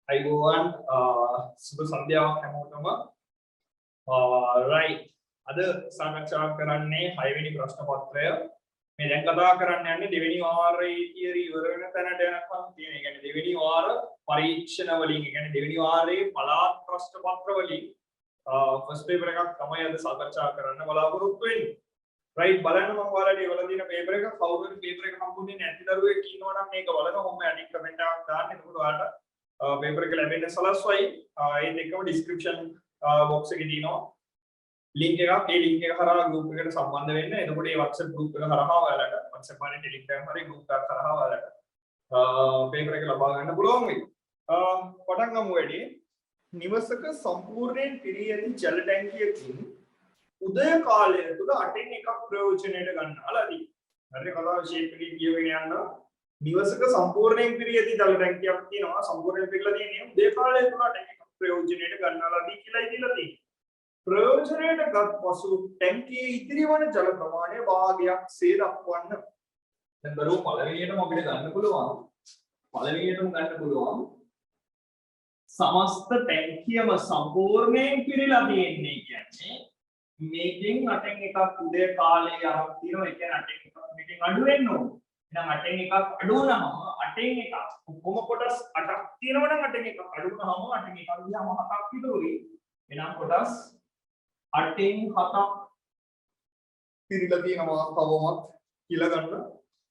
අයිබෝවන් සුබ සන්ධ්‍යාවක් හැමෝටම right අද සාකච්ඡා කරන්නේ 6 වෙනි ප්‍රශ්න පත්‍රය මේ දැන් කතා කරන්න යන්නේ දෙවෙනි වාරයේ තියරි ඉවර වෙන තැනට යනකම් තියෙන. ඒ කියන්නේ දෙවෙනි වාර පරීක්ෂණ වලින්, ඒ කියන්නේ දෙවෙනි වාරයේ පළාත් ප්‍රශ්න පත්‍ර වලින් ෆස්ට් පේපර් එකක් තමයි අද සාකච්ඡා කරන්න බලාපොරොත්තු වෙන්නේ. right බලන්න මම ඔයාලට ඒවල දින පේපර් එක කවුරුත් පේපර් එක හම්බුනේ නැති දරුවෙක් ඉන්නවා නම් මේක බලන ඔහොම යටි කමෙන්ට් එකක් දාන්න. එතකොට ඔයාලට पेपर के लैब में सलस्वाई ये देखो डिस्क्रिप्शन बॉक्स के दिनों लिंक है ये लिंक है हरा ग्रुप के संबंध में ना इधर ये व्हाट्सएप ग्रुप का हरा वाला है व्हाट्सएप वाले टेलीग्राम हमारे ग्रुप का हरा वाला है पेपर के लबाग है ना बुलाऊंगी पढ़ांगा मुझे निवसक संपूर्ण पीरियड जल टैंकी की उदय काले तो अटेंड एक प्रयोजन है करना अलग अरे कला शेप की किए हुए हैं निवसक संपूर्ण पीरियड जल टैंकी अपनी ना संपूर्ण पीरियड नहीं उदय काले तो टैंकी प्रयोजन है करना लगी किलाई दिलती प्रयोजन है गत पशु टैंकी इतनी वन जल प्रमाणे भाग्य से रखवान नंबरों पालवीयेट मोबिले गන්න පුළුවන් पालवीयेटම ගන්න පුළුවන් समस्त टैंकियම සම්පූර්ණයෙන් පිරීලා තියෙන්නේ කියන්නේ මේකෙන් අටෙන් එකක් උදේ කාලේ යමක් තියෙනවා ඒ කියන්නේ අටෙන් එකක් මේකෙන් අඩු වෙන්න ඕනේ එහෙනම් අටෙන් එකක් අඩු වුණාම අටෙන් එකක් කොහොම කොටස් 8ක් තියෙනවා නම් අටෙන් එකක් අඩු වුණාම අටෙන් එකක් ගියාම 7ක් විතරුයි එහෙනම් කොටස් 8න් 7ක් පිරීලා තියෙනවා තවමත් කියලා ගන්න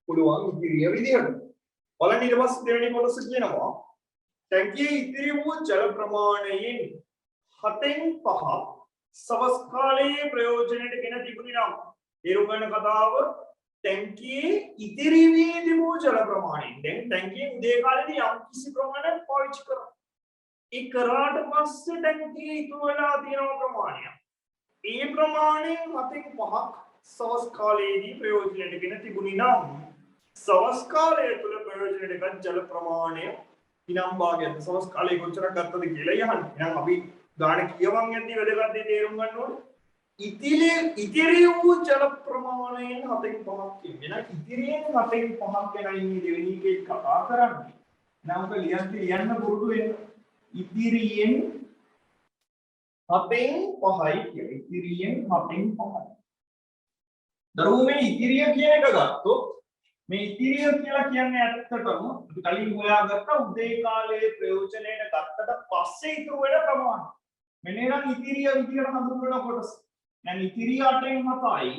පුළුවන් ඉතිරිය විදිහට බලන්න ඊට පස්සේ දෙවෙනි කොටස කියනවා टैंकी इतनी वो जल प्रमाणයෙන් 7න් 5 සවස් කාලයේ ප්‍රයෝජනෙට ගෙන තිබුණේ නම් ඒරුගණ කතාව टैंकी ඉතිරි වී තිබූ ජල ප්‍රමාණයෙන් දැන් टैंकी උදේ කාලේදී යම් කිසි ප්‍රමාණයක් පාවිච්චි කරා ඒ කරාට පස්සේ टैंकी ඉතුරු වෙලා තියෙන ප්‍රමාණය ඒ ප්‍රමාණයෙන් 7න් 5ක් සවස් කාලයේදී ප්‍රයෝජනෙට ගෙන තිබුණේ නම් සවස් කාලය තුල ප්‍රයෝජනෙට ගත් ජල ප්‍රමාණය ඉනම් භාගයක්ද සවස් කාලේ කොච්චරක් ගත්තද කියලා යහන්න. එහෙනම් අපි ගාන කියවන් යද්දී වැදගත් දේ තේරුම් ගන්න ඕනේ. ඉතිරි වූ ජල ප්‍රමාණයෙන් 7න් 5ක් කියන්නේ. එහෙනම් ඉතිරියෙන් 7න් 5ක් ගැනයි මේ දෙවෙනි එකේ කතා කරන්නේ. නම් ඔක ලියන්න පුරුදු වෙන්න. ඉතිරියෙන් 7න් 5යි කියන්නේ. ඉතිරියෙන් 7න් 5යි. දරුවෝ මේ ඉතිරිය කියන එක ගත්තොත් මේ ඉතිරිය කියලා කියන්නේ ඇත්තටම අපි කලින් හොයාගත්ත උදේ කාලයේ ප්‍රයෝජනයට ගත්තට පස්සේ ඉතුරු වෙන ප්‍රමාණය. මෙන්න නම් ඉතිරිය විදියට හඳුන්වන කොටස. දැන් ඉතිරිය 8න් 7යි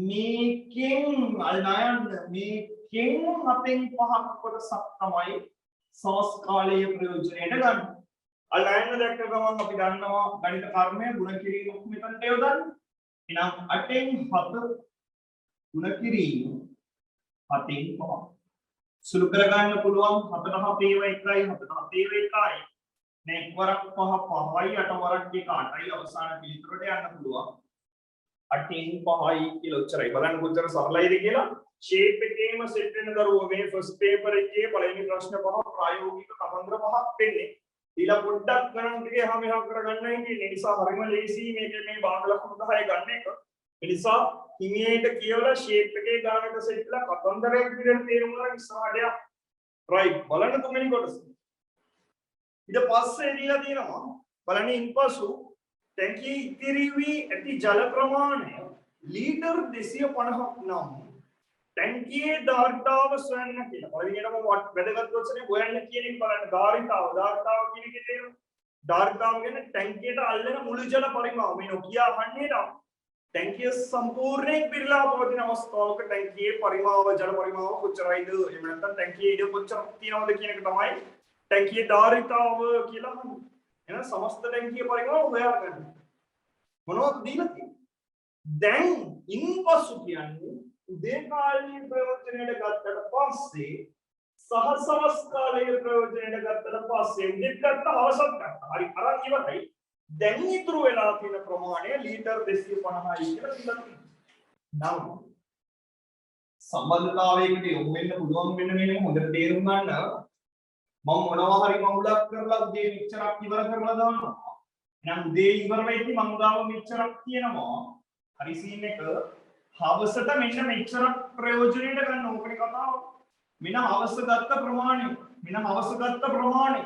මේකෙන් අල්නයන් මේකෙන් 7න් 5ක් කොටසක් තමයි සවස් කාලයේ ප්‍රයෝජනයට ගන්න. අල්නයන් දැක්ක ගමන් අපි දන්නවා ගණිත කර්මය ගුණ කිරීමක් මෙතනට යොදන්න. එහෙනම් 8න් 7 ගුණ කිරීම 7න් 5 සුළු කර ගන්න පුළුවන් 7 7 ඒවා 1යි 7 7 ඒවා 1යි නේ වරක් 5 5යි 8 වරක් 1 8යි අවසාන පිළිතුරට යන්න පුළුවන් 8න් 5යි කියලා උච්චරයි බලන්න කොච්චර සරලයිද කියලා ෂේප් එකේම සෙට් වෙන දරුවෝ මේ ෆස්ට් පේපර් එකේ පළවෙනි ප්‍රශ්න පහ ප්‍රායෝගික කතන්දර පහක් වෙන්නේ ඊළඟ පොඩ්ඩක් ගණන් ටිකේ හැම එකක් කරගන්න ඉන්නේ නිසා හරිම ලේසි මේකේ මේ භාග ලක්ෂණ 10 ගන්න එක ඒ නිසා හිමියට කියවලා ෂේප් එකේ ගානට සෙට් කරලා කතන්දරයක් විදිහට තේරුම් ගන්න ඉස්සරහට යන්න. රයිට් බලන්න තුන්වෙනි කොටස. ඊට පස්සේ දීලා තියෙනවා බලන්න ඉන්පසු ටැංකියේ ඉතිරි වී ඇති ජල ප්‍රමාණය ලීටර් 250ක් නම් ටැංකියේ ධාරිතාව සොයන්න කියලා. පළවෙනියටම වැදගත් කොටසනේ හොයන්න කියන එක බලන්න ධාරිතාව කියන එකේ තේරුම. ධාරිතාව කියන්නේ ටැංකියට අල්ලන මුළු ජල පරිමාව. මේ නොකිය අහන්නේ නම් टैंकी संपूर्ण पिरला पवतिन अवस्थावක टैंकी परिमाव जल परिमाव කොච්චරයිද එහෙම නැත්නම් टैंकी ඉඩ කොච්චරක් තියෙනවද කියන එක තමයි टैंकी ධාරිතාව කියලා හඳුන්වන්නේ. එහෙනම් සමස්ත टैंकी परिमाව හොයාගන්න. මොනවද දීලා තියෙන්නේ? දැන් ඉන්පසු කියන්නේ උදේ කාලයේ ප්‍රයෝජනයට ගත්තට පස්සේ සහසවස් කාලයේ ප්‍රයෝජනයට ගත්තට පස්සේ උදේට ගත්ත අවසන් ගත්ත. හරි අරන් ඉවරයි. දැන් ඉතුරු වෙලා තියෙන ප්‍රමාණය ලීටර් 250යි කියලා දීලා තියෙනවා. නම් සම්බන්ධතාවයකට යොමු වෙන්න පුළුවන් වෙන මේක හොඳට තේරුම් ගන්න මම මොනවා හරි මඟුලක් කරලා උදේ මෙච්චරක් ඉවර කරලා දානවා. එහෙනම් උදේ ඉවර වෙද්දි මං ගාව මෙච්චරක් තියෙනවා. හරි සීන් එක හවසට මෙන්න මෙච්චරක් ප්‍රයෝජනෙට ගන්න ඕකනේ කතාව. මෙන්න හවස ගත්ත ප්‍රමාණය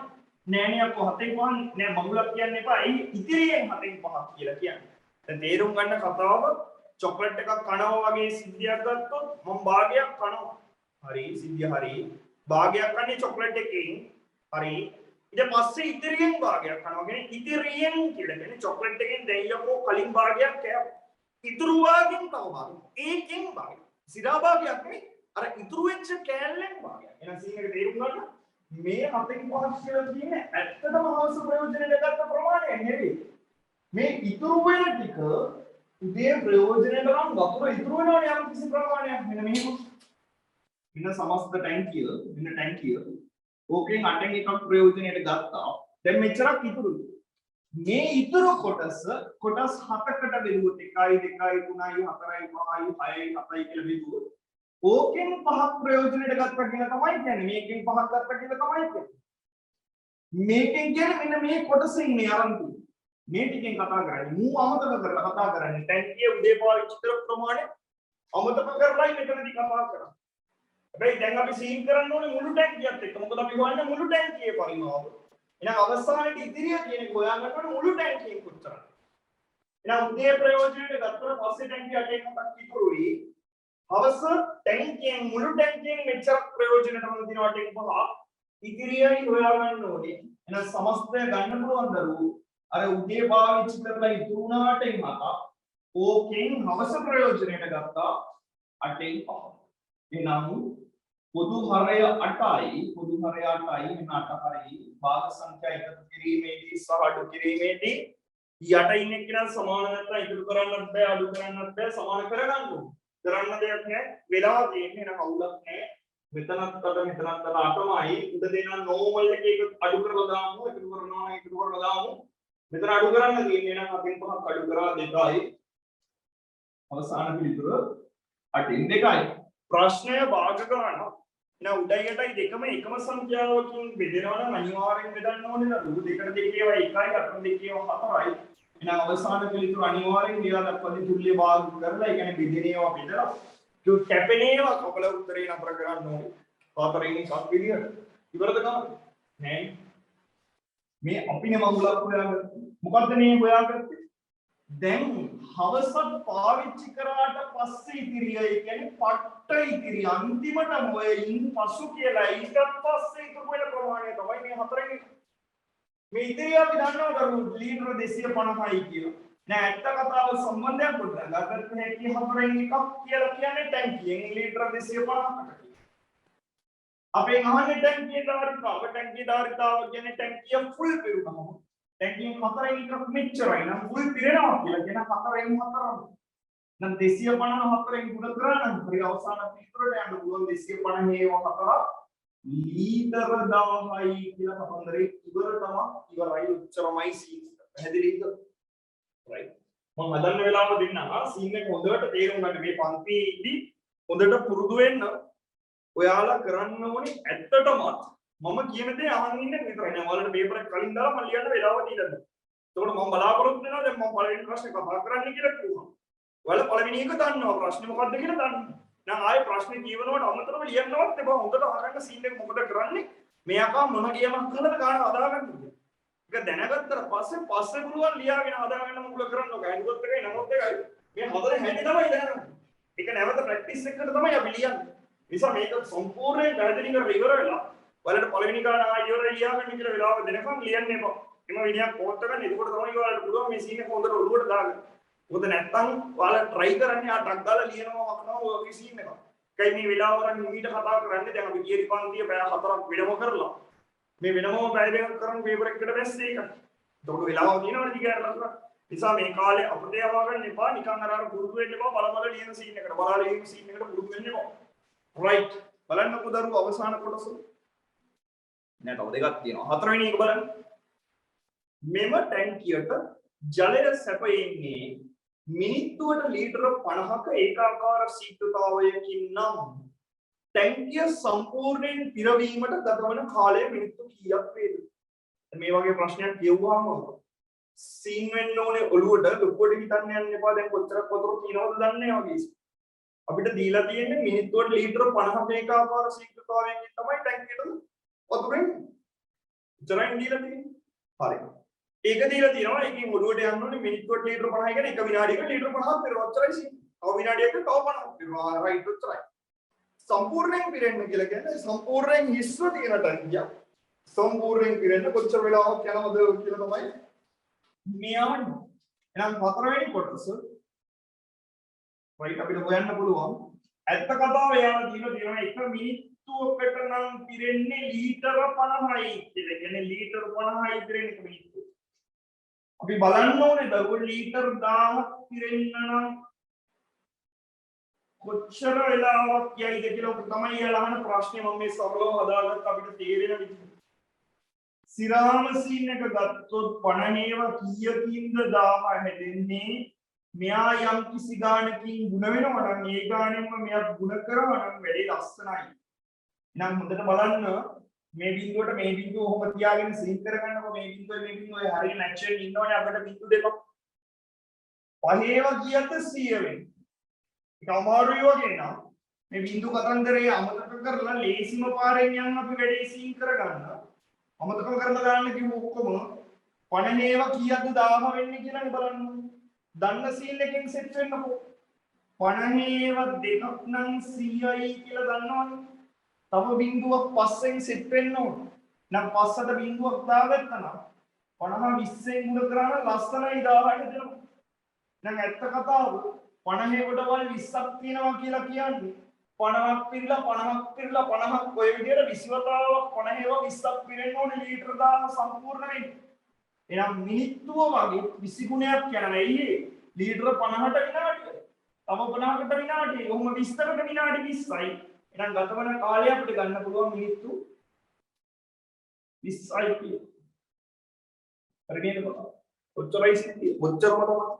නෑ නේ අපෝ 7න් 5 නෑ මඟුලක් කියන්න එපා. ඒ ඉතිරියෙන් 7න් 5ක් කියලා කියන්නේ. දැන් තේරුම් ගන්න කතාව චොක්ලට් එකක් කනවා වගේ සිද්ධියක් ගත්තොත් මම භාගයක් කනවා. හරි සිද්ධිය හරි. භාගයක් කන්නේ චොක්ලට් එකකින්. හරි. ඊට පස්සේ ඉතිරියෙන් භාගයක් කනවා. කියන්නේ ඉතිරියෙන් කියලා කියන්නේ චොක්ලට් එකෙන් දෙයියකෝ කලින් භාගයක් කෑවා. ඉතුරු භාගයෙන් තව භාගයක්. ඒකෙන් භාගයක්. සිරා භාගයක් නෙමෙයි. අර ඉතුරු වෙච්ච කෑල්ලෙන් භාගයක්. එහෙනම් සීන් එක තේරුම් ගන්න. මේ 7න් 5ක් කියලා කියන්නේ ඇත්තටම අවශ්‍ය ප්‍රයෝජනෙට ගත්ත ප්‍රමාණය නෙවෙයි. මේ ඉතුරු වෙන ටික උදේ ප්‍රයෝජනෙට නම් වතුර ඉතුරු වෙනවනේ යම් කිසි ප්‍රමාණයක්. මෙන්න මෙහෙම. මෙන්න සමස්ත ටැංකිය, මෙන්න ටැංකිය. ඕකෙන් 8න් එකක් ප්‍රයෝජනෙට ගත්තා. දැන් මෙච්චරක් ඉතුරුයි. මේ ඉතුරු කොටස් 7කට බෙදුවොත් 1 2 3 4 5 6 7යි කියලා බෙදුවොත් ඕකෙන් 5ක් ප්‍රයෝජනෙට ගත්තා කියලා තමයි කියන්නේ. මේකෙන් 5ක් ගත්තා කියලා තමයි කියන්නේ. මේකෙන් කියන්නේ මෙන්න මේ කොටසින් මේ අරන් තියෙන්නේ. මේ ටිකෙන් කතා කරන්නේ. මූ අමතක කරලා කතා කරන්නේ. ටැංකිය උදේ පාවිච්චි කරපු ප්‍රමාණය අමතක කරලායි මෙතනදී කතා කරන්නේ. හැබැයි දැන් අපි සීන් කරන්න ඕනේ මුළු ටැංකියත් එක්ක. මොකද අපි හොයන්නේ මුළු ටැංකියේ පරිමාව. එහෙනම් අවසානයේදී ඉතිරිය කියන එක හොයා ගන්න ඕනේ මුළු ටැංකියෙන් කොච්චරද. එහෙනම් උදේ ප්‍රයෝජනෙට ගත්තොත් පස්සේ ටැංකිය 8න් 5ක් ඉතුරුයි. හවස ටැංකියෙන් මුළු ටැංකියෙන් මෙච්චර ප්‍රයෝජනට වදිනවා 8න් 5. ඉතිරියයි හොයා ගන්න ඕනේ. එහෙනම් සමස්තය ගන්න පුළුවන් දරුවෝ අර උදේ පාවිච්චි කරලා ඉතුරු වුණාට 7ක් ඕකෙන් හවස ප්‍රයෝජනයට ගත්තා 8න් 5. එහෙනම් පොදු හරය 8යි පොදු හරය 8යි මෙන්න 8 හරයි භාග සංඛ්‍යා එකතු කිරීමේදී සහ අඩු කිරීමේදී යට ඉන්න එක්කෙනා සමාන නැත්නම් ඉතුරු කරන්නත් බෑ අඩු කරන්නත් බෑ සමාන කරගන්න ඕනේ. කරන්න දෙයක් නැහැ. වෙලා තියෙන්නේ නේද කවුලක් නැහැ. මෙතනත් අත මෙතනත් අත 8මයි උඩ දෙන නෝමල් එකේ අඩු කරලා දාමු ඉතුරු කරනවා ඉතුරු කරලා දාමු. මෙතන අඩු කරන්න තියෙන්නේ නම් 8න් 5ක් අඩු කරා 2යි. අවසාන පිළිතුර 8න් 2යි. ප්‍රශ්නය භාග ගන්න. එහෙනම් උඩයි යටයි දෙකම එකම සංඛ්‍යාවකින් බෙදෙනවා නම් අනිවාර්යෙන් බෙදන්න ඕනේ නේද? උඩ දෙකට දෙකේව 1යි අතන දෙකේව 4යි. එහෙනම් අවසාන පිළිතුර අනිවාර්යෙන් ලියා දක්වදී තුල්‍ය භාග කරලා ඒ කියන්නේ බෙදෙනේවා බෙදලා කැපෙනේවා කපල උත්තරේ නතර කරන්න ඕනේ. 4න් එකක් විදියට. ඉවරද ගන්න? නෑ. මේ අපිනේ මඟුලක් හොයාගත්තා. මොකද්ද මේ හොයාගත්තේ? දැන් හවසත් පාවිච්චි කරාට පස්සේ ඉතිරිය ඒ කියන්නේ පට්ට ඉතිරිය අන්තිමටම ඔය ඉන් පසු කියලා ඊට පස්සේ ඉතුරු වෙන ප්‍රමාණය තමයි මේ 4න් එක. මේ ඉතිරිය අපි දන්නවා කරු ලීටර 250යි කියලා. නෑ ඇත්ත කතාව සම්බන්ධයක් පොඩ්ඩක් ගන්නත් හැකි 4න් එකක් කියලා කියන්නේ ටැංකියෙන් ලීටර 250කට. අපෙන් අහන්නේ ටැංකියේ ධාරිතාව කියන්නේ ටැංකිය ෆුල් පිරුණාම ටැංකියෙන් 4න් එකක් මෙච්චරයි නම් ෆුල් පිරෙනවා කියලා කියන 4න් 4ම. නම් 254න් ගුණ කරා නම් හරි අවසාන පිටුරට යන්න පුළුවන් 250 ඒව 4 ලීටර 1000යි කියලා කතන්දරේ ඉවරයි උච්චරමයි සීන් එක. පැහැදිලිද? රයිට්. මම හදන්න වෙලාව දෙන්නම්. සීන් එක හොඳට තේරුම් ගන්න මේ පන්තියේදී හොඳට පුරුදු වෙන්න ඔයාලා කරන්න ඕනේ ඇත්තටම මම කියන දේ අහන් ඉන්න විතරයි. නෑ ඔයාලට පේපර් එක කලින් දාලා මම ලියන්න වෙලාව දීලා තියෙනවා. එතකොට මම බලාපොරොත්තු වෙනවා දැන් මම පළවෙනි ප්‍රශ්නේ කතා කරන්න කියලා කිව්වා. ඔයාලා පළවෙනි එක දන්නවා ප්‍රශ්නේ මොකක්ද කියලා දන්නවා. නෑ ආයේ ප්‍රශ්නේ කියවනකොට අමතරව ලියන්නවත් එපා. හොඳට අහගන්න සීන් එක මොකද කරන්නේ? මේ අකා මොන ගේමක් කරලාද ගාන හදාගන්න කියලා. ඒක දැනගත්තට පස්සේ පුළුවන් ලියාගෙන හදාගන්න මොකද කරන්න ඕක. අනිත් එකයි නමත් එකයි. මේ හදන හැටි තමයි දැනගන්න. ඒක නැවත ප්‍රැක්ටිස් එකකට තමයි අපි ලියන්නේ. නිසා මේක සම්පූර්ණයෙන් පැහැදිලි කරලා ඉවර වෙලා ඔයාලට පළවෙනි ගාන ආයෙ ලියාගන්න කියලා වෙලාව දෙනකම් ලියන්න එපා. එම විදියක් කෝට් ගන්න. එතකොට තමයි ඔයාලට පුළුවන් මේ සීන් එක හොඳට ඔළුවට දාගන්න. මොකද නැත්තම් ඔයාලා try කරන්නේ ආ ටක් දාලා ලියනවා වක්නවා ඔයගේ සීන් එක. ඒකයි මේ වෙලාව වරන් මීට කතා කරන්නේ දැන් අපි ගියරි පන්තිය පැය 4ක් වෙනම කරලා. මේ වෙනමම පැය දෙකක් කරන් පේපර් එකකට බැස්සේ එක. එතකොට වෙලාව තියෙනවනේ දිගහැරලා කරා. නිසා මේ කාලේ අපිට යවා ගන්න එපා. නිකන් අර පුරුදු වෙන්න එපා. බල ලියන සීන් එකට. බලාලා ලියන සීන් එකට පුරුදු වෙන්න එපා. right බලන්නකො දරුවෝ අවසාන කොටස නෑ තව දෙකක් තියෙනවා හතරවෙනි එක බලන්න මෙම ටැංකියට ජලය සැපයෙන්නේ මිනිත්තුවට ලීටර 50ක ඒකාකාර ශීඝ්‍රතාවයකින් නම් ටැංකිය සම්පූර්ණයෙන් පිරවීමට ගතවන කාලය මිනිත්තු කීයක් වේද මේ වගේ ප්‍රශ්නයක් කියවුවාම සීන් වෙන්න ඕනේ ඔළුවට ලොකුවට හිතන්න යන්න එපා දැන් කොච්චරක් වතුර තියෙනවද දන්නේ වගේ අපිට දීලා තියෙන්නේ මිනිත්තුවට ලීටර 50ක ඒකාකාර ශීඝ්‍රතාවයකින් තමයි ටැංකියට වතුර එන්නේ. උච්චරයෙන් දීලා තියෙන්නේ. හරි. ඒක දීලා තියෙනවා. ඒකෙන් ඔළුවට යන්න ඕනේ මිනිත්තුවට ලීටර 50යි කියන්නේ එක විනාඩියකට ලීටර 50ක් පෙරනවා. ඔච්චරයි සීන්. තව විනාඩියකට තව 50ක් පෙරනවා. රයිට් ඔච්චරයි. සම්පූර්ණයෙන් පිරෙන්න කියලා කියන්නේ සම්පූර්ණයෙන් හිස්ව තියෙන ටැංකියක්. සම්පූර්ණයෙන් පිරෙන්න කොච්චර වෙලාවක් යනවද කියලා තමයි මේ ආවන්නේ. එහෙනම් හතරවෙනි කොටස රයිට් අපිට හොයන්න පුළුවන්. ඇත්ත කතාව එයාලා තියෙනවා එක මිනිත්තුවකට නම් පිරෙන්නේ ලීටර 50යි කියලා. කියන්නේ ලීටර 50යි පිරෙන්නේ එක මිනිත්තුව. අපි බලන්න ඕනේ දරුවෝ ලීටර 1000ක් පිරෙන්න නම් කොච්චර වෙලාවක් යයිද කියලා. ඔක තමයි යාලා අහන ප්‍රශ්නේ. මම මේ සරලව හදාගත්ත අපිට තේරෙන විදිහ. සිරාම සීන් එක ගත්තොත් 50ේව කීයකින්ද 1000 හැදෙන්නේ? මෙයා යම් කිසි ගානකින් ಗುಣ වෙනවා නම් ඒ ගානෙන්ම මෙයා ಗುಣ කරනවා නම් වැඩි ලස්සනයි. එහෙනම් හොඳට බලන්න මේ බිඳුවට මේ බිඳුව ඔහොම තියාගෙන සීන් කරගන්නකො. මේ බිඳුව මේ බිඳුව හරිය මැච් වෙන්න ඉන්න ඕනේ අපිට බිඳු දෙකක්. 5ේව කීයද 100 වෙන්නේ? ඒක අමාරුයි වගේ නේද? මේ බිඳු කතන්දරේ අමතක කරලා ලේසිම පාරෙන් යන්න අපි වැඩි සීන් කරගන්න. අමතක කරලා දාන්න කිව්ව ඔක්කොම 50ේව කීයද 1000 වෙන්නේ කියලා බලන්න. දන්න සීන් එකෙන් සෙට් වෙන්නකෝ. 50ේව දෙකක් නම් 100යි කියලා දන්නවනේ. තව බිඳුවක් පස්සෙන් සෙට් වෙන්න ඕනේ. නම් පස්සට බිඳුවක් දාගත්තා නම් 50 20ෙන් ගුණ කරාම ලස්සනයි 1000ට දෙනවා. නම් ඇත්ත කතාව 50 කොටවල් 20ක් තියෙනවා කියලා කියන්නේ 50ක් පිරලා 50ක් පිරලා 50ක් ඔය විදිහට 20 වතාවක් 50 20ක් පිරෙන්න ඕනේ ලීටර 1000 සම්පූර්ණ වෙන්න. එහෙනම් මිනිත්තුව වගේ 20 ගුණයක් යනවා. එයි ලීටර 50ට විනාඩිය. තව 50කට විනාඩිය. ඔහොම 20කට විනාඩි 20යි. එහෙනම් ගතවන කාලය අපිට ගන්න පුළුවන් මිනිත්තු 20යි කියලා. හරිද පුතා? ඔච්චරයි සිද්ධිය. ඔච්චරම තමයි.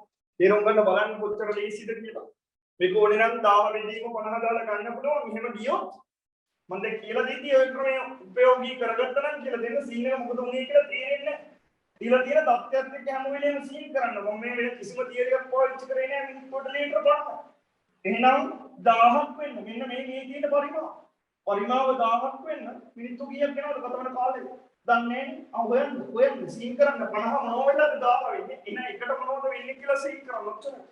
තේරුම් ගන්න බලන්න කොච්චර ලේසිද කියලා. මේක ඕනේ නම් 10 වෙදීම 50 දාලා ගන්න පුළුවන්. එහෙම ගියොත් මම දැන් කියලා දෙන්නේ ඔය ක්‍රමය උපයෝගී කරගත්තා නම් කියලා දෙන්න සීන් එක මොකද උනේ කියලා තේරෙන්නේ නැහැ. ඊළඟ තියෙන තත්ත්වයක් එක්ක හැම වෙලේම සීන් කරන්න. මම මේ වෙලේ කිසිම තියරි එකක් පාවිච්චි කරේ නැහැ මිනිත්තුවට ලීටර 50. එහෙනම් 1000ක් වෙන්න මෙන්න මේ තියෙන පරිමාව. පරිමාව 1000ක් වෙන්න මිනිත්තු කීයක් යනවද ගතවන කාලේ? දන්නේ නැහැ. හොයන්න සීන් කරන්න 50 මොනව වෙලාද 1000 වෙන්නේ. එන එකට මොනවද වෙන්නේ කියලා සීන් කරන්න ඔච්චරයි.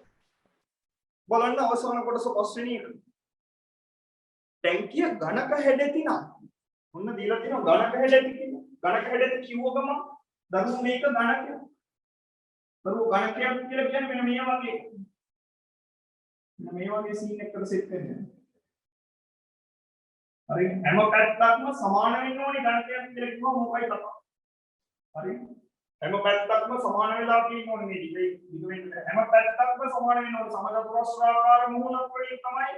බලන්න අවසාන කොටස පස්වෙනි එක. ටැංකිය ඝනක හැඩෙති නම් මොන්න දීලා තියෙනවා ඝනක හැඩෙති කියලා. ඝනක හැඩෙති කිව්ව ගමන් දරුවෝ මේක ඝනකයක්. දරුවෝ ඝනකයක් කියලා කියන්නේ මෙන්න මේ වගේ. මෙන්න මේ වගේ සීන් එකකට සෙට් වෙන්නේ. හරි හැම පැත්තක්ම සමාන වෙන්න ඕනේ ඝනකයක් කියලා කිව්වම මොකයි තමයි. හරි හැම පැත්තක්ම සමාන වෙලා තියෙන්න ඕනේ මේ දිග වෙන්න. හැම පැත්තක්ම සමාන වෙන්න ඕනේ. සමජපුරස්ත්‍රාකාර මූලක වලින් තමයි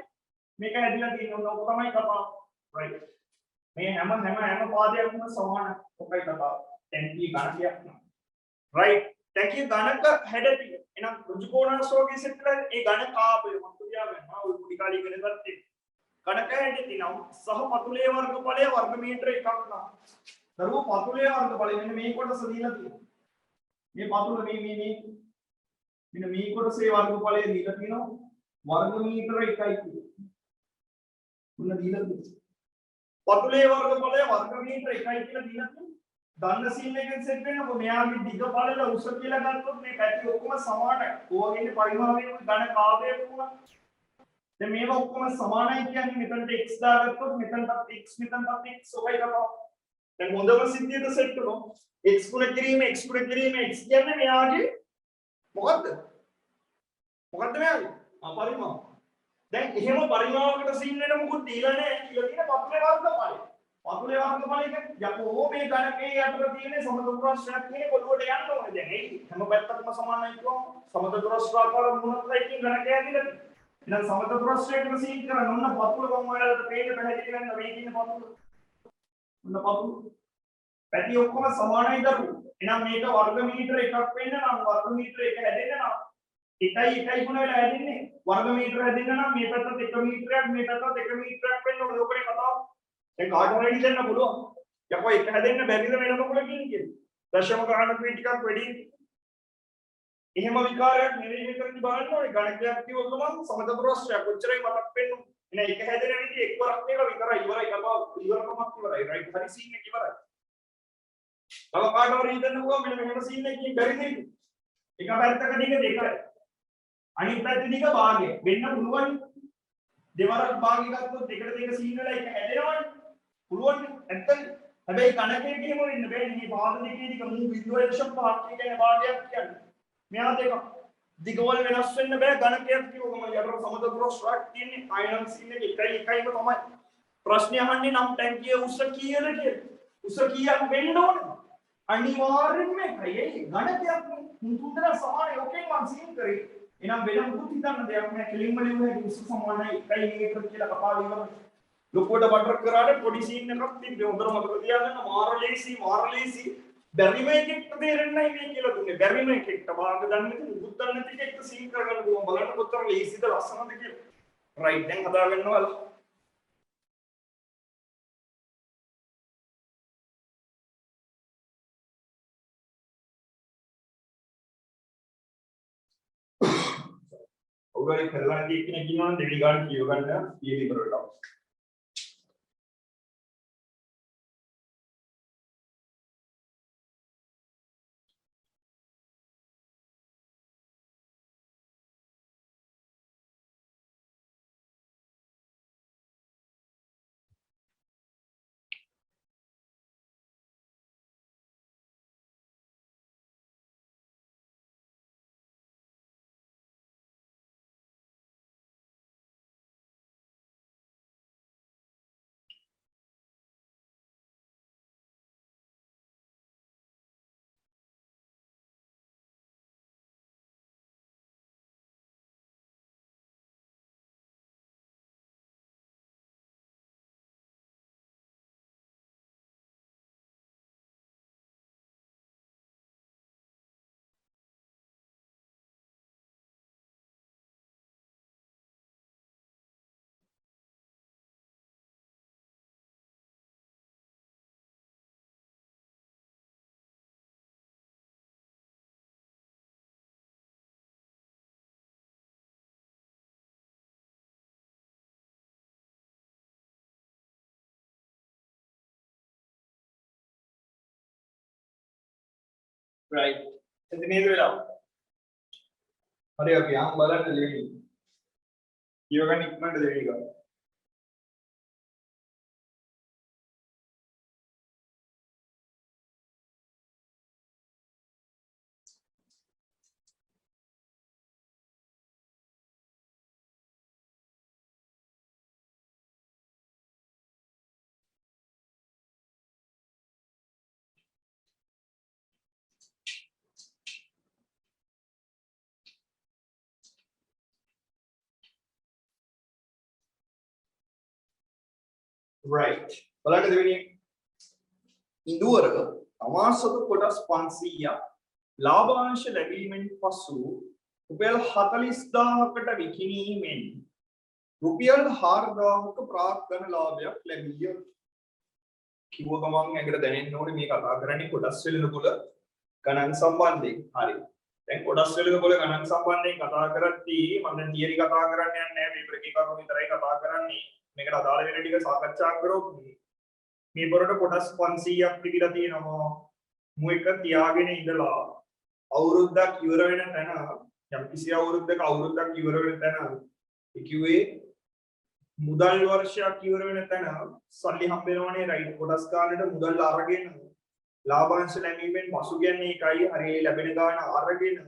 මේක හැදිලා තියෙන්නේ. ඔක තමයි කතාව. රයිට්. මේ හැම පාදයක්ම සමාන. ඔකයි කතාව. ටැංකිය ඝනකයක් නම. රයිට්. ටැංකිය ඝනක හැඩති. එහෙනම් රුජුකෝණාංශෝගේ සෙට්ලා ඒ ඝනකාපය මම කියා ගන්නවා. ඔය කුඩි කාලේ ඉගෙන ගත්තේ. ඝනක හැඩති නම් සහ පතුලේ වර්ගඵලය වර්ග මීටර එකක් නම්. දරුවෝ පතුලේ වර්ගඵලය මෙන්න මේ කොටස දීලා තියෙනවා. මේ පතුල මෙන්න මේ කොටසේ වර්ගඵලය දීලා තියෙනවා. වර්ග මීටර 1යි කියලා. උන්න දීලා තියෙනවා. පතුලේ වර්ගඵලය වර්ග මීටර 1යි කියලා දීලා තියෙනවා. දන්න සීන් එකෙන් සෙට් වෙන්නකො මෙයාගේ දිග පළල උස කියලා ගත්තොත් මේ පැති ඔක්කොම සමානයි. ඕවගේ පරිමාණයේ ඝන කාර්යය වුණා. දැන් මේවා ඔක්කොම සමානයි කියන්නේ මෙතනට x දාගත්තොත් මෙතනට x මෙතනට x ඔකයි කරනවා. දැන් හොඳම සිද්ධියට සෙට් කරනවා. x ගුණ කිරීම x කියන්නේ මෙයාගේ මොකද්ද? මොකද්ද මෙයාගේ? පරිමාව. දැන් එහෙම පරිමාවකට සීන් වෙන මොකුත් දීලා නැහැ කියලා කියන පතුලේ වර්ගඵලය. පතුලේ වර්ගඵලය කියන්නේ යකෝ මේ ඝනකයේ යටට තියෙන සමදතුරස්‍රාක් කියන කොළුවට යන්න ඕනේ දැන්. ඒ හැම පැත්තකම සමානයි කියවම සමදතුරස්‍රාකාර මොනක්දයි කියන ඝනකය ඇදිලා. එහෙනම් සමදතුරස්‍රායකට සීන් කරන ඔන්න පතුල වම් වලට පේන්න පැහැදිලි වෙන මේ කියන පතුල. ඔන්න පතුල. පැති ඔක්කොම සමානයි දරුවෝ. එහෙනම් මේක වර්ග මීටර එකක් වෙන්න නම් වර්ග මීටර එක හැදෙන්න නම් 1යි ගුණ වෙලා හැදෙන්නේ. වර්ග මීටර හැදෙන්න නම් මේ පැත්තට 1 මීටරයක් මේ පැත්තට 1 මීටරයක් වෙන්න ඕනේ. ඔකනේ කතාව. ඒ කාට හරි දෙන්න පුළුවන්. යකෝ එක හැදෙන්න බැරිද වෙන මොකලකින් කියන්නේ. දශම ගානක මේ ටිකක් වැඩි. එහෙම විකාරයක් නෙවෙයි මෙතනදි බලන්න ඕනේ. ගණකයක් කිව්ව ගමන් සමදපුරස්ත්‍රයක් කොච්චරයි මතක් වෙන්නේ. එන එක හැදෙන විදිහ එක්වරක් මේක විතරයි ඉවරයි කතාව. ඉවරකමක් ඉවරයි. රයිට් හරි සීන් එක ඉවරයි. තව කාටවත් හිතන්න පුළුවන් මෙන්න මෙහෙම සීන් එකකින් බැරිද කියලා. එක පැත්තක දිග දෙකයි. අනිත් පැත්තේ දිග භාගය. වෙන්න පුළුවන්. දෙවරක් භාගය ගත්තොත් දෙකට දෙක සීන් වල එක හැදෙනවනේ. පුළුවන් නැත්තම් හැබැයි කණකේ කියම වෙන්න බෑ. මේ භාග දෙකේ දිග මූ 0.5 කියන්නේ භාගයක් කියන්නේ. මෙහා දෙක දිගවල වෙනස් වෙන්න බෑ ගණකයක් කිව්වම යටර සමදපුර ස්ට්‍රක් තියෙන්නේ අයනම් සීන් එක එකයිම තමයි. ප්‍රශ්නේ අහන්නේ නම් ටැංකිය උස කීයද කියලා. උස කීයක් වෙන්න ඕනේ? අනිවාර්යෙන්ම එකයි. ඒ ගණකයක් තුන්දෙනා සමානයි. ඔකෙන් මම සීන් කරේ. එහෙනම් වෙන මුකුත් හිතන්න දෙයක් නෑ. කෙලින්ම ලියුවේ උස සමානයි 1 මීටර කියලා කතා විවරයි. ලොකුවට බටර් කරාට පොඩි සීන් එකක් තිබ්බේ. හොඳට මතක තියාගන්න මාරලේසි බැරිම එකෙක්ට තේරෙන්නේ නැහැ මේ කියලා දුන්නේ. බැරිම එකෙක්ට භාග දන්නේ නැති මුකුත් දන්නේ නැති එකෙක්ට සීන් කරගන්න පුළුවන්. බලන්න කොතර ලේසිද ලස්සනද කියලා. රයිට් දැන් හදාගන්නවා. ඔයගොල්ලෝ කරලා තියෙන කෙනෙක් ඉන්නවනම් දෙවි ගන්න කියව ගන්න ඊයේ ඉවරට. right එතනේද වෙලාව හරි අපි ආම් බලන්න දෙවෙනි කියව ගන්න ඉක්මනට දෙවෙනි ගන්න right බලන්න දෙවෙනි ඉන්දුවර තමාසක කොටස් 500ක් ලාභාංශ ලැබීමෙන් පසු රුපියල් 40000කට විකිණීමෙන් රුපියල් 4000ක ප්‍රාග්ධන ලාභයක් ලැබිය. කිව්ව ගමන් ඇඟට දැනෙන්න ඕනේ මේ කතා කරන්නේ කොටස් වෙළඳපොළ ගණන් සම්බන්ධයෙන්. හරි. දැන් කොටස් වෙළඳපොළ ගණන් සම්බන්ධයෙන් කතා කරද්දී මම දැන් තියරි කතා කරන්න යන්නේ නැහැ. මේ ප්‍රකේ කරුණු විතරයි කතා කරන්නේ. මේකට අදාළ වෙන ටික සාකච්ඡා කරොත් මේ පොරට කොටස් 500ක් තිබිලා තියෙනවා. මු එක තියාගෙන ඉඳලා අවුරුද්දක් ඉවර වෙන තැන යම් කිසි අවුරුද්දක් ඉවර වෙන තැන ඒ කිව්වේ මුදල් වර්ෂයක් ඉවර වෙන තැන සල්ලි හම්බ වෙනවනේ රයිට් කොටස් ගන්නට මුදල් අරගෙන ලාභාංශ ලැබීමෙන් පසු කියන්නේ ඒකයි හරි ලැබෙන ගාන අරගෙන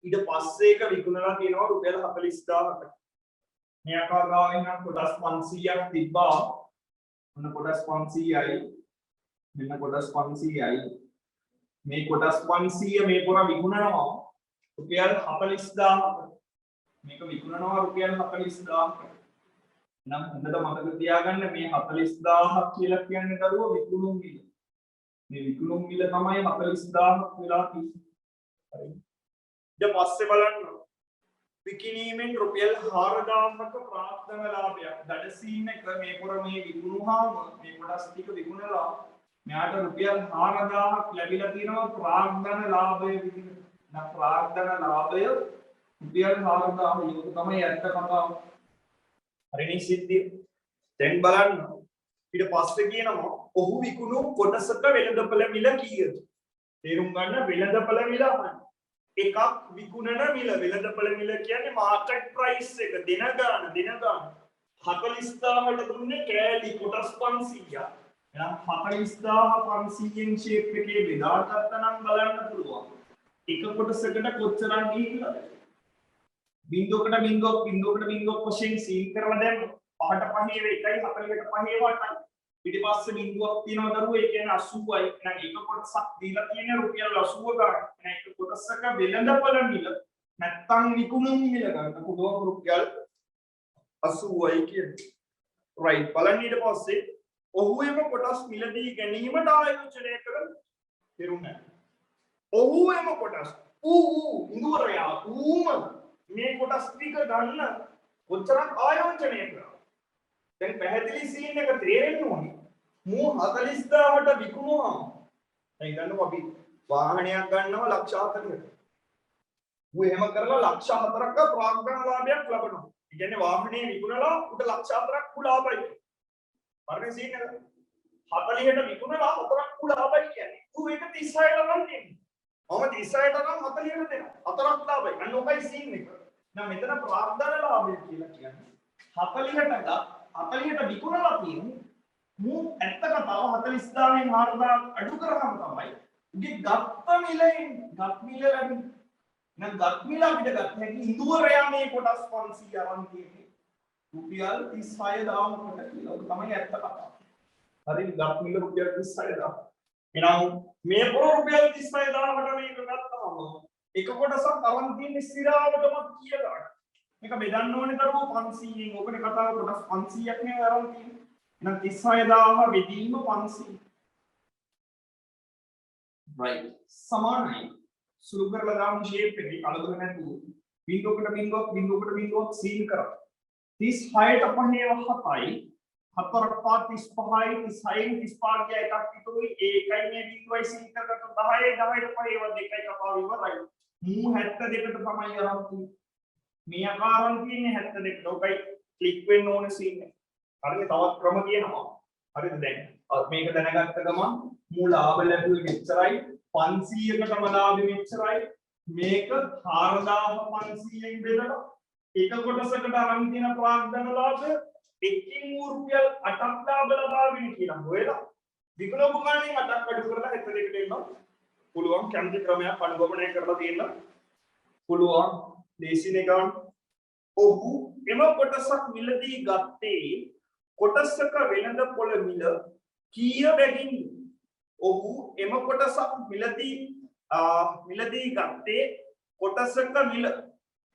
ඊට පස්සේ ඒක විකුණලා තියෙනවා රුපියල් 40000කට. මෙයාකා ගාවෙන් නම් කොටස් 500ක් තිබ්බා. මොන කොටස් 500යි මෙන්න කොටස් 500යි මේ කොටස් 500 මේ පොර විකුණනවා රුපියල් 40000කට. මේක විකුණනවා රුපියල් 40000කට. නම් හොඳට මතක තියාගන්න මේ 40000ක් කියලා කියන්නේ දරුවෝ විකුණුම් මිල. මේ විකුණුම් මිල තමයි 40000ක් වෙලා තියෙන්නේ. හරි. ඊට පස්සේ බලන්න විකිණීමෙන් රුපියල් 4000ක ප්‍රාග්ධන ලාභයක්. දඩසීන් එක මේ පොර මේ විකුණුවාම මේ කොටස් ටික විකුණලා මෙයාට රුපියල් 4000ක් ලැබිලා තියෙනවා ප්‍රාග්ධන ලාභය විදිහට. නම් ප්‍රාග්ධන ලාභය රුපියල් 4000 ඒක තමයි ඇත්ත කතාව. හරිනේ සිද්ධිය. දැන් බලන්න ඊට පස්සේ කියනවා ඔහු විකුණු කොටසක වෙළඳපොළ මිල කීයද? තේරුම් ගන්න වෙළඳපොළ මිල අහන්නේ. එකක් විකුණන මිල වෙළඳපොළ මිල කියන්නේ මාකට් ප්‍රයිස් එක දින ගාන 40000ට දුන්නේ කෑලි කොටස් 500ක්. එහෙනම් 40500න් ෂේප් එකේ බෙදා ගත්තා නම් බලන්න පුළුවන්. එක කොටසකට කොච්චරක් ගිහිල්ලාද? බිංදුවකට බිංදුවක් වශයෙන් සීල් කරලා දැන් 5ට 5 1යි 40ට 5 වටයි. ඊට පස්සේ බිංදුවක් තියෙනවා දරුවෝ ඒ කියන්නේ 80යි. එහෙනම් එක කොටසක් දීලා තියෙන රුපියල් 80 ගන්න. එහෙනම් එක කොටසක වෙළඳපොළ මිල නැත්තම් විකුණුම් මිල ගන්න පුළුවන් රුපියල් 80යි කියන්නේ. රයිට් බලන්න ඊට පස්සේ ඔහු එම කොටස් මිලදී ගැනීමට ආයෝජනය කරන තේරුණා. ඔහු එම කොටස් ඉඳුරයා මේ කොටස් ටික ගන්න කොච්චරක් ආයෝජනය කරා. දැන් පැහැදිලි සීන් එක තේරෙන්න ඕනේ. මූ 40000ට විකුණුවා. දැන් ගන්නකො අපි වාහනයක් ගන්නවා ලක්ෂ 4කට. ඌ එහෙම කරලා ලක්ෂ 4ක ප්‍රාග්ධන ලාභයක් ලබනවා. ඒ කියන්නේ වාහනේ විකුණලා උට ලක්ෂ 4ක් ලාභයි. හරිද සීන් එක? 40ට විකුණලා 4ක් ලාභයි කියන්නේ. ඌ ඒක 36ට නම් දෙන්නේ. මම 36ට නම් 40ට දෙනවා. 4ක් ලාභයි. අන්න ඔකයි සීන් එක. දැන් මෙතන ප්‍රාග්ධන ලාභය කියලා කියන්නේ 40ට විකුණලා තියෙන්නේ මූ ඇත්ත කතාව 40000න් 4000 අඩු කරාම තමයි උගේ ගත්ත මිලෙන් ගත් මිල ලැබෙන්නේ. නම් ගත් මිල අපිට ගන්න හැකි ඉඳුවරයා මේ කොටස් 500 අරන් තියෙන්නේ රුපියල් 36000කට කියලා. ඒක තමයි ඇත්ත කතාව. හරි ගත් මිල රුපියල් 36000. එහෙනම් මේ රුපියල් 36000කට මේක ගත්තාම එක කොටසක් අරන් තියෙන්නේ ස්ථිරාවටම කියලා. මේක බෙදන්න ඕනේ දරුවෝ 500න්. ඕකනේ කතාව කොටස් 500ක් නේ අරන් තියෙන්නේ. එහෙනම් 36000 බෙදීම 500. right සමානයි සුළු කරලා දාමු ෂේප් එකේ කලබල නැතුව බිංදුවකට සීල් කරා. 36ට 5 7යි 4ක් 35යි 36න් 35 ගියා එකක් ඉතුරුයි. ඒකයි මේ බිංදුවයි සීල් කරකට 10යි 10ට 5 ඒවා දෙකයි කපාව ඉවරයි. මූ 72ට තමයි අරන් තියෙන්නේ. මේ ආකාරයෙන් තියෙන්නේ 72. ඔකයි ක්ලික් වෙන්න ඕනේ සීන් එක. හරිද? තවත් ක්‍රම තියෙනවා. හරිද? දැන් මේක දැනගත්ත ගමන් මූ ලාභ ලැබුවේ මෙච්චරයි 500කටම ලාභෙ මෙච්චරයි. මේක 4500න් බෙදලා එක කොටසකට අරන් තියෙන ප්‍රාග්ධන ලාභය එකකින් රුපියල් 8ක් ලාභ ලබාගෙන කියලා හොයලා විකුණපු ගාණෙන් 8ක් අඩු කරලා 72ට එන්න පුළුවන්. කැමති ක්‍රමයක් අනුගමනය කරලා තියෙන්න පුළුවන්. දේශින ගන්න ඔහු එම කොටසක් මිලදී ගත්තේ කොටසක වෙළඳපොළ මිල කීය බැගින්ද? ඔහු එම කොටසක් මිලදී ගත්තේ කොටසක මිල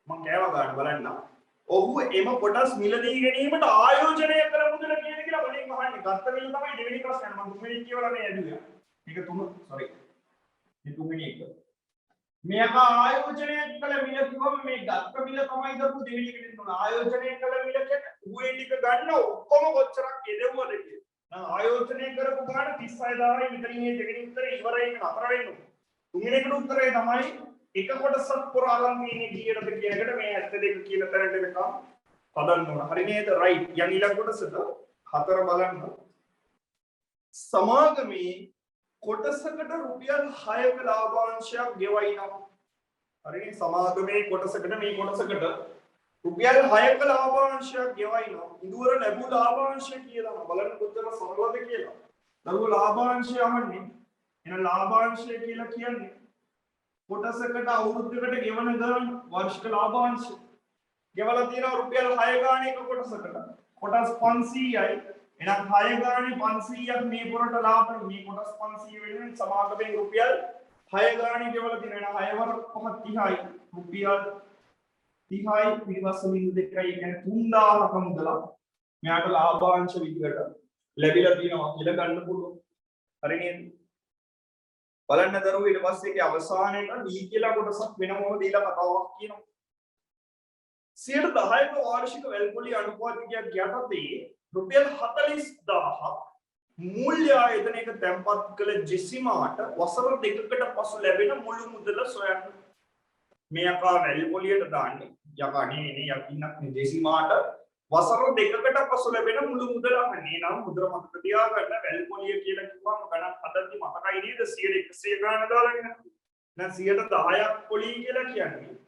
මම කෑවා ගන්න බලන්න. ඔහු එම කොටස් මිලදී ගැනීමට ආයෝජනය කළ මුදල කීයද කියලා වලින් අහන්නේ. ගත්ත මිල තමයි දෙවෙනි ප්‍රශ්නේ. මම තුන්වෙනි කියවලා මේ ඇදුවා. මේක තුන sorry. මේ තුන්වෙනි එක. මේක ආයෝජනය කළ මිල කිව්වම මේ ගත්ත මිල තමයි දපු දෙවෙනි එකට දෙන්න ඕන. ආයෝජනය කළ මිල කියන්නේ ඌේ ටික ගන්න ඔක්කොම කොච්චරක් යෙදුවද කියලා. නම් ආයෝජනය කරපු ගාන 36000යි මෙතනින් මේ දෙවෙනි උත්තරේ ඉවරයි ඒක නතර වෙන්න ඕන. තුන්වෙනි එකට උත්තරේ තමයි එක කොටසක් පුරාලන් තියෙන්නේ කීයටද කියන එකට මේ 72 කියන තැනට වෙනකම් හදන්න ඕන. හරි නේද? රයිට්. යන් ඊළඟ කොටසට 4 බලන්න. සමාගමේ කොටසකට රුපියල් 6ක ලාභාංශයක් ගෙවයිනවා. හරිනේ? සමාගමේ කොටසකට මේ කොටසකට රුපියල් 6ක ලාභාංශයක් ගෙවයිනවා. ඉදුවර ලැබු ලාභාංශය කියලා බලන්න කොච්චර සරලද කියලා. දරුවෝ ලාභාංශය අහන්නේ. එහෙනම් ලාභාංශය කියලා කියන්නේ කොටසකට අවුරුද්දකට ගෙවන ගාන වාර්ෂික ලාභාංශය. ගෙවලා තියෙනවා රුපියල් 6 ගාන එක කොටසකට. කොටස් 500යි. එහෙනම් 6 ගානේ 500ක් මේ පොරට ලාභයි. මේ කොටස් 500 වෙනුවෙන් සමාගමෙන් රුපියල් 6 ගානේ ගෙවලා තියෙනවා. 6 වර 5 30යි. රුපියල් 30යි පිරිවස්ස බිඳු 2යි කියන්නේ 3000ක මුදලක් මෙයාට ලාභාංශ විදියට ලැබිලා තියෙනවා කියලා ගන්න පුළුවන්. හරි නේද? බලන්න දරුවෝ ඊට පස්සේ ඒකේ අවසානයේට දී කියලා කොටසක් වෙනමම දීලා කතාවක් කියනවා. 10% වාර්ෂික වැල්පොලි අනුපාතිකයක් යටතේ රුපියල් 40000ක් මූල්‍ය ආයතනයක තැන්පත් කළ ජෙසිමාට වසර 2කට පසු ලැබෙන මුළු මුදල සොයන්න. මේ යකා වැල්පොලියට දාන්නේ. යකා නෙවෙයි යකින්නක් නේ ජෙසිමාට වසර දෙකකට පසු ලැබෙන මුළු මුදල අහන්නේ. නම් මුදල මතක තියාගන්න වැල් පොලිය කියලා කිව්වම ගණන් හදද්දි මතකයි නේද 100 ගණන් දාලා ඉන්න. දැන් 110ක් පොලිය කියලා කියන්නේ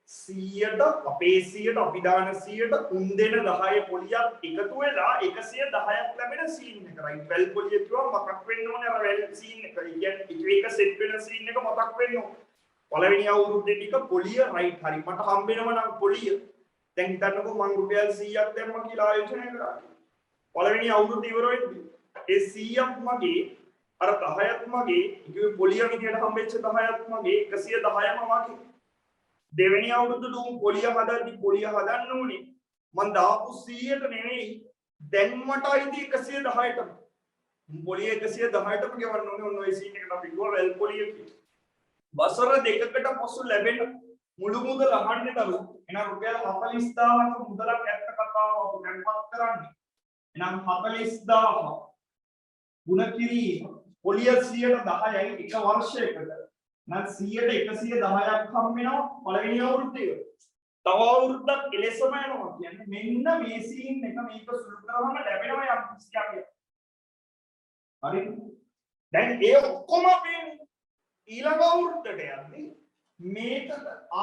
100ට අපේ 100ට අභිදාන 100ට උන් දෙන 10 පොලියක් එකතු වෙලා 110ක් ලැබෙන සීන් එක. රයිට් වැල් පොලිය කිව්වම මතක් වෙන්න ඕනේ අර වැල් සීන් එක. ඒ කියන්නේ එක සෙට් වෙන සීන් එක මතක් වෙන්න ඕනේ. පළවෙනි අවුරුද්දේ ටික පොලිය රයිට් හරි මට හම්බෙනව නම් පොලිය දැන් හිතන්නකෝ මං රුපියල් 100ක් දැම්මා කියලා ආයෝජනය කරා. පළවෙනි අවුරුද්ද ඉවර වෙද්දී ඒ 100ක් මගේ අර 10ක් මගේ ඉතින් පොලිය විදියට හම්බෙච්ච 10ක් මගේ 110ම මගේ. දෙවෙනි අවුරුද්දට උන් පොලිය හදද්දී පොලිය හදන්න ඕනේ මං දාපු 100ට නෙවෙයි දැන් මට අයිති 110ට. පොලිය 110ටම ගෙවන්න ඕනේ ඔන්න ඔය සීන් එකට අපි කිව්වා වැල් පොලිය කියලා. වසර දෙකකට පසු ලැබෙන මුළු මුදල අහන්නේ දරු එහෙනම් රුපියල් 40000ක මුදලක් ඇත්ත කතාව ඔබ දැන්පත් කරන්නේ. එහෙනම් 40000 ගුණ කිරීම පොලිය 110යි එක වර්ෂයකට. නම් 100ට 110ක් හම් වෙනවා පළවෙනි අවුරුද්දේ. තව අවුරුද්දක් එලෙසම යනවා කියන්නේ මෙන්න මේ සීන් එක මේක සුළු කරවම ලැබෙනවා යම් කිසියක්. හරිද? දැන් ඒ ඔක්කොම අපේ ඊළඟ අවුරුද්දට යන්නේ මේක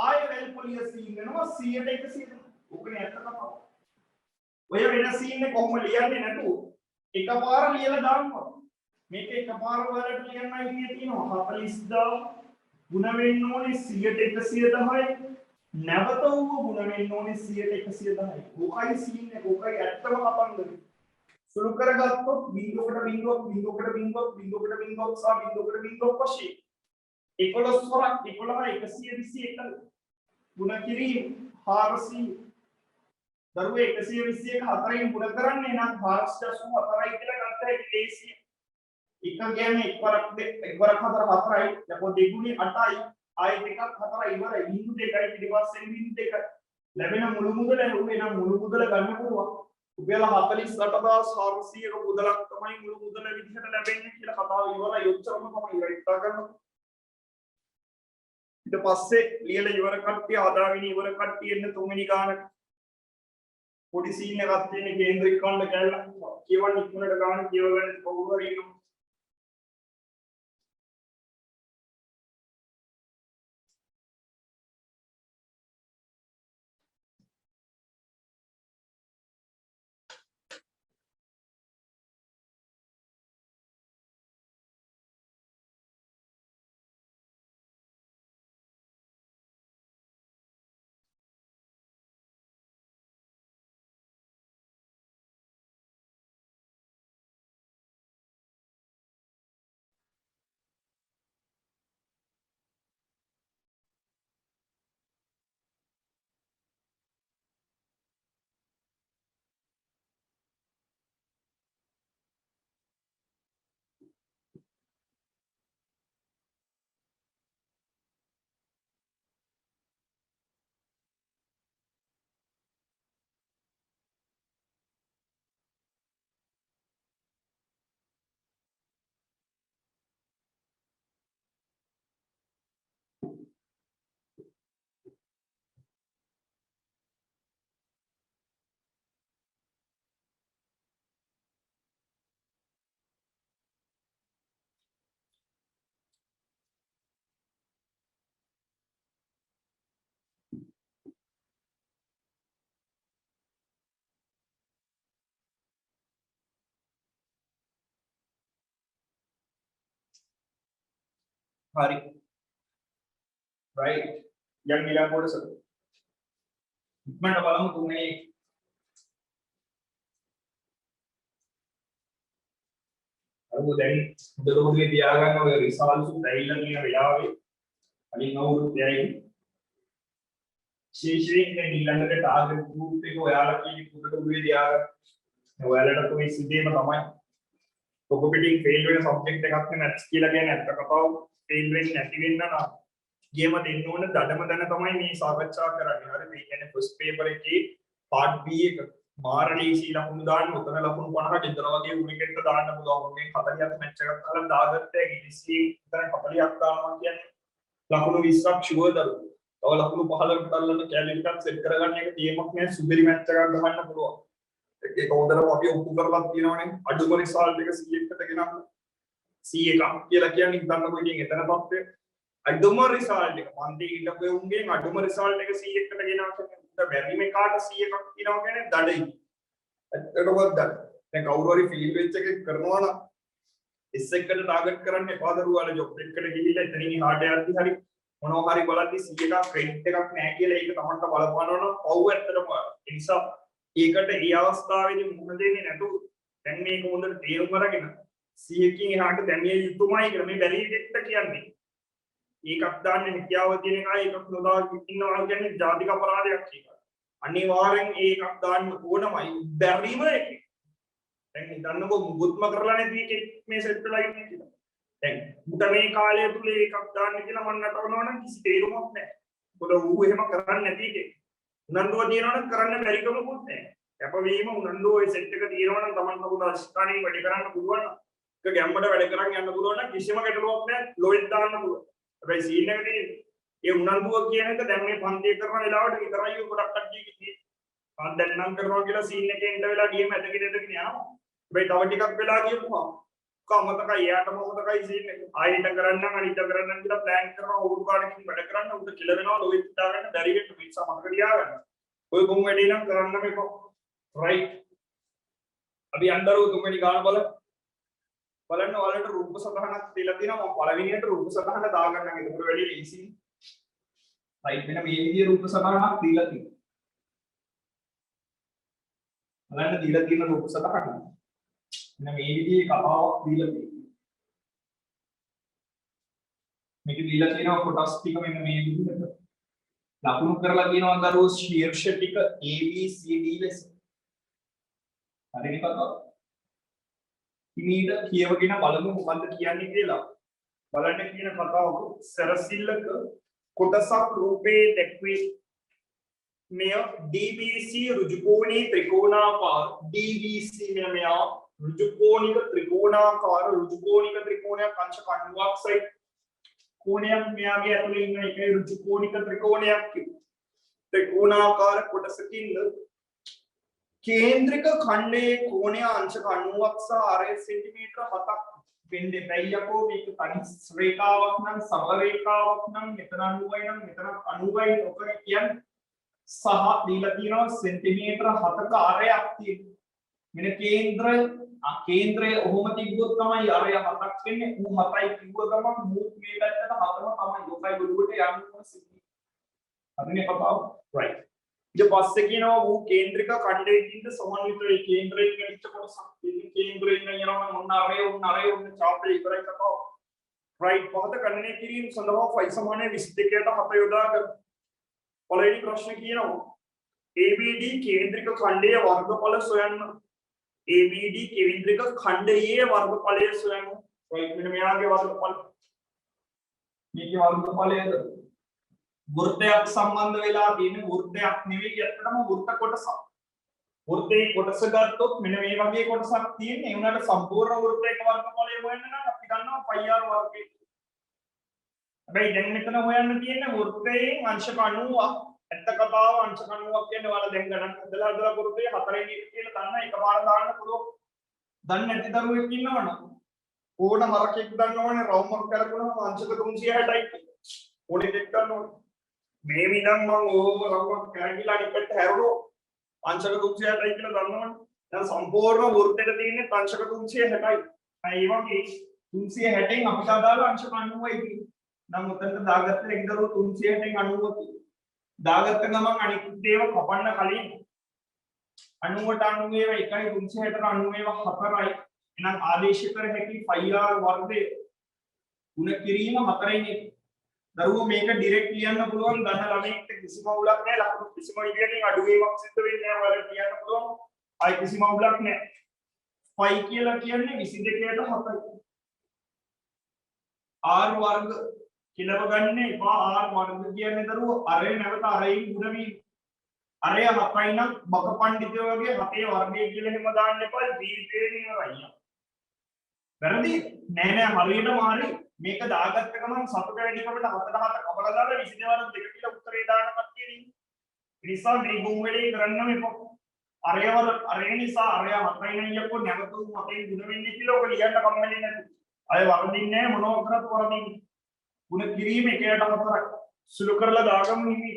ආය වැල් පොලිය සීන් වෙනවා 100ට 100. ඔකනේ ඇත්ත කතාව. ඔය වෙන සීන් එක කොහොම ලියන්නේ නැතුව එකපාර ලියලා දාන්නවා. මේක එකපාර වලට ලියන්නයි ඉන්නේ තියෙනවා 40000 ගුණ වෙන්න ඕනේ 100ට 110යි. නැවත ඌව ගුණ වෙන්න ඕනේ 100ට 110යි. ඕකයි සීන් එක. ඕකයි ඇත්තම කතන්දරේ. සුළු කරගත්තොත් බිංදුවකට බිංදුවක් බිංදුවකට බිංදුවක් බිංදුවකට බිංදුවක් සහ බිංදුවකට බිංදුවක් වශයෙන් 11 වරක් 11 121 ගුණ කිරීම 400 දරුවේ 121 හතරෙන් ගුණ කරන්නේ නම් 484යි කියලා ගත්තා ඒක ලේසියි. එක කියන්නේ එක්වරක් හතර හතරයි යකෝ දෙගුණේ 8යි ආයෙත් එකක් හතරයි ඉවරයි බිංදු දෙකයි ඊපස්සේ බිංදු දෙක ලැබෙන මුළු මුදල රුපියල් නම් මුළු මුදල ගන්න පුළුවන්. රුපියල් 48400ක මුදලක් තමයි මුළු මුදල විදිහට ලැබෙන්නේ කියලා කතාව ඉවරයි. ඔච්චරම තමයි ඉවර කරන්න. ඊට පස්සේ ලියලා ඉවර කට්ටිය ආදාගෙන ඉවර කට්ටිය එන්න තුන්වෙනි ගානට පොඩි සීන් එකක් තියෙන කේන්ද්‍රික කණ්ඩ කැලලා කියවන්න ඉක්මනට ගාන කියවගන්න කවුරු හරි ඉන්නවා. හරි රයිට් යන් ඊළඟ කොටස ඉක්මනට බලමු තුනේ අර දැන් උදේ තියාගන්න ඔය රිසල්ට්ස් දැයිලා කියන වෙලාවේ කලින් අවුරුද්දේයි විශේෂයෙන් දැන් ඊළඟට ටාගට් ගෲප් එක ඔයාලා කියන උදේ උදේ තියාගන්න ඔයාලට කොයි සිද්ධියම තමයි කොපිටිං ෆේල් වෙන සබ්ජෙක්ට් එකක් නේ මැත්ස් කියලා කියන්නේ අත්ත කතාව ෆේල් වෙන්නේ නැති වෙන්න නම් ගේම දෙන්න ඕන දඩම දන තමයි මේ සාකච්ඡා කරන්නේ. හරි මේ කියන්නේ ෆස්ට් පේපර් එකේ පාර්ට් B එක මාරණීසී ලකුණු දාන්න උතන ලකුණු 50 ගෙදර වගේ උනිකෙන්ට දාන්න පුළුවන්. මේ 40ක් මැච් එකක් කරලා දාගත්තා ඉංග්‍රීසි උතන 40ක් දානවා කියන්නේ ලකුණු 20ක් ෂුවර් දරු. තව ලකුණු 15කට අල්ලන්න කැලරිටක් සෙට් කරගන්න එක ටීමක් නෑ සුපිරි මැච් එකක් ගහන්න පුළුවන්. ඒක හොඳටම අපි ඔප්පු කරලා තියෙනවනේ අඩුම රිසල්ට් එක 100කට ගෙනත් 100ක් කියලා කියන්නේ හිතන්නකො ඉතින් එතන තත්ත්වය අඩුම රිසල්ට් එක මන්දේ හිටපු උන්ගෙන් අඩුම රිසල්ට් එක 100කට ගෙනවා කියන්නේ බැරි මේ කාට 100ක් කියනවා කියන්නේ දඩයි ඇත්තටම දැන් කවුරු හරි ෆීල්ඩ් වෙච් එකක් කරනවා නම් S එකට ටාගට් කරන්න එපා දරුවාලා ජොබ් එකකට ගිහිල්ලා එතනින් එහාට යද්දි හරි මොනවා හරි බලද්දි 100ක් ක්‍රෙඩිට් එකක් නැහැ කියලා ඒක තමන්ට බලපනවා නම් පව් ඇත්තටම ඒ නිසා ඒකට ඒ අවස්ථාවේදී මුහුණ දෙන්නේ නැතුව දැන් මේක හොඳට තේරුම් අරගෙන 100කින් එහාට දැමිය යුතුමයි කියලා මේ බැරි දෙයක් කියන්නේ ඒකක් දාන්න හැකියාව තියෙන අය ඒකක් නොදා ඉන්නවා කියන්නේ ජාතික අපරාධයක් කියලා අනිවාර්යෙන් ඒකක් දාන්න ඕනමයි බැරිම එක දැන් හිතන්නකෝ මුකුත්ම කරලා නැති එකෙක් මේ සෙට් වෙලා ඉන්නේ කියලා දැන් මුට මේ කාලය තුල ඒකක් දාන්න කියලා මම නටවනවා නම් කිසි තේරුමක් නැහැ මොකද ඌ එහෙම කරන්නේ නැති එකෙක් උනන්දුව තියනවා නම් කරන්න බැරිකමකුත් නැහැ කැපවීම උනන්දුව ඒ සෙට් එක තියෙනවා නම් Taman කවුද අස්ථානින් වැඩ කරන්න පුළුවන් නම් ඒක ගැම්මඩ වැඩ කරන් යන්න පුළුවන් නම් කිසිම ගැටලුවක් නැහැ ලොයිඩ් දාන්න පුළුවන් හැබැයි සීන් එකේ ඒ උනන්දුව කියන එක දැන් මේ පන්තිය කරන වෙලාවට විතරයි ගොඩක් කට්ටිය කිව්වේ ආ දැන් නම් කරනවා කියලා සීන් එකේ ඉඳ වෙලා ගියම ඇදගෙන යනවා හැබැයි තව ටිකක් වෙලා ගියපුවා කොහොමදකයි යාට මොකදකයි සීන් එක ආයෙත් කරන්න අනිත් කරන්න කියලා ප්ලෑන් කරනවා උඩු කාණකින් වැඩ කරන්න උඩ කිල වෙනවා ලොයිඩ් දාගන්න බැරි වෙන්න මිනිස්සු මතක තියාගන්න ඔය ගොම් වැඩේ නම් කරන්න මේක රයිට් අපි අnder තුන්වෙනි ගාන බලන්න ඔයාලට රූප සටහනක් තියලා තියෙනවා මම පළවෙනියට රූප සටහන දාගන්නම් ඒක උඩ වැඩි ලීසි රයිට් වෙන මේ විදිහේ රූප සටහනක් දීලා තියෙනවා බලන්න දීලා තියෙන රූප සටහන මෙන්න මේ විදිහේ කතාවක් දීලා තියෙනවා මේක දීලා තියෙනවා කොටස් ටික මෙන්න මේ විදිහට ලකුණු කරලා කියනවා දරුවෝ ශීර්ෂ ටික A B C D ලෙස හරිනේ කතාව ඉමීට කියවගෙන බලමු මොකද්ද කියන්නේ කියලා බලන්න කියන කතාවක සරසිල්ලක කොටසක් රූපේ දැක්වේ මෙය DBC ඍජුකෝණී ත්‍රිකෝණාකාර DBC මෙය ඍජුකෝණික ත්‍රිකෝණාකාර ඍජුකෝණික ත්‍රිකෝණයක් අංශ 96යි कोणයක් මෙයාගේ ඇතුලේ ඉන්න එකයි ඍජුකෝණික ත්‍රිකෝණයක් කිව්වා. ත්‍රිකෝණාකාර කොටසකින් කේන්ද්‍රික khණ්ඩයේ කෝණය අංශ 90ක් සහ ආරය සෙන්ටිමීටර 7ක් වෙන්න දෙපැයි යකෝ මේක තනි රේඛාවක් නම් සරල රේඛාවක් නම් මෙතන 90යි නම් මෙතන 90යි ඔක කියන්නේ සහ දීලා තියෙනවා සෙන්ටිමීටර 7ක ආරයක් තියෙනවා. මෙන්න කේන්ද්‍රය ඔහොම තිබ්බොත් තමයි අරය 7ක් වෙන්නේ. ඌ 7යි කිව්ව ගමන් මූ මේ පැත්තට 7ම තමයි. ඔකයි ගොඩුවට යන්න ඕන සිද්ධි. හරිනේ කතාව. right. ඊට පස්සේ කියනවා ඌ කේන්ද්‍රික ඛණ්ඩයකින්ද සමන්විත වේ. කේන්ද්‍රයෙන් ගැටිච්ච කොටසක් තියෙන කේන්ද්‍රයෙන් යනවා මොන අරය චාපේ ඉවරයි කතාව. right. පහත ගණනය කිරීම සඳහා phi සමානයි 22ට 7 යොදා ගන්න. පළවෙනි ප්‍රශ්නේ කියනවා ABD කේන්ද්‍රික ඛණ්ඩයේ වර්ගඵල සොයන්න. ABD කේන්ද්‍රික ඛණ්ඩයේ වර්ගඵලය සොයන්න. right මෙන්න මෙයාගේ වර්ගඵල. මේකේ වර්ගඵලයද වෘත්තයක් සම්බන්ධ වෙලා තියෙන වෘත්තයක් නෙවෙයි ඇත්තටම වෘත්ත කොටසක්. වෘත්තේ කොටස ගත්තොත් මෙන්න මේ වගේ කොටසක් තියෙන්නේ. ඒ උනාට සම්පූර්ණ වෘත්තයක වර්ගඵලය හොයන්න නම් අපි දන්නවා πr වර්ගය. හැබැයි දැන් මෙතන හොයන්න තියෙන්නේ වෘත්තයේ අංශ 90ක්. ඇත්ත කතාව අංශ 90ක් කියන්නේ ඔයාලා දැන් ගණන් හදලා වෘත්තයේ 4 එක කියලා දන්න එකපාර දාන්න පුළුවන්. දන්නේ නැති දරුවෙක් ඉන්නවනම් ඕන හරකෙක් දන්නවනේ රවුමක් කරපුවම අංශක 360යි. ඕනේ දෙයක් ගන්නවනේ. මේ විනම් මම ඕම රවුමක් කරගිලා ඉපෙට හැරුණෝ අංශක 360යි කියලා දන්නවනේ. දැන් සම්පූර්ණ වෘත්තෙට තියෙන්නේ අංශක 360යි. ඒ වගේ 360න් අපිට අදාළ අංශක 90යි තියෙන්නේ. නම් උතන්ට දාගත්ත එක දරුවෝ 360න් 90ක් දාගත්ත ගමන් අනිත් දේව කපන්න කලින් 90ට 90 එකයි 360ට 90 4යි එහෙනම් ආදේශ කර හැකි πr වර්ගය ගුණ කිරීම 4යි දරුවෝ මේක ඩිරෙක්ට් ලියන්න පුළුවන් දන්න ළමයෙක්ට කිසිම අවුලක් නැහැ ලකුණු කිසිම විදියකින් අඩු වීමක් සිද්ධ වෙන්නේ නැහැ ඔයාලට කියන්න පුළුවන් ආයි කිසිම අවුලක් නැහැ π කියලා කියන්නේ 22ට 7යි r වර්ග කිලව ගන්න එපා r වර්ග කියන්නේ දරුවෝ අරය නැවත අරයෙන් ගුණ වීම අරය 7යි නම් බක පඬිතුය වගේ 7ේ වර්ගය කියලා එහෙම දාන්න එපා ජීවිතේ නියමයි වැරදි නෑ හරියටම හරි මේක දාගත්ත ගමන් සතුට වැඩිකමට 7ට 7 කපලා දාලා 22 වරක් 2 කියලා උත්තරේ දාන්න කට්ටිය ඉන්නේ ඒ නිසා මේ ගුණ වැඩේ කරන්නම එපා අරය නිසා අරය 7යි යකෝ නැවතු 7න් ගුණ වෙන්නේ කියලා ඔක ලියන්න කම්මැලි නැති. අය වරදින්නේ මොනවා කරත් වරදින්නේ. ගුණ කිරීම එකයට 4ක්. සුළු කරලා දාගමු හිමි.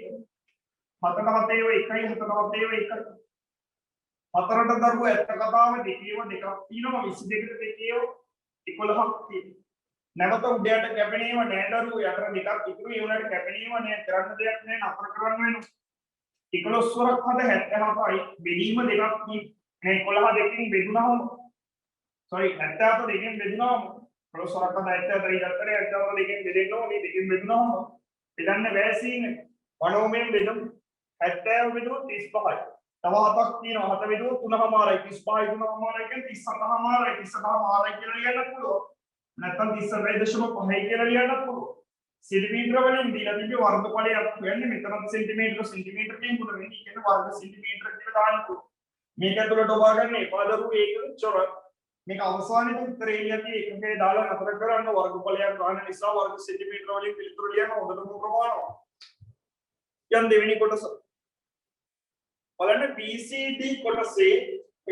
7ට 7 ඒව 1යි 7ට 7 ඒව 1යි. 4ට දරුව ඇත්ත කතාව දෙකේව දෙකක් තියෙනවා 22ට දෙකේව 11ක් තියෙනවා. නැවත උඩයට කැපෙනේව නෑ දරුව යට දෙකක් ඉතුරු ඒ උනට කැපෙනේව නෑ කරන්න දෙයක් නෑ නතර කරන්න වෙනවා. 11 වරක් හද 77යි බෙදීම දෙකක් නේ 11 දෙකකින් බෙදුනහම sorry 77 දෙකෙන් බෙදුනහම 11 වරක් හද 77 ඉතතරේ 77 දෙකෙන් බෙදෙන්න ඕනේ දෙකෙන් බෙදුනහම බෙදන්න බෑ සීනේ 90 බෙදුම් 70 බෙදුම් 35යි තව හතක් තියෙනවා 7 බෙදුම් 3මාරයි 35යි 3මාරයි කියන්නේ 37මාරයි 37මාරයි කියලා ලියන්න පුළුවන් නැත්නම් 38.5 කියලා ලියන්නත් පුළුවන් सेंटीमीटर වලින් දීලා තිබ්බේ වර්ගඵලයක් කියන්නේ මෙතනත් සෙන්ටිමීටර් කින් පුර වෙන්නේ කියන්නේ වර්ග සෙන්ටිමීටර කියලා දාන්න පුළුවන් මේක ඇතුළට ඔබා ගන්න එපා දරුවෝ ඒක චොර මේක අවසානයේ උත්තරේ ඉලියදී එකකේ දාලා නතර කරන්න වර්ගඵලයක් ගන්න නිසා වර්ග සෙන්ටිමීටර වලින් පිළිතුරු ලියන්න හොඳටම ප්‍රමාණවත් යන් දෙවෙනි කොටස බලන්න BCD කොටසේ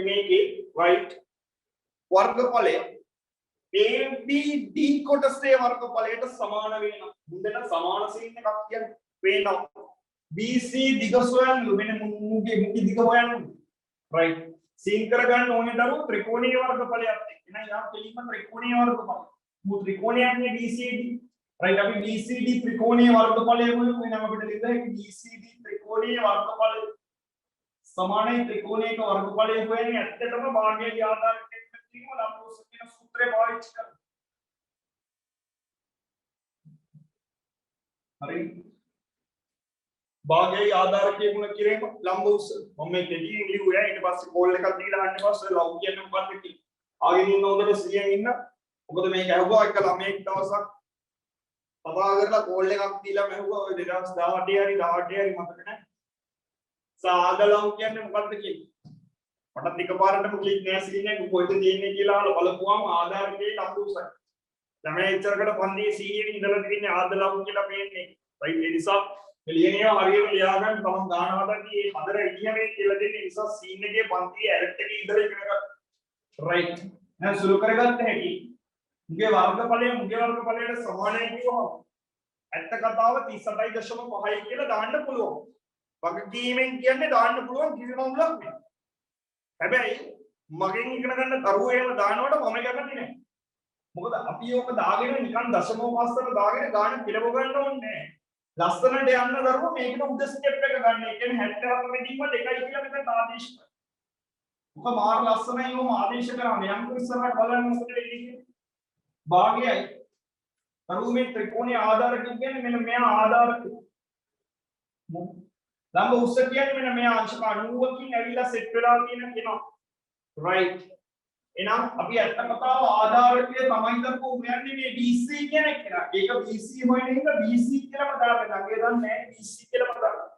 මේකේ right වර්ගඵලය ABD කොටසේ වර්ගඵලයට සමාන වෙනවා. මුදෙන සමාන සීන් එකක් කියන්නේ වෙනවා. BC දිග සොයන්න වෙන මුගේ දිග හොයන්න. right. සීන් කරගන්න ඕනේ දරුවෝ ත්‍රිකෝණීය වර්ගඵලයක් එක්ක. එහෙනම් යා පිළිම ත්‍රිකෝණීය වර්ගඵල. මු ත්‍රිකෝණයන්නේ BCD. right අපි BCD ත්‍රිකෝණීය වර්ගඵලය වුණේ නම් අපිට ලියන්න හැකි BCD ත්‍රිකෝණීය වර්ගඵලය සමානයි ත්‍රිකෝණයක වර්ගඵලය හොයන්නේ ඇත්තටම භාගයේ ආධාරයෙන් තියෙන ලම්බෝස කියන සූත්‍රය පාවිච්චි කරලා. හරි. භාගයේ ආධාරකයේ ගුණ කිරීම ලම්බෝස මම මේ දෙකකින් ලියුවා ඊට පස්සේ කෝල් එකක් දීලා අහන්න පස්සේ ලව් කියන්නේ මොකක්ද කියලා. ආගෙන ඉන්න හොඳට සිහියෙන් ඉන්න. මොකද මේක ඇහුවා එක ළමයෙක් දවසක් කතා කරලා කෝල් එකක් දීලා මැහුවා ඔය 2018 හරි 18 හරි මතක නැහැ. සාදලම් කියන්නේ මොකක්ද කියලා. මට එකපාරටම ක්ලික් නෑ සීන් එක කොහෙද තියෙන්නේ කියලා අහලා බලපුවාම ආධාරකයේ ලම්බෝසයි. ළමයා ඉච්චරකට පන්තියේ සීයේ ඉඳලා තියෙන්නේ ආදලම් කියලා පේන්නේ. right ඒ නිසා ලියනවා හරියට ලියා ගන්න තමන් ගාන හදන්නේ මේ හතර ඉන්නේ කියලා දෙන්නේ නිසා සීන් එකේ පන්තියේ ඇරට් එකේ ඉඳලා ඉගෙන ගන්න. right දැන් සුළු කරගත්ත හැටි මුගේ වර්ගඵලයට සමානයි කියවම ඇත්ත කතාව 38.5යි කියලා දාන්න පුළුවන්. වගකීමෙන් කියන්නේ දාන්න පුළුවන් කිසිම උලක් නෑ. හැබැයි මගෙන් ඉගෙන ගන්න දරුවෝ එහෙම දානකොට මම ගන්නේ නැහැ. මොකද අපි ඕක දාගෙන නිකන් දශම මාස්තර දාගෙන ගාන පිළව ගන්න ඕනේ නැහැ. ලස්සනට යන්න දරුවෝ මේකට උද ස්ටෙප් එක ගන්න. ඒ කියන්නේ 77 මෙදීම දෙකයි කියලා මෙතන ආදේශ කරනවා. මොකද මාර ලස්සනයි ඕම ආදේශ කරාම යම් ඉස්සරහට බලන්න මොකද වෙන්නේ? භාගයයි. දරුවෝ මේ ත්‍රිකෝණයේ ආධාරක කියන්නේ මෙන්න මෙයා ආධාරක. ලම්බ උස්ස කියන්නේ මෙන්න මෙයා අංශක 90කින් ඇවිල්ලා සෙට් වෙලා තියෙන කෙනා. right. එහෙනම් අපි ඇත්ත කතාව ආධාරකයේ තමයි දක්ව උයන්නේ මේ BC කියන එක. ඒක BC හොයන හින්දා BC කියලාම දාලා ගන්නේ නැහැ BC කියලාම දාලා.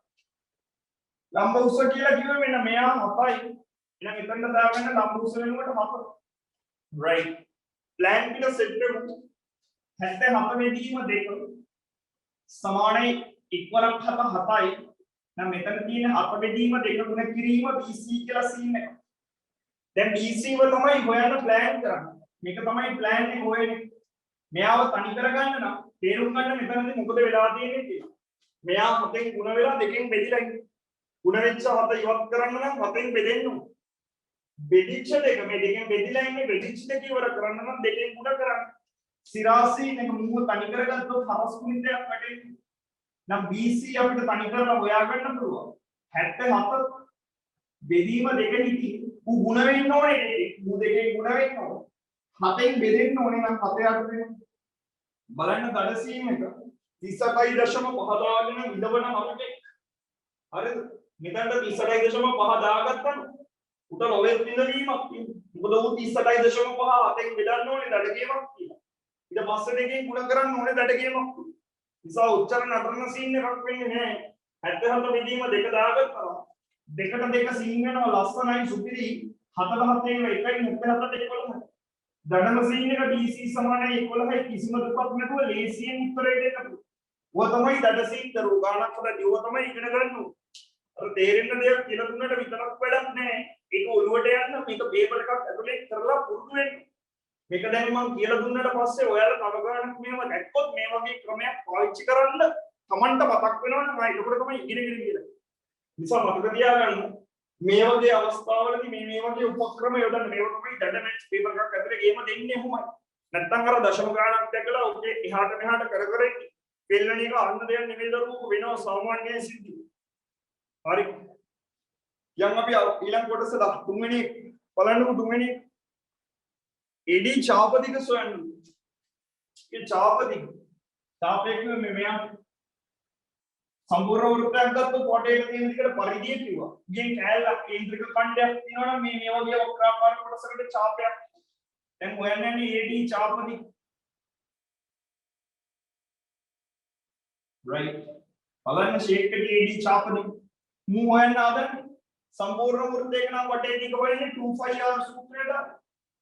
ලම්බ උස්ස කියලා කිව්වෙ මෙන්න මෙයා 7යි. එහෙනම් එතනට දාගන්න ලම්බ උස්ස වෙනුවට 7. right. plan පිට සෙට් වෙමු. 77 වෙදීම දෙක සමානයි ඉක්වලක් 7යි. නම් මෙතන තියෙන අපබෙදීම දෙක ගුණ කිරීම BC කියලා සීන් එක. දැන් BC වල තමයි හොයන්න ප්ලෑන් කරන්නේ. මේක තමයි ප්ලෑන් එක හොයන්නේ. මෙයාව තනි කරගන්න නම් තේරුම් ගන්න මෙතනදී මොකද වෙලා තියෙන්නේ කියලා. මෙයා 7න් ගුණ වෙලා දෙකෙන් බෙදිලා ඉන්නේ. ගුණ වෙච්ච 7 ඉවත් කරන්න නම් 7න් බෙදෙන්න ඕන. බෙදිච්ච දෙක මේ දෙකෙන් බෙදිලා ඉන්නේ බෙදිච්ච දෙක ඉවර කරන්න නම් දෙකෙන් ගුණ කරන්න. සිරාසී එක මූව තනි කරගත්තොත් හරස් ගුණිතයක් වැටෙන්නේ. නම් BC අපිට තනි කරලා හොයාගන්න පුළුවන් 77 බෙදීම දෙකෙදි ඌ ගුණ වෙන්න ඕනේ ඌ දෙකෙන් ගුණ වෙන්න ඕනේ 7න් බෙදෙන්න ඕනේ නම් 7 යට වෙන බලන්න දඩසීම එක 38.5 දාගෙන විදවන මමකේ හරිද මෙතනට 38.5 දාගත්තම උට නොවෙත් විඳවීමක් තියෙනවා මොකද ඌ 38.5 7න් බෙදන්න ඕනේ දඩගේමක් තියෙනවා ඊට පස්සේ දෙකෙන් ගුණ කරන්න ඕනේ දඩගේමක් නිසා උච්චර නතරන සීන් එකක් වෙන්නේ නැහැ 77 බෙදීම දෙක දාගත්තා දෙකට දෙක සීන් වෙනවා ලස්සනයි සුපිරි 77 එක 1යි 77 11 දඩම සීන් එක BC සමානයි 11යි කිසිම දුකක් නැතුව ලේසියෙන් උත්තරේ දෙන්න පුළුවන්. ඔය තමයි දඩ සීන් දරුවෝ ගානක් හොදදී ඔය තමයි ඉගෙන ගන්න ඕනේ. අර තේරෙන්න දෙයක් කියලා දුන්නට විතරක් වැඩක් නැහැ. ඒක ඔළුවට යන්න මේක පේපර් එකක් ඇතුලේ කරලා පුරුදු වෙන්න. මේක දැන් මම කියලා දුන්නාට පස්සේ ඔයාලා තව ගානක් මේව දැක්කොත් මේ වගේ ක්‍රමයක් පාවිච්චි කරන්න Tamanට මතක් වෙනවනේ මම ඒකට තමයි ඉගෙනගෙන ගියේ. නිසා මතක තියාගන්න මේ වගේ අවස්ථාවලදී මේ වගේ උපක්‍රම යොදන්න මේව තමයි ඩැටා මැච් පේපර් එකක් ඇතුලේ ගේම දෙන්නේ කොහොමයි. නැත්තම් අර දශම ගානක් දැකලා ඔකේ එහාට මෙහාට කර පෙල්ලන එක අන්න දෙයක් නෙමෙයි දරුවෝ වෙනවා සාමාන්‍ය සිද්ධිය. හරි. යන් අපි ඊළඟ කොටස තුන්වෙනි බලන්නකො තුන්වෙනි AD චාපදික සොයන්න. ඒ චාපදික තාපේක මෙයා සම්පූර්ණ වෘත්තයක් ගත්තොත් වටේට තියෙන දිගට පරිධිය කිව්වා. ගෙන් කැලක් කේන්ද්‍රික ඛණ්ඩයක් තියෙනවා නම් මේ වගේ වක්‍රාකාර කොටසකට චාපයක්. දැන් හොයන්නේ AD චාපදික. right. බලන්න ෂේප් එකේ AD චාපදික. මූ හොයන්න ආදන්නේ සම්පූර්ණ වෘත්තයක නම් වටේ දිග වෙන්නේ 2πr සූත්‍රයට.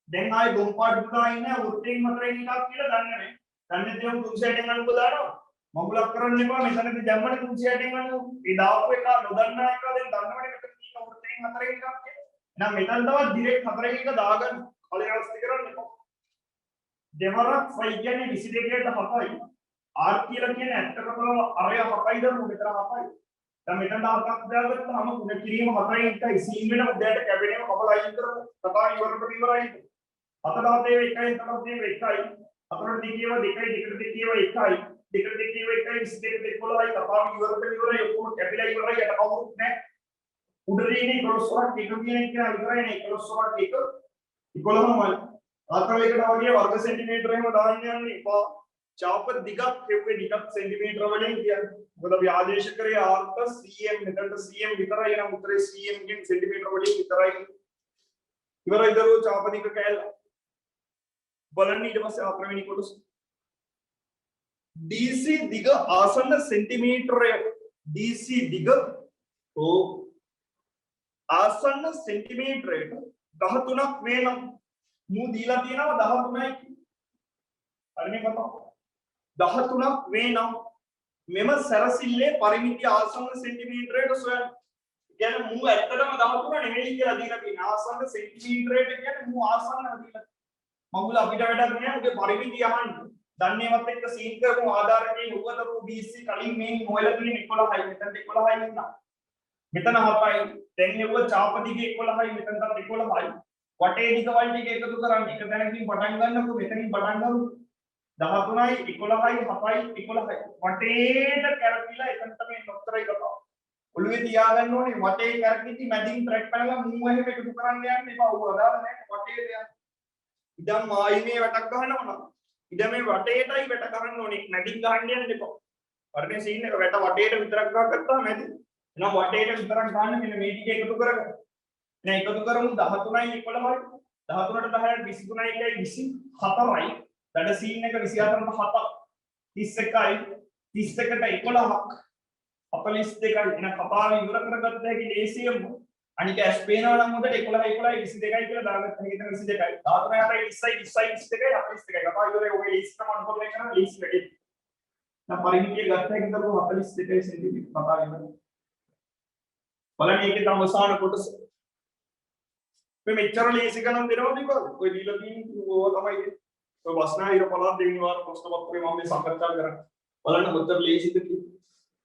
දැන් ආයේ ගොම්පාඩු පුතා ඉන්නේ වෘත්තයෙන් හතරෙන් එකක් කියලා දන්නේ නැහැ. දන්නේ නැතිව 360න් අනුක දානවා. මඟුලක් කරන්න එපා මෙතනදී දැම්මනේ 360න් අනුක. ඒ දාපු එක නොදන්නා එක දැන් දන්නවනේ මෙතන තියෙන වෘත්තයෙන් හතරෙන් එකක් කියලා. එහෙනම් මෙතන තවත් ඩිරෙක්ට් හතරෙන් එක දාගන්න. කලයස්ති කරන්න එපා. දෙවරක් ෆයි කියන්නේ 22ට 7යි. r කියලා කියන්නේ ඇත්තටම අරය 7යි දරුවෝ මෙතන 7යි. දැන් මෙතන දාපක් දාගත්තාම ගුණ කිරීම 4යි 1යි සීන් වෙන උදේට කැබිනේම කපලා අයින් කරමු. කතා ඉවරට ඉවරයි. 7 දාතේ 1යි 7 දාතේ 1යි. 4 දිගේව 2යි දෙකට දිගේව 1යි. දෙකට දිගේව 1යි 22 11යි කතා ඉවරට ඉවරයි ඔක්කොම කැපිලා ඉවරයි යට කවුරුත් නැහැ. උඩරිනේ 11ක් එක කියන එක ඉවරයිනේ 11ක් එක 11මයි. ආතරයකට වගේ වර්ග සෙන්ටිමීටර එහෙම දාන්න යන්නේ එපා. चाप दिगක් කෙව්වේ දිගක් සෙන්ටිමීටර වලින් කියන්නේ. මොකද අපි ආදේශ කරේ r cm මෙතනට cm විතරයි නම් උත්තරේ cm ගෙන් සෙන්ටිමීටර වලින් විතරයි. ඉවරයි දරුවෝ चाप දිග කැලල. බලන්න ඊට පස්සේ හතරවෙනි කොටස. DC දිග ආසන්න සෙන්ටිමීටරය DC දිග ආසන්න සෙන්ටිමීටරයට 13ක් වේනම් මූ දීලා තියෙනවා 13යි. හරිනේ කතාව. 13ක් වේනම් මෙම සැරසිල්ලේ පරිමිතිය ආසන්න සෙන්ටිමීටරයට සොයන්න. කියන්නේ මූ ඇත්තටම 13 නෙමෙයි කියලා දීලා තියෙනවා. ආසන්න සෙන්ටිමීටරයට කියන්නේ මූ ආසන්න දීලා. මගුල අපිට වැඩක් නෑ උගේ පරිමිතිය අහන්න. දන්නේවත් එක්ක සීන් කරමු ආධාරකයේ උගතරු BC කලින් මේ හොයලා තියෙන 11යි මෙතන 11යි නේද? මෙතන 7යි. දැන් නෙවුව චාප දිගේ 11යි මෙතනට 11යි. වටේ දිග වල ටික එකතු කරන්න. එක තැනකින් පටන් ගන්නකො මෙතනින් පටන් ගමු. 13යි 11යි 7යි 11යි. වටේට කැරකිලා එතන තමයි උත්තරය කතාව. ඔළුවේ තියාගන්න ඕනේ වටේ කැරකිච්ච මැදින් ට්‍රැක් පැනලා මූ එහෙම එකතු කරන්න යන්න එපා. ඌ අදාළ නැහැ වටේට යන්න. ඉතින් මායිමේ වැටක් ගහනවනම් ඉතින් මේ වටේටයි වැට ගහන්න ඕනේ. මැදින් ගහන්න යන්න එපා. වටේ සීන් එක වැට වටේට විතරක් ගහගත්තාම ඇති. එහෙනම් වටේට විතරක් ගන්න මෙන්න මේ ටික එකතු කරගන්න. දැන් එකතු කරමු 13යි 11යි 13ට 10ට 23යි 24යි. වැඩ සීන් එක 24ට 7ක් 31යි 31ට 11ක් 42යි එන කතාව ඉවර කරගත්ත හැකි ලේසියෙන්ම අනික ඇස් පේනවා නම් හොඳට 11 11යි 22යි කියලා දාගත්ත හැකි තමයි 22යි 13යි 20යි 20යි 22යි 42යි කතාව ඉවරයි ඔය ලේසියම අනුකම්පනය කරන ලේසි වැඩේ නම් පරිමිතිය ගත්ත හැකි තමයි 42 සෙන්ටිමීටර කතාව ඉවරයි බලන්න මේකේ තම අවසාන කොටස මේ මෙච්චර ලේසි ගණන් දෙනවද ඉතින් ඔය දීලා තියෙන ඕවා තමයි ඔය වස්නාහිර පළාත් දෙවෙනි වාර ප්‍රශ්න පත්‍රය මම මේ සාකච්ඡා කරා. බලන්න කොච්චර ලේසිද කියලා.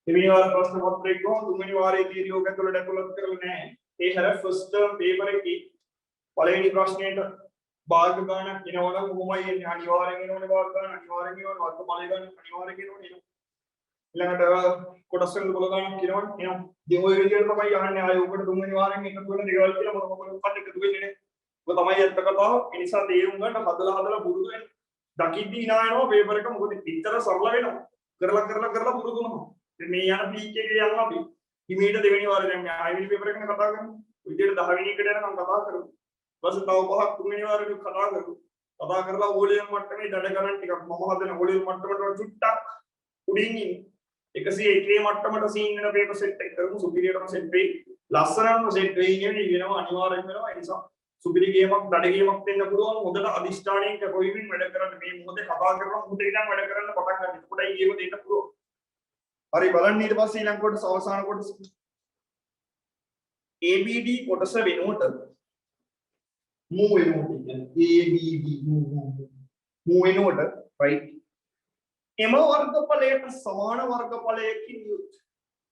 දෙවෙනි වාර ප්‍රශ්න පත්‍රය කොහොමද තුන්වෙනි වාරයේ තියරි ඔක ඇතුළට ඇතුළත් කරලා නැහැ. ඒ හැර ෆස්ට් ටර්ම් පේපර් එකේ පළවෙනි ප්‍රශ්නේට භාග ගණනක් එනවනම් කොහොමයි එන්නේ අනිවාර්යෙන් එනවනේ භාග ගණන අනිවාර්යෙන් එනවනේ වර්ග ඵල ගණන අනිවාර්යෙන් එනවනේ. ඊළඟට කොටස් වල බල ගණනක් එනවනේ. එහෙනම් දැන් ඔය විදිහට තමයි යන්නේ ආයේ ඔකට තුන්වෙනි වාරයෙන් එකතු වෙන දේවල් කියලා මොකක්ද එකතු වෙන්නේ නැහැ. ඔය තමයි ඇත්ත කතාව. ඒ නිසා තේරුම් ගන්න හදලා පුරුදු වෙන්න. දකිද්දී නායනවා පේපර් එක මොකද පිටතර සරල වෙනවා. කරලා පුරුදු වෙනවා. ඉතින් මේ යන පීක් එකේ යනවා අපි. හිමීට දෙවෙනි වාරේ දැන් ආයෙත් පේපර් එක ගැන කතා කරමු. විදියට 10 වෙනි එකට යනකම් කතා කරමු. ඊපස්සේ තව පහක් තුන්වෙනි වාරේ කතා කරමු. කතා කරලා ඕලියම් මට්ටමේ දඩ ගණන් ටිකක් මම හදන ඕලියම් මට්ටමට චුට්ටක් උඩින් ඉන්න. 101 මට්ටමට සීන් වෙන පේපර් සෙට් එක කරමු. සුපිරියටම සෙට් වෙයි. ලස්සනම සෙට් වෙයි කියන්නේ වෙනවා අනිවාර්යෙන් වෙනවා. ඒ නිසා සුපිරි ගේමක් දඩ ගේමක් දෙන්න පුළුවන් හොඳට අදිෂ්ඨානයෙන් කොයිවින් වැඩ කරන්න මේ මොහොතේ කතා කරලා මොහොතේ ඉඳන් වැඩ කරන්න පටන් ගන්න. ඒකටයි ගේම දෙන්න පුළුවන්. හරි බලන්න ඊට පස්සේ ඊළඟ කොටස අවසාන කොටස. ABD කොටස වෙනුවට move වෙනුවට කියන්නේ ABD move වෙනුවට right m වර්ගඵලයට සමාන වර්ගඵලයකින් යුත්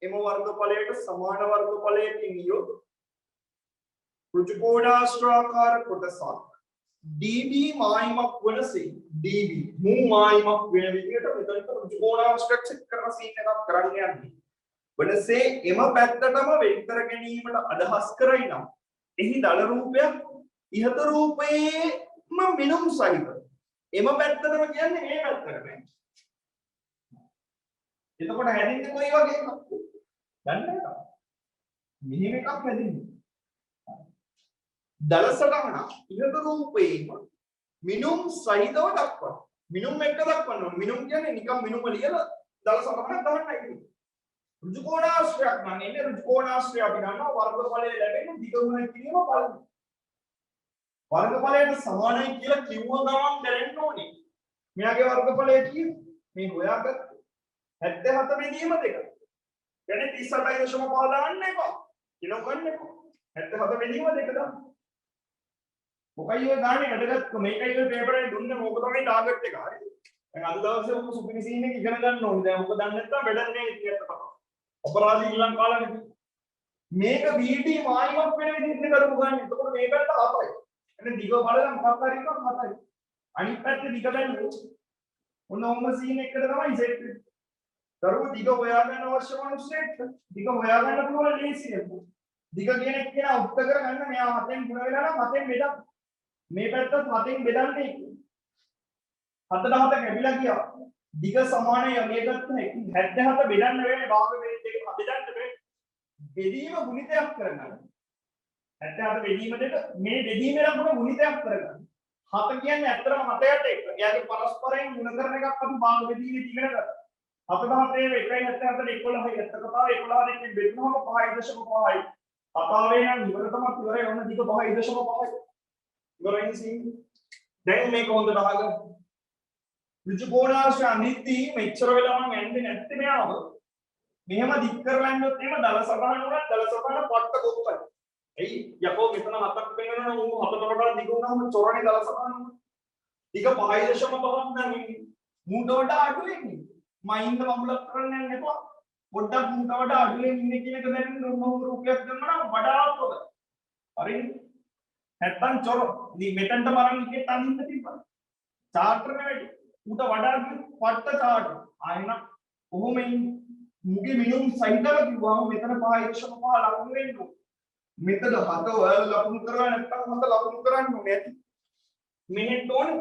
m වර්ගඵලයට සමාන වර්ගඵලයකින් යුත් රුජුකෝණාශ්‍රාකාර කොටසක් DB මායිමක් වනසේ DB මූ මායිමක් වෙන විදිහට මෙතනට රුජුකෝණාශ්‍රයක් සෙට් කරන සීන් එකක් කරන්න යන්නේ වනසේ එම පැත්තටම වෙන් කර ගැනීමට අදහස් කරයි නම් එහි දල රූපයක් ඉහත රූපයේම මිනුම් සහිත එම පැත්තටම කියන්නේ මේ පැත්තටම එතකොට හැදෙන්නේ කොයි වගේ එකක්ද දන්නේ නැහැ මෙහෙම එකක් හැදෙන්නේ දලසටහන ඉහත රූපේම මිනුම් සහිතව දක්වන මිනුම් එක දක්වනවා මිනුම් කියන්නේ නිකන් මිනුම ලියලා දලසටහනක් දාන්නයි කියන්නේ රුජුකෝණාශ්‍රයක් නම් එන්නේ රුජුකෝණාශ්‍රය අපි ගන්නවා වර්ගඵලය ලැබෙන්නේ දිග ගුණ කිරීම බලමු වර්ගඵලයට සමානයි කියලා කිව්ව ගමන් දැනෙන්න ඕනේ මෙයාගේ වර්ගඵලය කීයද මේ හොයාගත්ත 77 බෙදීම දෙක يعني 38.5 දාන්න එපා කිලෝ ගන්න එපා 77 බෙදීම දෙක දාන්න මොකයි ඔය ගානේ වැඩගත්කම මේකයි ඔය පේපර් එකේ දුන්නේ මොකද තමයි ටාගට් එක හරිද දැන් අද දවසේ ඔක සුපිරි සීන් එක ඉගෙන ගන්න ඕනේ දැන් ඔක දන්නේ නැත්නම් වැඩක් නෑ ඉතින් තමයි අපරාධී ඊළඟ කාලෙදී මේක BD මායිමක් වෙන විදිහට කරපු ගන්න. එතකොට මේ පැත්ත 7යි. එන්නේ දිග බලලා මොකක් හරි එකක් 7යි. අනිත් පැත්තේ දිග බැලුවොත් ඔන්න ඔන්න සීන් එකට තමයි සෙට් වෙන්නේ. දරුවෝ දිග හොයාගන්න අවශ්‍ය මනුස්සයෙක් දිග හොයාගන්න පුළුවන් ලේසියෙන්. දිග කෙනෙක් කියන උත්තර කරගන්න මෙයා 7ෙන් ගුණ වෙලා නම් 7ෙන් බෙදන්න. මේ පැත්තත් 7ෙන් බෙදන්නේ. 7 කැපිලා ගියා. දිග සමානයි මේ ගත්ත 77 බෙදන්න වෙන්නේ භාග වේද දෙක බෙදන්න වෙන්නේ බෙදීම ගුණිතයක් කරගන්න 77 බෙදීම දෙක මේ බෙදීමේ ලකුණ ගුණිතයක් කරගන්න 7 කියන්නේ ඇත්තටම 7ට එක එයාගේ පරස්පරයෙන් ගුණ කරන එකක් අපි භාග බෙදීමේ ඉගෙන ගත්තා 77 1.77 11යි ඇත්ත කතාව 11 දෙකෙන් බෙදුනහම 5.5යි කතාවේ නම් ඉවර තමයි ඉවරයි ඔන්න දිග 5.5යි ඉවරයි සීන් දැන් මේක හොඳට අහගන්න රුජුකෝණාශ්‍රය අනිත්‍ය මෙච්චර වෙලා මම ඇන්නේ නැත්තේ මෙයාව මෙහෙම දික් කරලා ඉන්නොත් එහෙම දල සබහන උනත් දල සබහන පට්ට කොප්පයි එයි යකෝ මෙතන හතක් පෙන්නනවා නම් ඌ හතට වඩා දිග වුණාම චොරණේ දල සබහන දිග 5.5ක් නම් මූට වඩා අඩු වෙන්නේ මයින්ද වම්ලක් කරන්න යන්න එපා පොඩ්ඩක් මූට වඩා අඩු වෙන්නේ ඉන්නේ කියන එක දැනෙන්න උන්ව රුපියක් දෙන්නා නම් වඩාත් හොඳයි හරිද නැත්තම් චොර ඉතින් මෙතනට බලන්න ඉකේ තනින්ද තිබ්බා චාර්ටර් නෙවෙයි උට වඩා පට්ට චාර්ට් ආයෙන කොහොම මුගේ මිනුම් සහිතව කිව්වම මෙතන 5.5 ලකුණු වෙන්න මෙතන 7 ඔයාලා ලකුණු කරලා නැත්නම් මට ලකුණු කරන්න ඕනේ ඇති මෙහෙට ඕනේ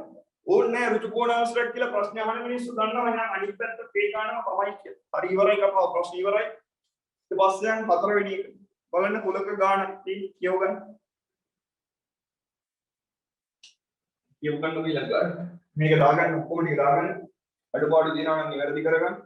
ඕනේ රුජුකෝණාශ්‍රයක් කියලා ප්‍රශ්න අහන මිනිස්සු දන්නවා එහෙනම් අනිත් පැත්ත පේ ගන්නම තමයි කියලා හරි ඉවරයි කපාව ප්‍රශ්න ඉවරයි ඊට පස්සේ දැන් 4 වෙනි එක බලන්න කුලක ගාන කියව ගන්න කියලා මේක දාගන්න ඔක්කොම ටික දාගන්න අඩුපාඩු දිනනවා නම් නිවැරදි කරගන්න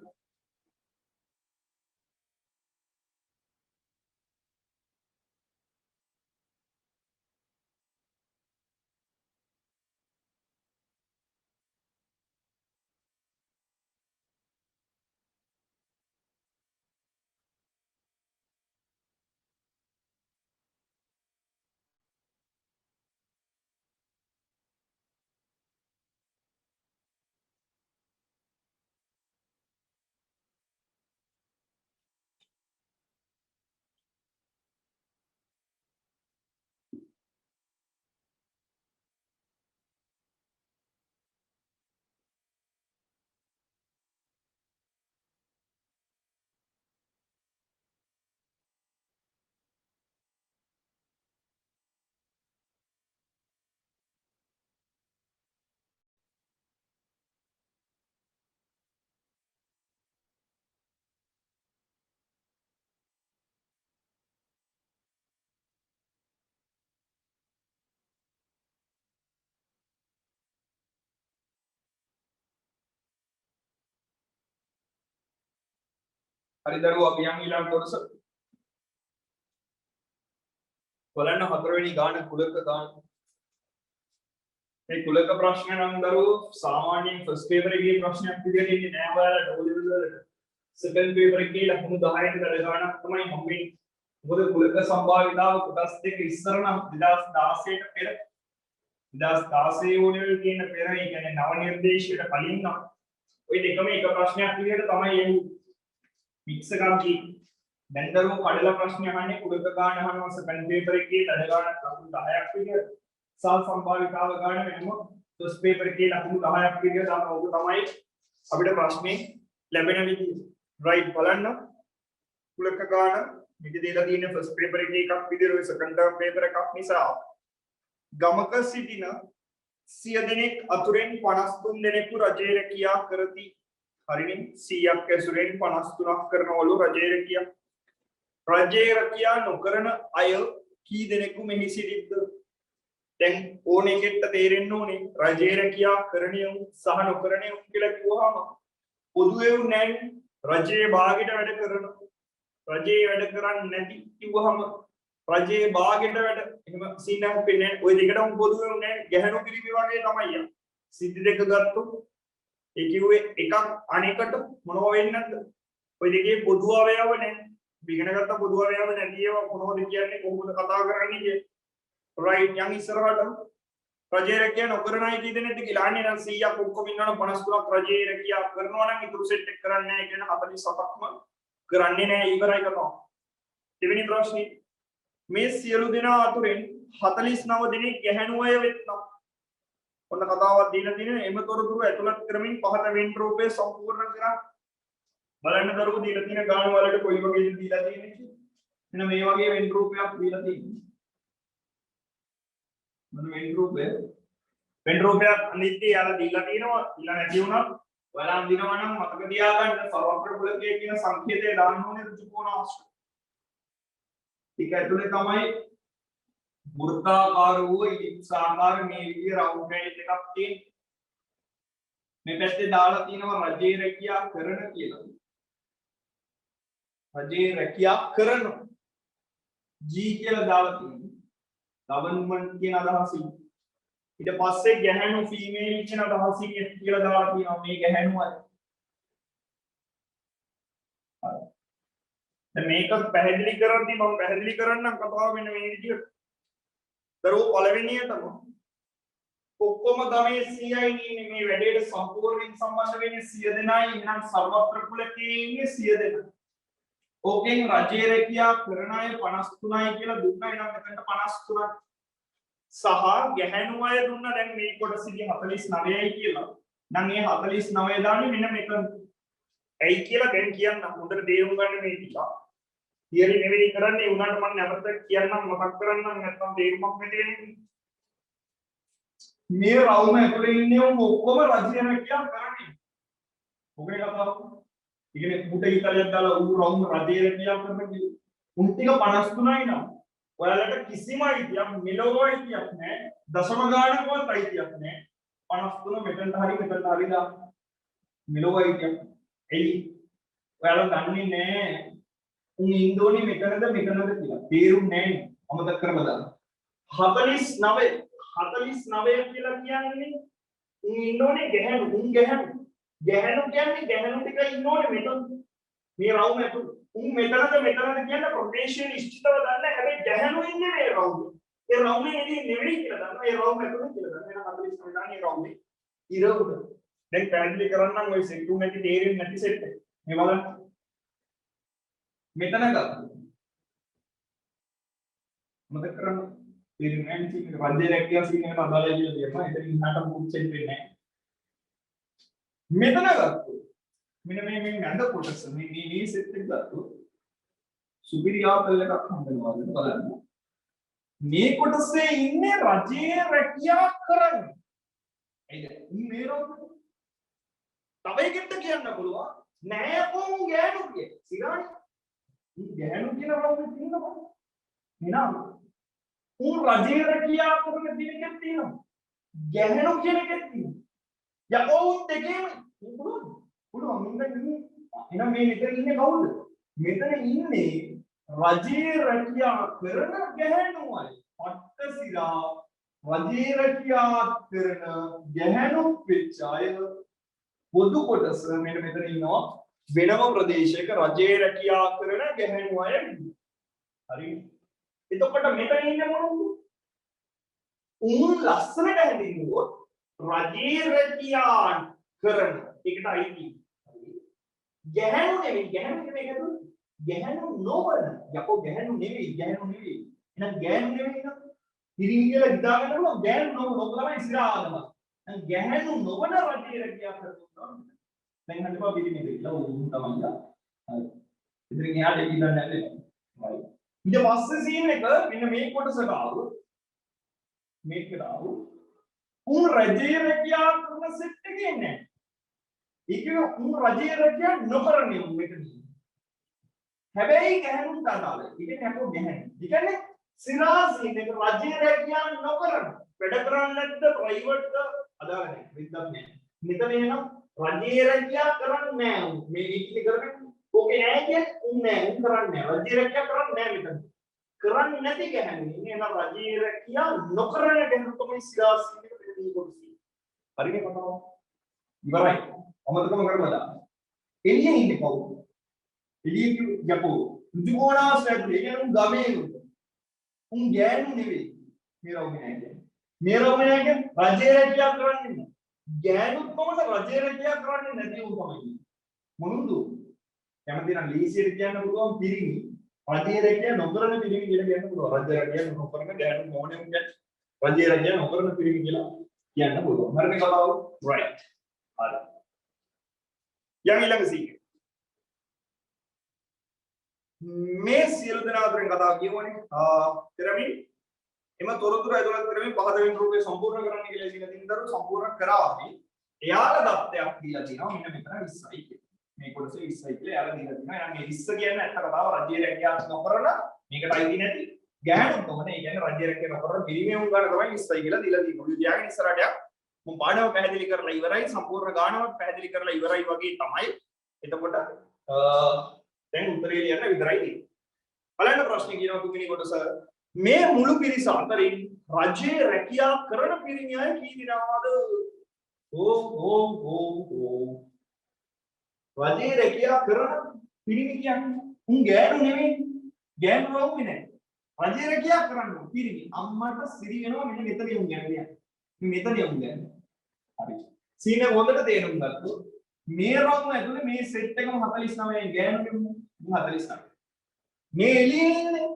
හරි දරුවෝ අපි යන් ඊළඟ කොටස බලන්න 4 වෙනි ගාන කුලක ගාන මේ කුලක ප්‍රශ්න නම් දරුවෝ සාමාන්‍යයෙන් ෆස්ට් පේපර් එකේ ප්‍රශ්නයක් විදිහට ඉන්නේ නෑ ඔයාලට O level වලට සෙකන්ඩ් පේපර් එකේ ලකුණු 10ට වැඩ ගානක් තමයි හම්බෙන්නේ මොකද කුලක සම්භාවිතාව කොටස් දෙක ඉස්සර නම් 2016ට පෙර 2016 ඕනෙවල තියෙන පෙර ඒ කියන්නේ නව නිර්දේශයට කලින් නම් ওই දෙකම එක ප්‍රශ්නයක් විදිහට තමයි එන්නේ මික්ස් එකක් ගියේ දැන් දරුවෝ කඩලා ප්‍රශ්න අහන්නේ කුලක ගාන අහනවා සෙකන්ඩ් පේපර් එකේ දඩ ගානක් ලකුණු 10ක් විදිහට සල් සම්භාවිතාව ගාන වෙනම ෆස්ට් පේපර් එකේ ලකුණු 10ක් විදිහට දානවා ඕක තමයි අපිට ප්‍රශ්නේ ලැබෙන විදිහ රයිට් බලන්න කුලක ගාන මේක දීලා තියෙන ෆස්ට් පේපර් එකේ එකක් විදිහට ඔය සෙකන්ඩ් ටර්ම් පේපර් එකක් නිසා ගමක සිටින 100 දෙනෙක් අතුරෙන් 53 දෙනෙකු රජයේ රැකියා කරති හරිනේ 100ක් ඇසුරෙන් 53ක් කරනවලු රජයේ රැකියා රජයේ රැකියා නොකරන අය කී දෙනෙකු මෙහි සිටිද්ද දැන් ඕනේ කෙට්ට තේරෙන්න ඕනේ රජයේ රැකියා කරණියු සහ නොකරණියු කියලා කිව්වහම පොදුවේ නැහැ රජයේ භාගයට වැඩ කරන රජයේ වැඩ කරන්නේ නැති කිව්වහම රජයේ භාගයට වැඩ එහෙම සීනක් වෙන්නේ ওই දෙකටම පොදුවේ නැහැ ගැහණු කිරිමි වගේ තමයි යා සිද්ධි දෙක ගත්තොත් ඒ කිව්වේ එකක් අනෙකට මොනව වෙන්නේ නැද්ද ওই දෙකේ පොදු අවයව නැහැ ඉගෙන ගත්ත පොදු අවයව නැති ඒවා මොනවද කියන්නේ කොහොමද කතා කරන්නේ කිය රයිට් යන් ඉස්සරහට රජයේ රැකියා නොකරන අය කී දෙනෙක්ද කියලා අන්නේ නම් 100ක් ඔක්කොම ඉන්නවනම් 53ක් රජයේ රැකියා කරනවා නම් ඉතුරු සෙට් එක කරන්නේ නැහැ කියන 47ක්ම කරන්නේ නැහැ ඉවරයි කතාව දෙවෙනි ප්‍රශ්නේ මේ සියලු දෙනා අතුරෙන් 49 දෙනෙක් ගැහැණු අය වෙත්නම් ඔන්න කතාවක් දීලා තියෙනවා එම තොරතුරු ඇතුළත් කරමින් පහත වෙන් රූපය සම්පූර්ණ කරා බලන්න දරුවෝ දීලා තියෙන ගාන වලට කොයි වගේද දීලා තියෙන්නේ කියලා මෙන්න මේ වගේ වෙන් රූපයක් දීලා තියෙනවා මොන වෙන් රූපයක් අනිත්‍ය යාලා දීලා තියෙනවා ඊළඟ නැති වුණා ඔයාලා අඳිනවා නම් මතක තියාගන්න සවක්‍ර කුලකයේ කියන සංකේතය දාන්න ඕනේ ඍජු කෝණ අවශ්‍යයි ඒක ඇතුලේ තමයි වෘත්තාකාර වූ ඉලිප්සාකාර මේ විදිහේ රවුන්ඩ් එකක් තියෙන්නේ මේ පැත්තේ දාලා තියෙනවා රජයේ රැකියා කරන කියලා රජයේ රැකියා කරන G කියලා දාලා තියෙනවා ගවර්න්මන්ට් කියන අදහසින් ඊට පස්සේ ගැහැණු ෆීමේල් කියන අදහසින් F කියලා දාලා තියෙනවා මේ ගැහැණු අය දැන් මේක පැහැදිලි කරද්දී මම පැහැදිලි කරන්නම් කතාව වෙන මේ විදිහට දරුවෝ පළවෙනියටම ඔක්කොම ගමේ 100යි ඉන්නේ මේ වැඩේට සම්පූර්ණයෙන් සම්බන්ධ වෙන්නේ 100 දෙනායි එහෙනම් සර්වත්‍ර කුලකයේ ඉන්නේ 100 දෙනා ඕකෙන් රජයේ රැකියා කරන අය 53යි කියලා දුන්නා එහෙනම් මෙතනට 53ක් සහ ගැහැණු අය දුන්නා දැන් මේ කොටසදී 49යි කියලා නම් මේ 49 දාන්නේ මෙන්න මෙතන ඇයි කියලා දැන් කියන්න හොඳට තේරුම් ගන්න මේ ටික තියරි නෙවෙයි කරන්නේ උනාට මම නැවත කියන්නම් මතක් කරන්නම් නැත්නම් තේරුමක් නැති වෙන්නේ මේ රවුම ඇතුලේ ඉන්නේ ඔක්කොම රජයේ රැකියා කරන්නේ ඔබේ කතාව ඉතින් මුට ඉතාලියක් දාලා ඌ රවුම රජයේ රැකියා කරන්නේ උන් ටික 53යි නම් ඔයාලට කිසිම අයිතියක් මෙලොව අයිතියක් නැහැ දශම ගානකවත් අයිතියක් නැහැ 53 මෙතනට හරි දාන්න මෙලොව අයිතියක් එයි ඔයාලා දන්නේ නැහැ උන් ඉන්දෝනේ මෙතනද කියලා තේරුම් නැහැ අමතක කරලා දාන්න 49 කියලා කියන්නේ උන් ඉන්දෝනේ ගැහැණු කියන්නේ ගැහැණු ටික ඉන්නෝනේ මෙතන මේ රවුම ඇතුළේ උන් මෙතනද කියන්නේ ප්‍රොටේෂන් නිශ්චිතව දන්න හැබැයි ගැහැණු ඉන්නේ මේ රවුම ඒ රවුමේ එදී නෙවෙයි කියලා දන්නවා ඒ රවුම ඇතුළේ කියලා දන්නවා එහෙනම් 49 දාන්නේ රවුමේ ඉර උඩ දැන් පැහැදිලි කරන්නම් ওই සෙට් එක නැති තේරෙන්නේ නැති සෙට් එක. මේ බලන්න. මෙතන ගත්තා. මතක කරගන්න. තේරෙන්නේ නැහැ ඉතින් රජයේ රැකියාව සීන් එකට අදාළයි කියලා කියනවා. ඒක ඉන්නට මුකුත් සෙට් වෙන්නේ නැහැ. මෙතන ගත්තා. මෙන්න මේ නැඳ කොටස මේ සෙට් එක ගත්තා. සුපිරියාපල් එකක් හම්බෙනවා බලන්න. මේ කොටසේ ඉන්නේ රජයේ රැකියාව කරන්නේ. එයිද? මේ රෝද තව එකකට කියන්න පුළුවන් නෑ කොහොම ගෑනු කිය. සිරානි. මේ ගෑනු කියන රවුමේ තියෙනවා. නේද? උන් රජයේ රැකියාව කරන දිනකෙත් තියෙනවා. ගැහණු කියන එකෙත් තියෙනවා. යකෝ දෙකේම පුළුවන් ඉන්නේ. එහෙනම් මේ මෙතන ඉන්නේ කවුද? මෙතන ඉන්නේ රජයේ රැකියාව කරන ගැහණු අය. පට්ටසිරා රජයේ රැකියාව කරන ගැහණු වෙච්ච අය පොදු කොටස මෙන්න මෙතන ඉන්නවා වෙනම ප්‍රදේශයක රජයේ රැකියාව කරන ගැහණු අය. හරි එතකොට මෙතන ඉන්නේ මොනවද උන් ලස්සනට හැඳින්වුවොත් රජේ රැකියාන් කරන ඒකට අයිති ගැහැණු නෙවෙයි නේද ගැහැණු නොවන යකෝ ගැහැණු නෙවෙයි එහෙනම් ගැහැණු නෙවෙයි නේද පිරිමි කියලා හිතාගන්න පුළුවන් ගැහැණු නොවන තමයි ඉස්සරහාම දැන් ගැහැණු නොවන රජේ රැකියා කරනවා දැන් හදපුවා පිරිමි දෙලා උන් තමයි හරි ඉතින් එයාට ඉන්න නැහැ ඊට පස්සේ සීන් එක මෙන්න මේ කොටසට ආවොත් මේකට ආවොත් උන් රජේ රැකියා කරන සෙට් එකේ නැහැ ඒක උන් රජේ රැකියා නොකරන්නේ උන් මෙතන හැබැයි ගැහණුන්ට අදාළ. ඉතින් අපෝ ගැහණු. ඒ කියන්නේ සිරාසීන් එක රජයේ රැකියා නොකරන. වැඩ කරන්නේ නැද්ද ප්‍රයිවට්ද අදාළ නැහැ. විද්‍යාවක් නැහැ. මෙතන එනවා රජයේ රැකියා කරන්නේ නැහැ උන්. මේ ඉක්ලි කරන්නේ. ඕකේ නැහැ කියන්නේ උන් නැහැ. උන් කරන්නේ නැහැ. රජයේ රැකියා කරන්නේ නැහැ මෙතන. කරන්නේ නැති ගැහණු. ඉන්නේ නම් රජයේ රැකියා නොකරන ගැහණු තමයි සිරාසීන් එක දෙන්නේ කොටසි. හරිනේ කතාව. ඉවරයි. අමතකම කරලා එළියේ ඉන්නේ කවුද? එළියේ යකෝ රුජුගෝණාස්ලට කියන්නේ උන් ගමේ උන් ගෑනු නෙවෙයි මේ රවුමේ නැහැ මේ රවුමේ කියන්නේ රජේ රැකියා කරන්නේ නැහැ ගෑනුත් කොහොමද රජේ රැකියා කරන්නේ නැති උන් තමයි මොනුන්දු කැමති නම් ලීසියට කියන්න පුළුවන් පිරිමි රජේ රැකියා නොකරන පිරිමි කියලා කියන්න පුළුවන් රජේ රැකියා නොකරන ගෑනු මොනේ උන් කියන්නේ රජේ රැකියා නොකරන පිරිමි කියලා කියන්න පුළුවන් හරිනේ කතාව රයිට් හරි යන් ඊළඟ සීක මේ සියලු දෙනා අතරින් කතාව කියවනේ පෙරමින් එම තොරතුරු ඇතුළත් කරමින් පහත වෙන රූපේ සම්පූර්ණ කරන්න කියලා ඉගෙන තින්දරු සම්පූර්ණ කරાવી එයාලා දත්තයක් දීලා තිනවා මෙන්න මෙතන 20යි කියලා මේ කොටසේ 20යි කියලා එයාලා දීලා තිනවා එහෙනම් මේ 20 කියන්නේ ඇත්ත කතාව රජයේ රැකියාව නොකරන මේකට අයිති නැති ගෑනුන් තමයි ඒ කියන්නේ රජයේ රැකියාව නොකරන පිරිමියුන් ගන්න තමයි 20යි කියලා දීලා තියෙනවා ඔය තියාගෙන ඉස්සරහට මම පාඩම පැහැදිලි කරලා ඉවරයි සම්පූර්ණ ගානවත් පැහැදිලි කරලා ඉවරයි වගේ තමයි එතකොට දැන් උත්තරේ ලියන්න විතරයි තියෙන්නේ. බලන්න ප්‍රශ්නේ කියනවා තුන්වෙනි කොටස මේ මුළු පිරිස අතරින් රජයේ රැකියා කරන පිරිමි අය කී දෙනාද? රජයේ රැකියා කරන පිරිමි කියන්නේ උන් ගෑනු නෙමෙයි. ගෑනු වුනේ නැහැ. රජයේ රැකියා කරන පිරිමි අම්මට සිරි වෙනවා මෙන්න මෙතන උන් ගෑනු. මෙතන උන් ගෑනු. හරි. සීන හොඳට තේරුම් ගත්තොත් මේ රවුම ඇතුලේ මේ සෙට් එකම 49යි ගෑනු නෙමෙයි. 49. මේ එළියේ ඉන්නේ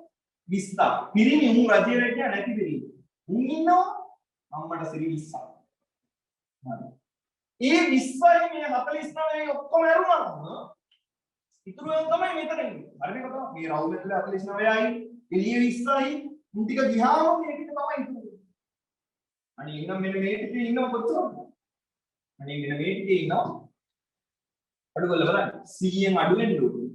20. පිරිමි උන් රජයේ රැකියා නැති පිරිමි. උන් ඉන්නවා අම්මට සිරි 20ක්. හරි. ඒ 20යි මේ 49යි ඔක්කොම ඇරුණාම ඉතුරු වෙන තමයි මෙතන ඉන්නේ. හරිද කතාව? මේ රවුම ඇතුලේ 49යි එළියේ 20යි උන් ටික ගියාම මේ ටික තමයි ඉතුරු වෙන්නේ. අනේ ඉන්න මෙන්න මේ ටිකේ ඉන්නව කොච්චරද? අනේ මෙන්න මේ ටිකේ ඉන්නවා අඩු කරලා බලන්න 100න් අඩු වෙන්න ඕනේ.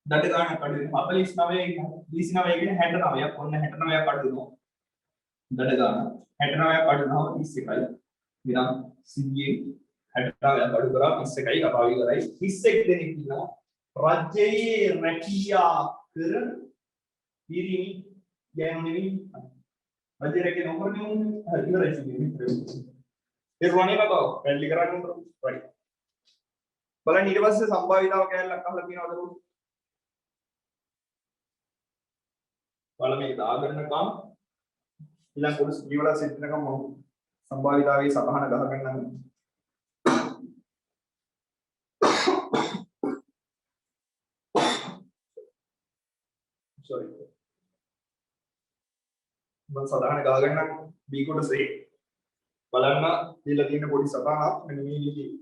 දඩ ගන්න අඩු වෙනවා 49 29 කියන්නේ 69ක් ඔන්න 69ක් අඩු වෙනවා. දඩ ගන්න 69ක් අඩු වෙනවා 31යි. විරම් 100න් 69ක් අඩු කරා 31යි කතාව ඉවරයි. 31 දෙනෙක් ඉන්නවා රජයේ රැකියා කරන පිරිමි ගෑනු නෙවෙයි. රජයේ රැකියා නොකරන උන් ඉවරයි කියන්නේ. ඒ රෝණේ කතාව පැහැදිලි කරන්න උන්ට. right. බලන්න ඊට පස්සේ සම්භාවිතාව කැලලක් අහලා තියෙනවද බලමු. බලන්න මේක දාගන්නකම් ඊළඟ කොටස ජීවලා සිටිනකම් මම සම්භාවිතාවේ සතහන ගහගන්නම්. sorry මම සතහන ගහගන්නම් B කොටසේ බලන්න දීලා තියෙන පොඩි සතහනක් මෙන්න මේ විදිහේ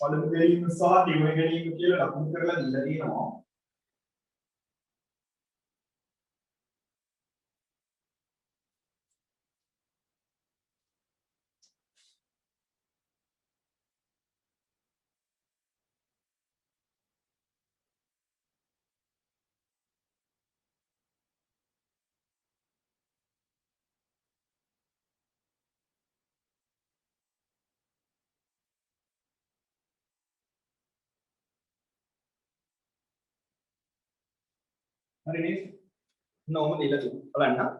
පළමු ගැනීම සහ දෙවෙනි ගැනීම කියලා ලකුණු කරලා දීලා තියෙනවා. හරි නේද? නෝම දීලා තියෙනවා. බලන්න.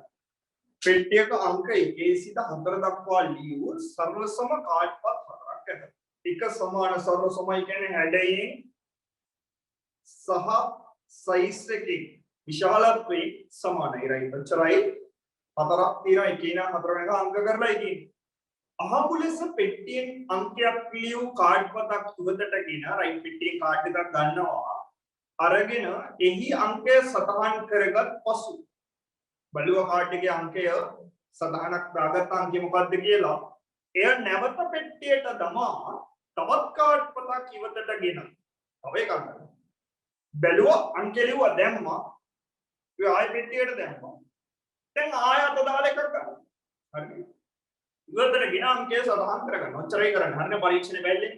පෙට්ටියක අංක 1 සිට 4 දක්වා ලියූ සරල සම කාඩ්පත් 4ක් ඇත. එක සමාන සර්ව සමයි කියන්නේ හැඩයෙන් සහ සයිස් එකේ විශාලත්වයේ සමානයි right ඔච්චරයි හතරක් තියෙනවා එකේ නම් හතර වෙනකම් අංක කරලා ඉතින් අහපු ලෙස පෙට්ටියෙන් අංකයක් ලියූ කාඩ් පතක් ඉවතටගෙන right පෙට්ටියේ කාඩ් එකක් ගන්නවා අරගෙන එහි අංකය සටහන් කරගත් පසු බලුවා කාඩ් එකේ අංකය සටහනක් දාගත්ත අංකය මොකක්ද කියලා එය නැවත පෙට්ටියට දමා තවත් කාඩ් පතක් ඉවතටගෙන තව එකක් ගන්නවා බැලුවා අංකය ලිව්වා දැම්මා ඒ ආයෙ පෙට්ටියට දැම්මා දැන් ආයෙ අත දාලා එකක් ගන්නවා හරි ඉවතට ගෙන අංකය සටහන් කරගන්න ඔච්චරයි කරන්න හරිනේ පරීක්ෂණේ බැල්ලේ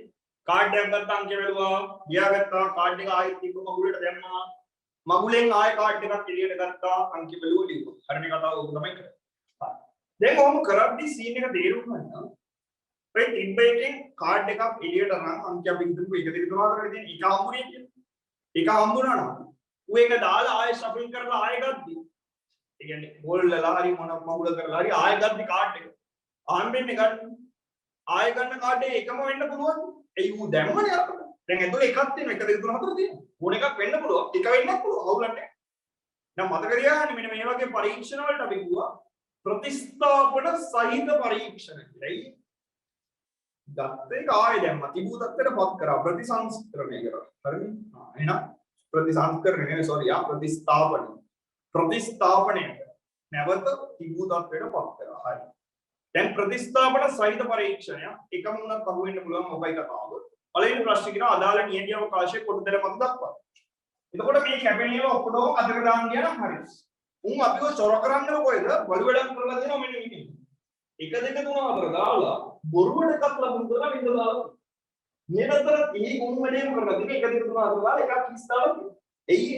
කාඩ් එකක් ගත්ත අංකය බැලුවා ගියාගත්තා කාඩ් එක ආයෙත් තිබ්බ මගුලට දැම්මා මගුලෙන් ආයෙ කාඩ් එකක් එළියට ගත්තා අංකය බැලුවා ලිව්වා හරිනේ කතාව ඔක තමයි කරන්නේ දැන් ඔහොම කරද්දි සීන් එක තේරුම් ගන්න ඔය තිබ්බ එකෙන් කාඩ් එකක් එළියට අරන් අංකය අපි හිතමු 1 2 3 4 තියෙන එක හම්බුනේ කියලා එක හම්බුණා නම් ඌ ඒක දාලා ආයෙ ෂෆල් කරලා ආයෙ ගද්දි ඒ කියන්නේ හොල්ලලා හරි මොන මගුල කරලා හරි ආයෙ ගද්දි කාඩ් එක ආන්බෙන්නේ ගන්න ආයෙ ගන්න කාඩ් එක එකම වෙන්න පුළුවන් ඒ ඌ දැම්මනේ අපිට දැන් ඇතුලේ එකක් තියෙනවා 1 2 3 4 තියෙනවා ඕන එකක් වෙන්න පුළුවන් එක වෙන්නත් පුළුවන් අවුලක් නැහැ දැන් මතක තියාගන්න මෙන්න මේ වගේ පරීක්ෂණ වලට අපි කිව්වා ප්‍රතිස්ථාපන සහිත පරීක්ෂණ කියලායි දත්ත එක ආයෙ දැම්මා තිබූ තත්ත්වයටපත් කරා ප්‍රතිසංස්කරණය කරා හරිනේ එහෙනම් ප්‍රතිසංස්කරණය නෙවෙයි සෝරි ප්‍රතිස්ථාපනය නැවත තිබූ තත්ත්වයටපත් කරා හරි දැන් ප්‍රතිස්ථාපන සහිත පරීක්ෂණය එකම උනත් අහු වෙන්න පුළුවන් මොකයි කතාව පළවෙනි ප්‍රශ්නේ කියනවා අදාළ නියමිත අවකාශයේ කොටු දෙක මත දක්වන්න එතකොට මේ කැපෙන ඒවා ඔක්කොම අතට දාන්න කියන හරි උන් අපිව චොර කරන්නේ කොහෙද බලු වැඩක් කරලා දෙනවා මෙන්න මේක 1 2 3 4 දාලා බොරුවට එකක් ලබුන් කරලා විඳ දාලා මේ නතර මේ ගුණ වැඩේම කරලා දෙක 1 2 3 4 දාලා එකක් කිස් දාලා එයි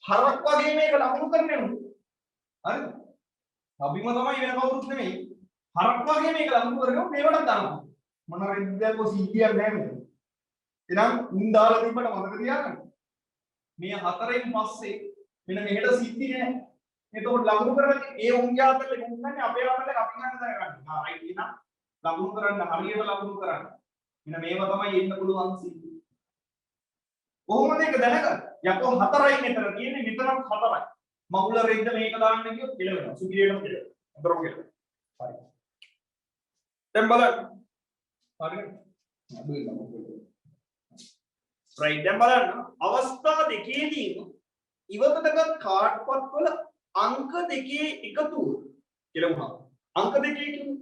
හරක් වගේ මේක ලබුන් කරන්නේ නේද හරිද අපිම තමයි වෙන කවුරුත් නෙමෙයි හරක් වගේ මේක ලබුන් කරගෙන මේවට දානවා මොන රෙද්දයක් කොසීතියක් නැහැ මේක එහෙනම් උන් දාලා තිබ්බට මතක තියාගන්න මේ හතරෙන් පස්සේ මෙන්න මෙහෙට සිද්ධි නැහැ එතකොට ලඟු කරන්නේ ඒ උන්ගේ අතට උන්නේ අපේ අතට අපි ගන්න දැනගන්න. ආ රයිට් එහෙනම් ලඟු කරන්න හරියට ලඟු කරන්න. මෙන්න මේව තමයි එන්න පුළුවන් සිද්ධි. කොහොමද ඒක දැනගන්නේ? යකෝ හතරයි මෙතන තියෙන්නේ මෙතනත් හතරයි. මගුල රෙද්ද මේක දාන්න කියොත් කෙලවෙනවා. සුගිරියටම කෙලවෙනවා. හතරම කෙලවෙනවා. හරි. දැන් බලන්න. හරිද? අදුයි ලඟු කරලා. රයිට් දැන් බලන්න. අවස්ථා දෙකේදීම ඉවතටගත් කාඩ් පත්වල අංක දෙකේ එකතුව කියලා වුණා. අංක දෙකේ කියන්නේ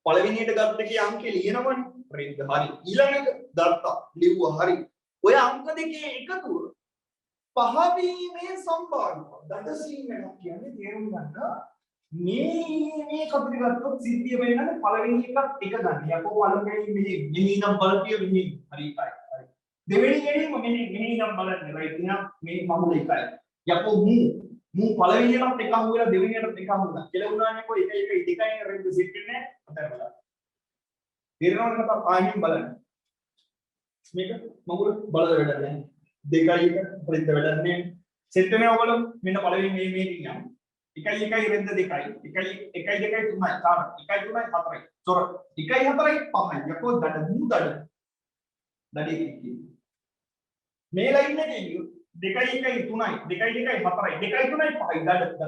පළවෙනියට ගත්ත එකේ අංකේ ලියනවනේ. හරිද? හරි. ඊළඟට ගත්තා. ලිව්වා. හරි. ඔය අංක දෙකේ එකතුව පහ වීමේ සම්භාවිතාව. දඩසින් එකක් කියන්නේ තේරුම් ගන්න මේ කපටි ගත්තොත් සිද්ධිය වෙනන්නේ පළවෙනි එකත් එක ගන්න. යකෝ පළවෙනි මෙහි නම් බලපිය මෙහි. හරි එකයි. හරි. දෙවෙනි එකේම මෙහි නම් බලන්නේ. රයිට්. එහෙනම් මේ මහුල එකයි. යකෝ මූ පළවෙනියටත් එක අහු වෙලා දෙවෙනියටත් එක අහු වුණා. කියලා උනානේ කොයි එක දෙකයි රෙද්ද සෙට් වෙන්නේ නැහැ. අතර බලන්න. තේරෙනවද නැත්නම් පාහින් බලන්න. මේක මගුල බලද වැඩක් නැහැ. දෙකයි එක රෙද්ද වැඩක් නැහැ. සෙට් වෙනවා ඔයගොල්ලෝ මෙන්න පළවෙනි මේ කියනවා. එකයි රෙද්ද දෙකයි. එකයි 2යි 3යි 4යි. 1යි 3යි 4යි. චොර 1යි 4යි 5යි. යකෝ දඩ මූ දඩේ කියන්නේ. මේ ලයින් එකේ 2යි 1යි 3යි 2යි 2යි 4යි 2යි 3යි 5යි දඩ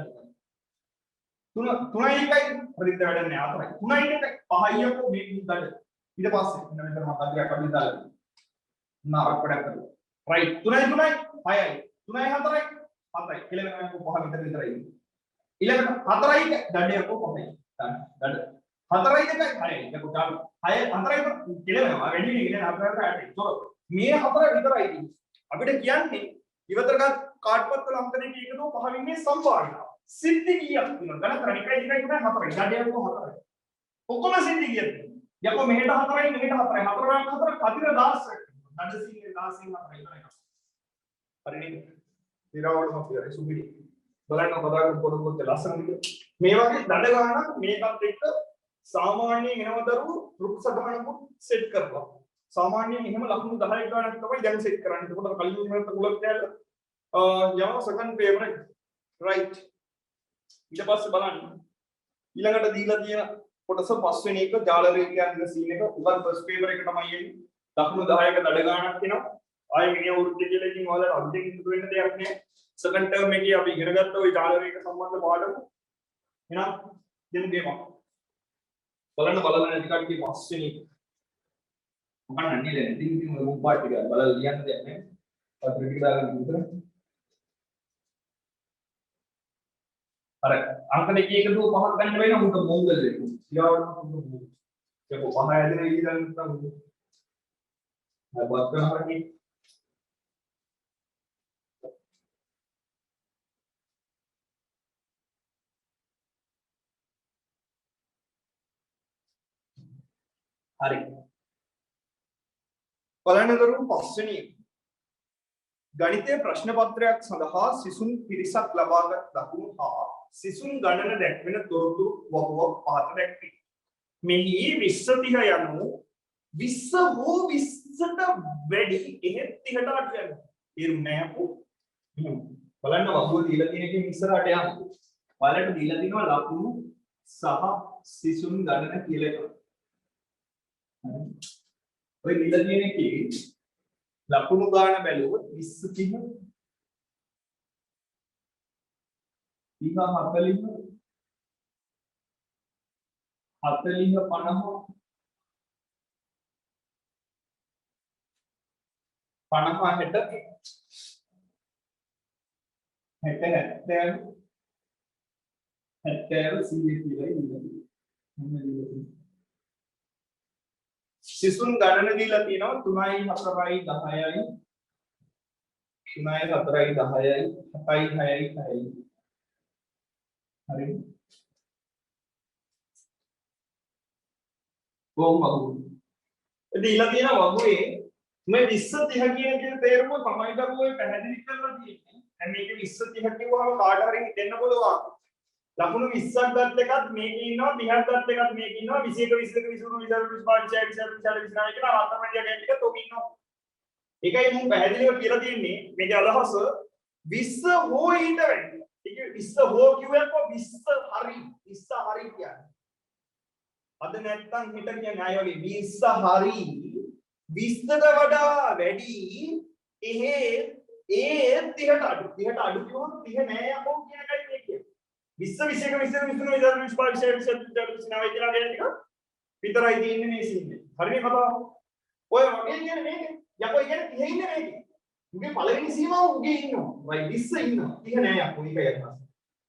3යි 1යි හරිද වැඩ නැහැ 4යි 3යි 1යි 5යි යකෝ මේ දඩ ඊට පස්සේ මෙන්න මෙතන මම අදියා කඩේ දාලා නාරක් වැඩක් කරලා රයිට් 3යි 6යි 3යි 4යි 7යි කියලා වෙනවා යකෝ 5 විතර විතරයි ඊළඟට 4යි දඩ යකෝ 5යි දඩ 4යි 2යි 6යි යකෝ 4යි 4යි කියලා වෙනවා වැඩි වෙන්නේ 4ට 8යි තොර මේ 4 විතරයි අපිට කියන්නේ ඉවතරගත් කාඩ් පත්වල අංක දෙක එකතුව පහ වීමේ සම්භාවිතාව. සිද්ධි කීයක් තියෙනවද? ගණන් කරන්න 1 2 3 4යි. දඩයක් 4යි. ඔක්කොම සිද්ධි කීයක් තියෙනවද? යකෝ මෙහෙට 4යි මෙහෙට 4යි. 4 කතිර 16ක්. දඩ සීනේ 16 4යි. හරිනේ. ඊරවලම පියරේ සුබිරි. බලන්න කතාකරන පොඩ ලස්සනද? මේ වගේ දඩ ගානක් මේකත් එක්ක සාමාන්‍යයෙන් එනවදරු රුක් සටහනකුත් සෙට් කරනවා. සාමාන්‍යයෙන් එහෙම ලකුණු 10ක් ගානක් තමයි දැන් සෙට් කරන්නේ. එතකොට කලින් වලට උලක් දැල්ල යනවා සෙකන්ඩ් පේපර් එක. රයිට්. ඊට පස්සේ බලන්න. ඊළඟට දීලා තියෙන කොටස පස්වෙනි එක ජාල රේඛයන් ඉන්න සීන් එක උගත් ෆස්ට් පේපර් එක තමයි එන්නේ. ලකුණු 10ක දඩ ගන්නක් වෙනවා. ආයෙ මිනිහ වෘත්ති කියලා ඉතින් ඔයාලට අලුතෙන් ඉතුරු වෙන්න දෙයක් නැහැ. සෙකන්ඩ් ටර්ම් එකේ අපි ඉගෙන ගත්ත ওই ජාල රේඛ සම්බන්ධ පාඩම. එහෙනම් දෙමු ගේමක්. බලන්න බලලා නැති කට්ටිය පස්වෙනි මොකක්ද නන්නේ දැන් ඉතින් මුල් පාට් එක බලලා ලියන්න දෙයක් නැහැ. පත්‍ර ටික දාගන්න විතර. අර අංක දෙකේ එකතු 5ක් ගන්න වෙයි නම් උන්ට මොංගල් දෙක. ඊළඟට උන්ට මොංගල්. ඒක 5 ඇදෙන ඊළඟ නැත්නම් බත් කරනවා කි. හරි. බලන්න දරුවෝ පස්වෙනි ගණිතයේ ප්‍රශ්න පත්‍රයක් සඳහා සිසුන් පිරිසක් ලබාගත් දකුණු හා සිසුන් ගණන දැක්වෙන තොරතුරු වගුවක් පහත දැක්වේ. මෙහි 20 30 යනු 20 හෝ 20ට වැඩි එහෙත් 30ට අඩු යනවා. තේරුම් නැහැ. බලන්න වගුව දීලා තියෙන එකෙන් ඉස්සරහට යමු. ඔයාලට දීලා තිනවා ලකුණු සහ සිසුන් ගණන කියලා එකක්. ඔය දීලා තියෙන එකේ ලකුණු ගාන බැලුවොත් 20 30 40 සිසුන් ගණන දීලා තියෙනවා 3යි 4යි 10යි 3යි 4යි 10යි 7යි 6යි 6යි. හරි. කොහොමද? දීලා තියෙන වගුවේ මේ 20 30 කියන එකේ තේරුම තමයි දරුවෝ පැහැදිලි කරලා තියෙන්නේ. දැන් මේක 20 30 කිව්වම කාට හරි හිතෙන්න පුළුවන්. ලකුණු 20ක් ගත්ත එකත් මේකේ ඉන්නවා 30ක් ගත්ත එකත් මේකේ ඉන්නවා 21 22 23 24 25 26 27 29 කියලා අතරමැදියා ගෑන් ටික තොග ඉන්නවා. ඒකයි මම පැහැදිලිව කියලා තියෙන්නේ මේකේ අදහස 20 හෝ ඊට වැඩි. ඒක 20 හෝ කියුවක්ම 20 හරි 20 හරි කියන්නේ. අද නැත්තම් හිට කියන්නේ ආය වගේ 20 හරි 20ට වඩා වැඩි ඒ 30ට අඩු 30ට අඩු කිව්වොත් 30 නෑ යකෝ කියන එකයි මේ කියන්නේ. 20 21 22 23 24 25 26 27 29 කියලා ගන්න ටික විතරයි තියෙන්නේ මේ සීන්නේ. හරිනේ කතාව. ඔය වගේ කියන්නේ මේක. යකෝ කියන්නේ 30 ඉන්නේ මේක. උගේ පළවෙනි සීමාව උගේ ඉන්නවා. වයි 20 ඉන්නවා. 30 නෑ යකෝ ඒකයි අදහස.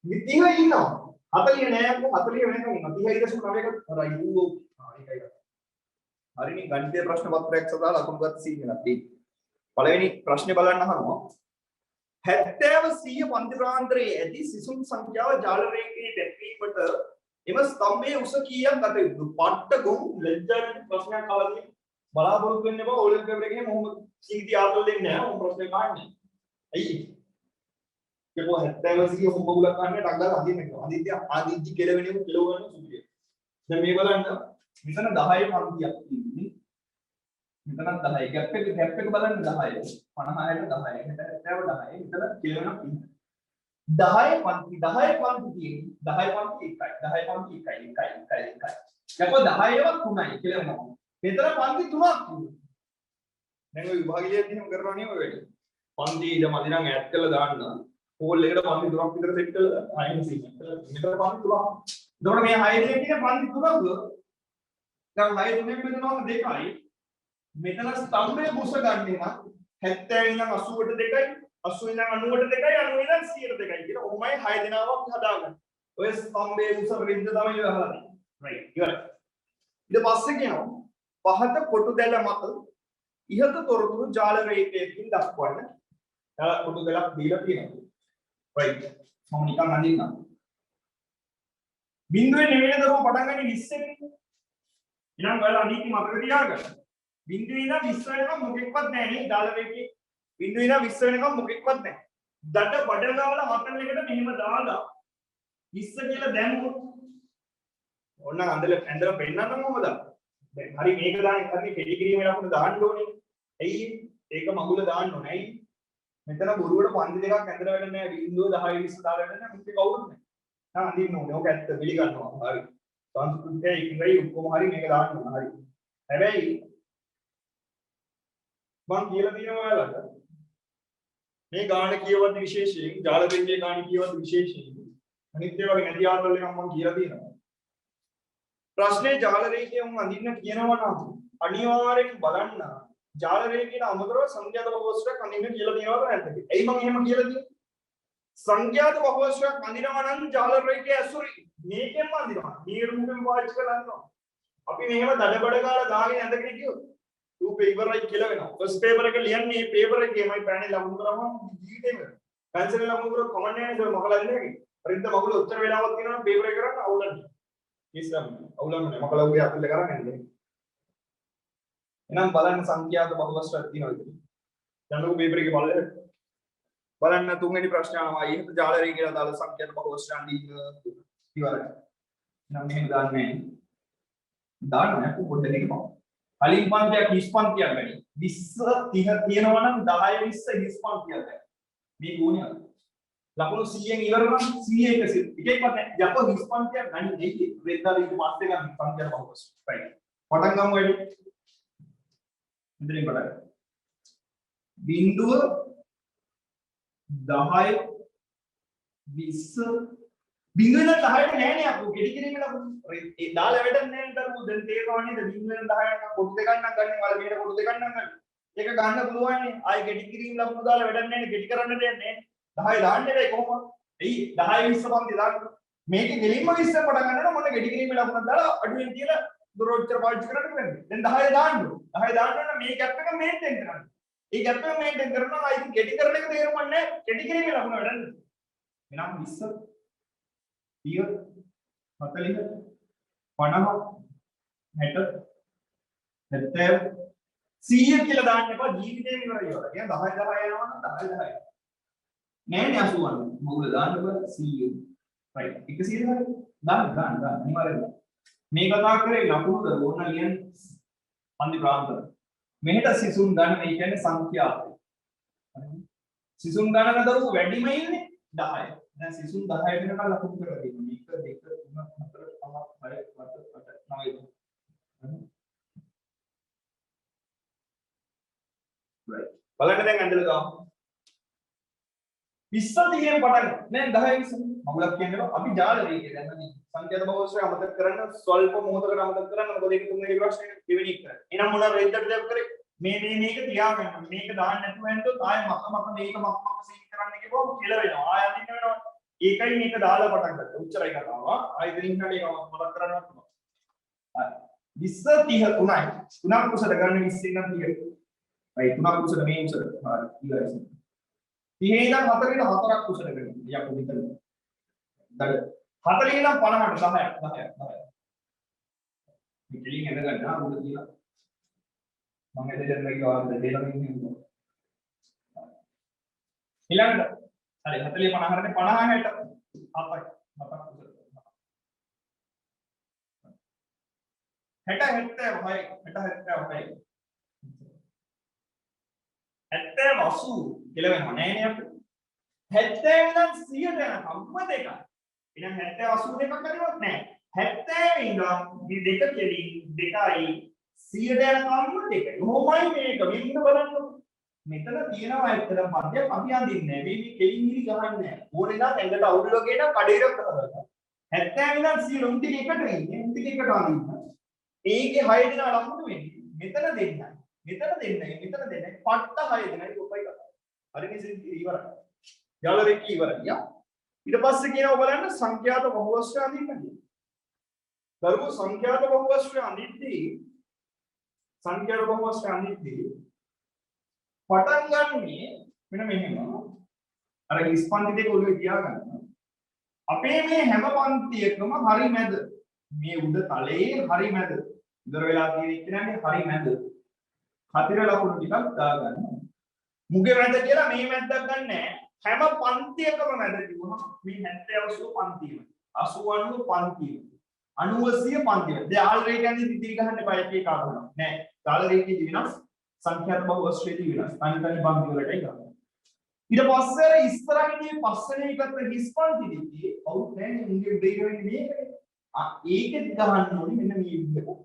මේ 30 ඉන්නවා. 40 නෑ යකෝ 40 වෙනකම් ඉන්නවා. 30.9කට හරි ඌ. ඒකයි. හරිනේ ගණිතයේ ප්‍රශ්න පත්‍රයක් සඳහා ලකුණු ගත් සීමාවක් තියෙනවා. පළවෙනි ප්‍රශ්නේ බලන්න අහනවා. 70 100 පන්තිරාන්තරයේ ඇති සිසුන් සංඛ්‍යාව ජාල රේඛයේ දැක්වීමට එම ස්තම්භයේ උස කීයක් ගත යුතුද? පට්ට ගොම් ලැජ්ජාට ප්‍රශ්නයක් අවදී බලාපොරොත්තු වෙන්න එපා. ඕලෙවල් පේපර් එකේ මොහොම සීටි ආතල් දෙන්නේ නැහැ. මොහොම ප්‍රශ්නේ කාන්නේ. ඇයි? ඒකෝ 70 100 හොම්බ ගුලක් ගන්න ටක් ගාලා අදින්න කියනවා. ආදිත්‍ය කෙලවෙනෙම කෙලවන්න සුදුයි. දැන් මේ බලන්න මෙතන 10 පන්තියක් තියෙන්නේ. මෙතන 10 ගැප් එක බලන්න 10 50ට 10 70 10 මෙතන කෙලවෙනක් තියෙනවා. 10 පන්ති තියෙන්නේ 10 පන්ති 1යි 10 පන්ති 1යි 1යි ගැප 10වත් 3යි කෙලවෙනවා. මෙතන පන්ති 3ක් තියෙනවා. දැන් ඔය විභාගයේ එහෙම කරනවා නේ ඔය වැඩි. පන්ති ඉඳ මදි නම් ඇඩ් කරලා දාන්න. හෝල් එකට පන්ති 3ක් විතර සෙට් කරලා ආයෙත් සීන් කරලා මෙතන පන්ති 3ක්. එතකොට මේ 6 දෙකේ තියෙන පන්ති 3ක් දැන් 6 තුනෙන් මෙතනම 2යි. මෙතන ස්තම්භයේ බුස ගන්න නම් 70 ඉඳන් 80ට 2යි 80 ඉඳන් 90ට 2යි 90 ඉඳන් 100ට 2යි කියලා ඔහොමයි 6 දෙනාවක් හදාගන්න. ඔය ස්තම්භයේ බුස රිද්ද තමයි ඔය අහලා තියෙන්නේ. රයිට් ඉවරයි. ඊට පස්සේ කියනවා පහත කොටු දැල මත ඉහත තොරතුරු ජාල රේඛයකින් දක්වන්න. කොටු දැලක් දීලා තියෙනවා. රයිට්. මම නිකන් අඳින්නම්. බිඳුවේ නෙවෙයි දරුවෝ පටන් ගන්නේ 20 එකෙන්. ඊළඟ ඔයාලා අනිත් මතක තියාගන්න. බිඳුවේ ඉඳන් 20 වෙනකම් මොකෙක්වත් නැහැ නේ ජාල රේඛයේ. බිඳුවේ ඉඳන් 20 වෙනකම් මොකෙක්වත් නැහැ. දඩ බඩ ගාලා හතර එකට මෙහෙම දාලා 20 කියලා දැම්මොත් ඕන ඇඳලා පෙන්නන්න මොකද? දැන් හරි මේක දාන්නේ හරි පෙඩිග්‍රී ලකුණු දාන්න ඕනේ. ඇයි ඒක මගුල දාන්න ඕනේ. ඇයි මෙතන බොරුවට පන්ති දෙකක් ඇඳලා වැඩ නැහැ. බිඳුව 10 20 දාලා වැඩ නැහැ. මුත් කවුරුත් නැහැ. අඳින්න ඕනේ. ඔක ඇත්ත පිළිගන්නවා. හරි. සංස්කෘතිය ඉංග්‍රීසි ඔක්කොම හරි මේක දාන්න ඕන. හරි. හැබැයි මං කියලා තියෙනවා ඔයාලට මේ ගාන කියවත් විශේෂයෙන් ජාල රේඛයේ ගාන කියවත් විශේෂයෙන් අනිත් ඒවා නැති ආතල් එකක් මං කියලා තියෙනවා ප්‍රශ්නේ ජාල රේඛය මම අඳින්න කියනවා නම් අනිවාර්යෙන් බලන්න ජාල රේඛයට අමතරව සංඛ්‍යාත බහුවස්තුවක් අඳින්න කියලා තියෙනවද නැද්ද කියලා. එයි මම එහෙම කියලා තියෙන්නේ. සංඛ්‍යාත බහුවස්තුවක් අඳිනවා නම් ජාල රේඛය ඇසුරි මේකෙන්ම අඳිනවා. මේ රූපෙන් පාවිච්චි කරනවා. අපි මෙහෙම දඩබඩ ගාලා දාගෙන ඇඳගෙන ගියොත් රූපේ ඉවරයි කියලා වෙනවා. ෆස්ට් පේපර් එක ලියන්නේ මේ පේපර් එකේමයි පැනේ ලකුණු කරාම ජීවිතේම පැන්සල් ලකුණු කරොත් කමන්න නැහැ නේද මහලා දෙන්නේ. පරිද්ද මගුල උත්තර වේලාවක් තියෙනවා පේපර් එක කරන්න අවුලන්නේ. ඉස්ලාම් අවුලන්නේ මකලා උගේ අපිට කරන්නේ. එහෙනම් බලන්න සංඛ්‍යාත බහුවස්තුවක් තියෙනවද කියලා. දැන් පේපර් එකේ බලන්න තුන්වෙනි ප්‍රශ්නය ආවා ඉහත ජාල රේඛයට දාලා සංඛ්‍යාත බහුවස්තුවක් අඳින්න ඉවරයි. එහෙනම් මෙහෙම දාන්නේ දාන්න පොඩ්ඩක් එකම. කලින් පන්තියක් 20 පන්තියක් ගනි. 20 30 තියෙනවා නම් 10 20 20 පන්තියක් ගන්න. මේ ගුණය. ලකුණු 100න් ඉවර නම් 100 එකක්වත් නැහැ. යකෝ 20 පන්තියක් ගනි දෙකේ රෙද්දාල ඊට පස්සේ ගන්න සංඛ්‍යාත බහුවස්තුවක්. right. පටන් ගමු වැඩි. ඉතින් බලන්න. බිංදුව 10 20 බිංදුවෙන් 10ට නෑනේ අපු කෙටි කිරීමේ ලකුණු. ඒ දාලා වැඩන්නේ නැහැ නේද? දැන් තේරෙනවනේ බිංදුවෙන් 10ට නම් කොටු දෙකක් නම් ගන්න වල මේකට කොටු දෙකක් නම් ගන්න. ඒක ගන්න පුළුවන් නේ. ආයි කෙටි කිරීම ලකුණු දාලා වැඩන්නේ නැහැ. කෙටි කරන්න දෙන්නේ 10 දාන්නේ නැහැ කොහොමද? එයි 10 20 පන්ති දාන්න. මේකේ ගෙලින්ම 20 පටන් ගන්නකොට මොන කෙටි කිරීමේ ලකුණක් දාලා අඩුවෙන් තියලා දුරෝච්චර පාවිච්චි කරන්න බෑ. දැන් 10 දාන්න. 10 දාන්න නම් මේ ගැප් එක මේන්ටේන් කරන්න. මේ ගැප් එක මේන්ටේන් කරනවා ආයි කෙටි කරන එක තේරුම් ගන්න. කෙටි කිරීමේ ලකුණ වැඩන්නේ. එනම් 20 30 40 50 60 70 100 කියලා දාන්න එපා ජීවිතේම ඉවරයි වල. කියන්නේ 10 10 යනවා නම් 10 10. නෑනේ 80 මොකද දාන්න බෑ 100. right 100 දාන්න අනිවාර්යයෙන්. මේ කතා කරේ ලකුණුද ඕන ලියන්න පන්ති ප්‍රාන්තර. මෙහෙට සිසුන් ගණන ඒ කියන්නේ සංඛ්‍යාවයි. සිසුන් ගණන දරුවෝ වැඩිම ඉන්නේ 10. දැන් සිසුන් 10 වෙනකන් ලකුණු කරලා තියෙනවා. 1 2 3 4 5 6 7 8 9 right. බලන්න දැන් ඇඳලා දාමු. 20 30 පටන් දැන් 10 20 මගුලක් කියන්නේ අපි ජාල රේඛය දැන් මේ සංඛ්‍යාත බහුවස්තුව අමතක කරන්න ස්වල්ප මොහොතකට අමතක කරන්න මොකද ඒක තුන්වෙනි ප්‍රශ්නේ දෙවෙනි එක. එහෙනම් මොන රෙද්දට දෙයක් කරේ මේක තියාගන්න. මේක දාන්න නැතුව යනකොට ආයෙ මක මේක සීන් කරන්න කිව්වොත් කෙල වෙනවා. ආයෙ අදින්න වෙනවා. ඒකයි මේක දාලා පටන් ගත්තා. උච්චරයි කතාව. ආයෙ දෙනින් හරි ඒක මතක් කරගන්න පුළුවන්. හරි. 20 30 තුනයි. තුනක් කුසල ගන්න 20 ඉඳන් 30. right තුනක් කුසල මේ උසල. හරි. ඊළඟට 30 ඉඳන් 4 ට 4ක් කුසල ගන්න. යකෝ විතර. දඩ 40 ඉඳන් 50ට 10ක්. මේ දෙලින් එඳ ගන්න උඩ තියලා මම එදෙන්න කිව්වා දෙලම ඉන්නේ. ඊළඟට හරි 40 50 හරනේ 50 60 7ක් උසල. 60 70 කියලා වෙනවා නෑනේ අපිට. 70 ඉඳන් 100ට යනකම් දෙකක්. එහෙනම් 70 80 දෙකක් හරිවත් නෑ. 70 ඉඳන් මේ දෙක කෙලින් 2යි 100ට යනකම් දෙකයි. කොහොමයි මේක මෙන්න බලන්න. මෙතන තියෙනවා ඇත්තටම මැදයක් අපි අඳින්නේ නෑ. මේ කෙලින් ඉරි ගහන්නේ නෑ. ඕනේ නම් ඇඟට අවුල් වගේ නම් කඩේට කරගන්න. 70 ඉඳන් 100 උන් ටික එකට ඉන්නේ. උන් ටික එකට අඳින්න. ඒකේ 6 දෙනා ලකුණු වෙන්නේ. මෙතන දෙන්නයි. මෙතන දෙන්නයි. පට්ට 6 දෙනයි කොපයි කතා. හරිනේ සිද්ධි ඉවරයි. ජාල රේඛය ඉවරයි. ඊට පස්සේ කියනවා බලන්න සංඛ්‍යාත බහුවස්තුව අඳින්න කියලා. දරුවෝ සංඛ්‍යාත බහුවස්තුව අඳිද්දී පටන් ගන්නේ මෙන්න මෙහෙම. අර ඉස්පන්ති දෙක ඔළුවේ තියාගන්න. අපේ මේ හැම පන්තියකම හරි මැද. මේ උඩ තලයේ හරි මැද. ඉතර වෙලා තියෙන ඉන්නේ හරි මැද. හතර ලකුණු ටිකක් දාගන්න. මුගේ මැද කියලා මේ මැද්දක් ගන්න නැහැ. හැම පන්තියකම මැද තිබුණා මේ 70 පන්තිය. 80 පන්තිය. 90 පන්තිය. දැන් ආල් රේඛයන්දී ඉදිරි ගහන්න බය එකේ කාරණා නෑ. දාල රේඛයේදී වෙනස් සංඛ්‍යාත බහුවස්තුවේදී වෙනස්. තනි පන්ති වලටයි ගන්න. ඊට පස්සේ ඉස්සරහින් පස්වෙනි එකට හිස් පන්තිදී කවුරුත් නැහැ මුගේ බ්‍රේක් වෙන්නේ මේකනේ. ඒකෙත් ගහන්න ඕනේ මෙන්න මේ විදිහට.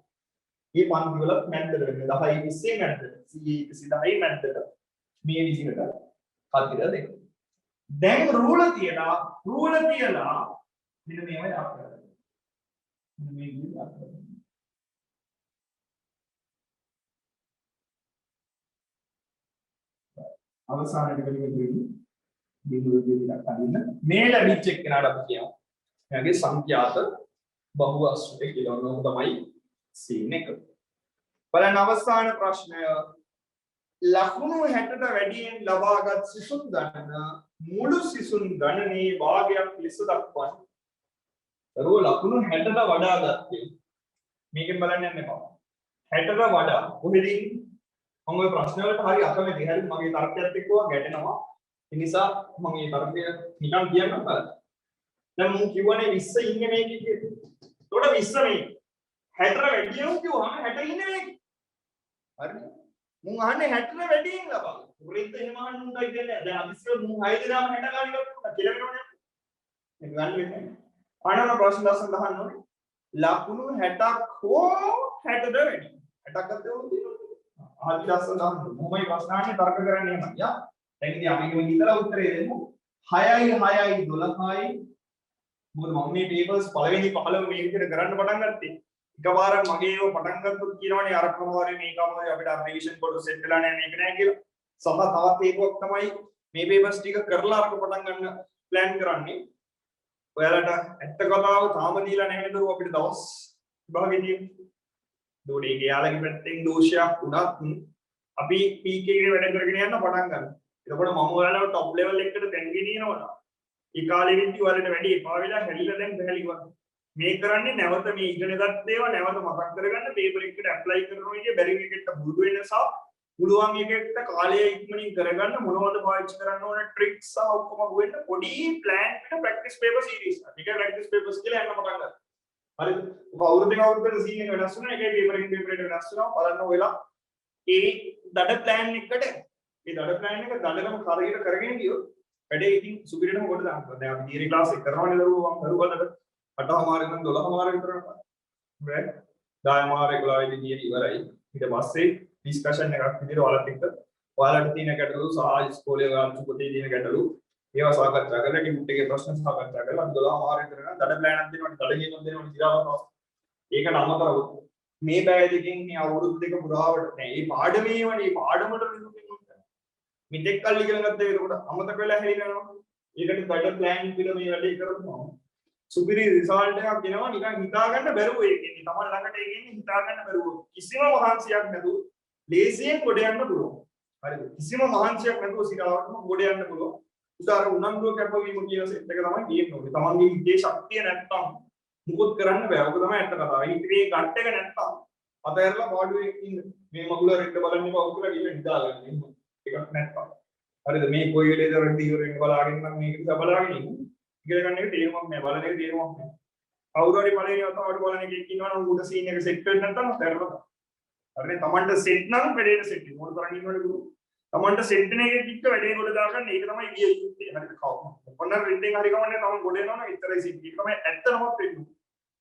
මේ පන්ති වල මැද්දට වෙන්නේ 10 20 මැද්දට 110 මැද්දට මේ විදිහට කතිර දෙක. දැන් රූල තියලා මෙන්න මේවයි අක්කර. මෙන්න මේ විදිහට අක්කර. අවසානයේ වෙන්නේ බිඳුව විදිහට අදින්න මේ ලැබිච්ච එක්කනට අපි කියමු. එයාගේ සංඛ්‍යාත බහුවස්තුක කියලා නෝ තමයි සීන් එක. බලන්න අවසාන ප්‍රශ්නය ලකුණු 60ට වැඩියෙන් ලබාගත් සිසුන් ගණන මුළු සිසුන් ගණනේ භාගයක් ලෙස දක්වන්න. දරුවෝ ලකුණු 60ට වඩා ගත්තේ මේකෙන් බලන්න යන්න එපා. 60ට වඩා කොහෙදින් මම ඔය ප්‍රශ්න වලට හරි අකමැති. හරි මගේ තර්කයත් එක්ක ගැටෙනවා. ඒ නිසා මම මේ තර්කය නිකන් කියන්න බෑ. දැන් මම කියවනේ 20 ඉන්නේ මේකේ කියලා. ඒකට 20 මේ 60ට වැඩියම කිව්වම 60 ඉන්නේ මේකේ. හරිද? මම අහන්නේ 60ට වැඩියෙන් ලබා. උරින්ද එහෙම අහන්න උන්ටයි කියන්නේ. දැන් අදිස්සිය මම 6 දිනම 60 ගාන ඉවරුණා කියලා වෙනවනේ. මේක ගන්න වෙන්නේ. අනන ප්‍රශ්න දහසක් අහන්න ඕනේ. ලකුණු 60ක් හෝ 60ට වැඩි. 60ක් ගත්තේ උන්ට. ආදි දහසක් අහන්න. මොමයි ප්‍රශ්න අහන්නේ තර්ක කරන්නේ එහෙමයි. යා. දැන් ඉතින් අපි මේ ඉතලා උත්තරේ දෙමු. 6යි 12යි මොකද මම මේ පේපර්ස් පළවෙනි 15 මේ විදිහට කරන්න පටන් ගත්තේ. එකපාරක් මගේ ඒව පටන් ගත්තොත් කියනවනේ අර ක්‍රමවාරේ මේක අමෝයි අපිට අර රිවිෂන් කොට සෙට් වෙලා නැහැ මේක නෑ කියලා. සහ තවත් හේතුවක් තමයි මේ පේපර්ස් ටික කරලා අරක පටන් ගන්න ප්ලෑන් කරන්නේ. ඔයාලට ඇත්ත කතාව තාම දීලා නැහැ නේද අපිට දවස් විභාගෙදී. දෝඩේගේ යාළගේ පැත්තෙන් දෝෂයක් වුණත් අපි PK එකේ වැඩ කරගෙන යන්න පටන් ගන්නවා. එතකොට මම ඔයාලව টপ ලෙවල් එකකට දැන් ගෙනියනවා. ඒ කාලෙ වින්ති වලට වැඩි එපා වෙලා හැලිලා දැන් බැහැලිවා. මේ කරන්නේ නැවත මේ ඉගෙන ගත්ත ඒවා නැවත මතක් කරගන්න පේපර් එකකට ඇප්ලයි කරනවා කිය බැරි එකකට බුදු වෙන සහ පුළුවන් එකකට කාලය ඉක්මනින් කරගන්න මොනවද පාවිච්චි කරන්න ඕන ට්‍රික්ස් සහ ඔක්කොම හොයන්න පොඩි ප්ලෑන් එක ප්‍රැක්ටිස් පේපර් සීරීස් එක. මේක ප්‍රැක්ටිස් පේපර්ස් කියලා යන්න පටන් ගන්නවා. හරිද? අවුරුද්දෙන් අවුරුද්දට සීන් එක වෙනස් වෙනවා. එකයි පේපර් එකකින් පේපර් එකට වෙනස් වෙනවා. බලන්න ඔයලා ඒ දඩ ප්ලෑන් එකකට මේ දඩ ප්ලෑන් එක දඩකම කරගෙන කරගෙන ගියොත් වැඩේ ඉතින් සුපිරියටම කොට දානවා. දැන් අපි තියරි ක්ලාස් එක කරනවානේ දරුවෝ මම කරුවලට 8:00 ඉඳන් 12:00 විතර යනවා. right? 10:00 11 ඉඳන් ඉවරයි. ඊට පස්සේ ඩිස්කෂන් එකක් විදිහට ඔයාලත් එක්ක ඔයාලට තියෙන ගැටලු සහ ඉස්කෝලේ ගාන පොතේ තියෙන ගැටලු ඒවා සාකච්ඡා කරලා ටියුට් එකේ ප්‍රශ්න සාකච්ඡා කරලා 12:00 විතර යනවා. දඩ ප්ලෑන් එකක් දෙනවනේ දඩ කියනවා දෙනවනේ දිරාවනවා. ඒකට අමතරව මේ බෑ දෙකෙන් මේ අවුරුදු දෙක පුරාවට නෑ. මේ පාඩමේ වනේ මේ පාඩමට මිදෙක් කල් ඉගෙන ගත්තා ඒකට අමතක වෙලා හැරිලා යනවා. ඒකට බඩ ප්ලෑන් පිළ මේ වැඩේ කරනවා. සුපිරි රිසල්ට් එකක් දෙනවා නිකන් හිතා ගන්න බැරුව ඒකෙන්නේ. තමන් ළඟට ඒකෙන්නේ හිතා ගන්න බැරුව. කිසිම මහන්සියක් නැතුව ලේසියෙන් ගොඩ යන්න පුළුවන්. හරිද? කිසිම මහන්සියක් නැතුව සිතාවටම ගොඩ යන්න පුළුවන්. උදාර උනන්දුව කැපවීම කියන සෙට් එක තමයි ගේම් එක. තමන්ගේ හිතේ ශක්තිය නැත්තම් මුකුත් කරන්න බෑ. ඔක තමයි ඇත්ත කතාව. හිතේ ගට් එක නැත්තම් අතහැරලා පාඩුවේ ඉන්න. මේ මගුල රෙද්ද බලන්න එපා උකුල ගිහින් හිතාගන්න. එකක් නැත්තම්. හරිද? මේ කොයි වෙලේද රෙද්ද ඉවරෙන් බලාගෙන නම් මේක දිහා බලාගෙන ඉන්න. ඉගෙන ගන්න එක තේරුමක් නෑ. බලන එක තේරුමක් නෑ. කවුරු හරි පළවෙනි වතාවට බලන එකෙක් ඉන්නවනම් උඩ සීන් එක සෙට් වෙන්නේ නැත්නම් අතහැරලා. හරිනේ? Tamanට සෙට් නම් වැඩේට සෙට් වෙනවා. මොකද කරන්නේ ඉන්නවනේ ගුරු. Tamanට සෙට් වෙන එකේ ටික වැඩේ වල දාගන්න ඒක තමයි ගිය යුත්තේ. හරිද? කවම. ඔන්න රෙද්දෙන් හරි කවන්නේ තමන් ගොඩ එනවනම් ඉතරයි සෙට්. ඒක තමයි ඇත්තමත් වෙන්නේ.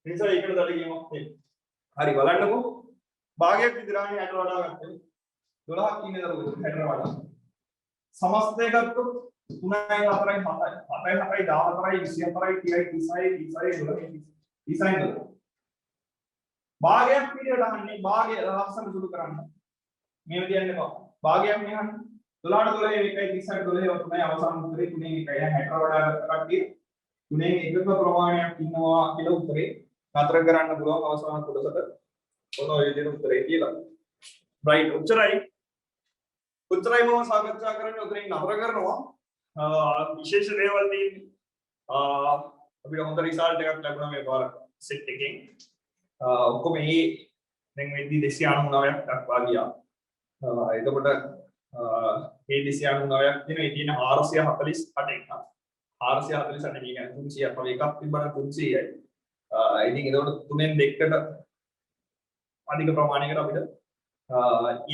ඒ නිසා ඒකට දඩ ගේමක් තියෙනවා. හරි බලන්නකෝ. භාගයක් විතරානේ 60 වඩා ගත්තේ. 12ක් ඉන්නේ දරුවෝ 60 වඩා. සමස්තය ගත්තොත් 3යි 4යි 7යි 7යි 7යි 14යි 24යි 30යි 30යි 30යි භාගයක් පිළිවෙල අහන්නේ භාගය ලක්ෂණ සුදු කරන්න මේ විදියට එපා භාගයක් මෙහන්න 12ට 12 1යි 30ට 12 තමයි අවසාන උත්තරේ 3න් 1යි 60 වඩා කට්ටිය 3න් එකක ප්‍රමාණයක් ඉන්නවා කියලා උත්තරේ නතර කරන්න පුළුවන් අවසාන කොටසට ඔන්න ඔය විදියට උත්තරේ කියලා right උත්තරයි උත්තරයි මම සාකච්ඡා කරන්නේ උතරින් නතර කරනවා විශේෂ දේවල් තියෙන්නේ අපිට හොඳ රිසල්ට් එකක් ලැබුණා මේ පාර සෙට් එකෙන් ඔක්කොම මේ දැන් වෙද්දි 299ක් දක්වා ගියා එතකොට මේ 299ක් තියෙන ඒ තියෙන 448 එක 448 කියන්නේ 300ක් වගේ එකක් තිබ්බනම් 300යි ඉතින් එතකොට තුනෙන් දෙකකට අධික ප්‍රමාණයකට අපිට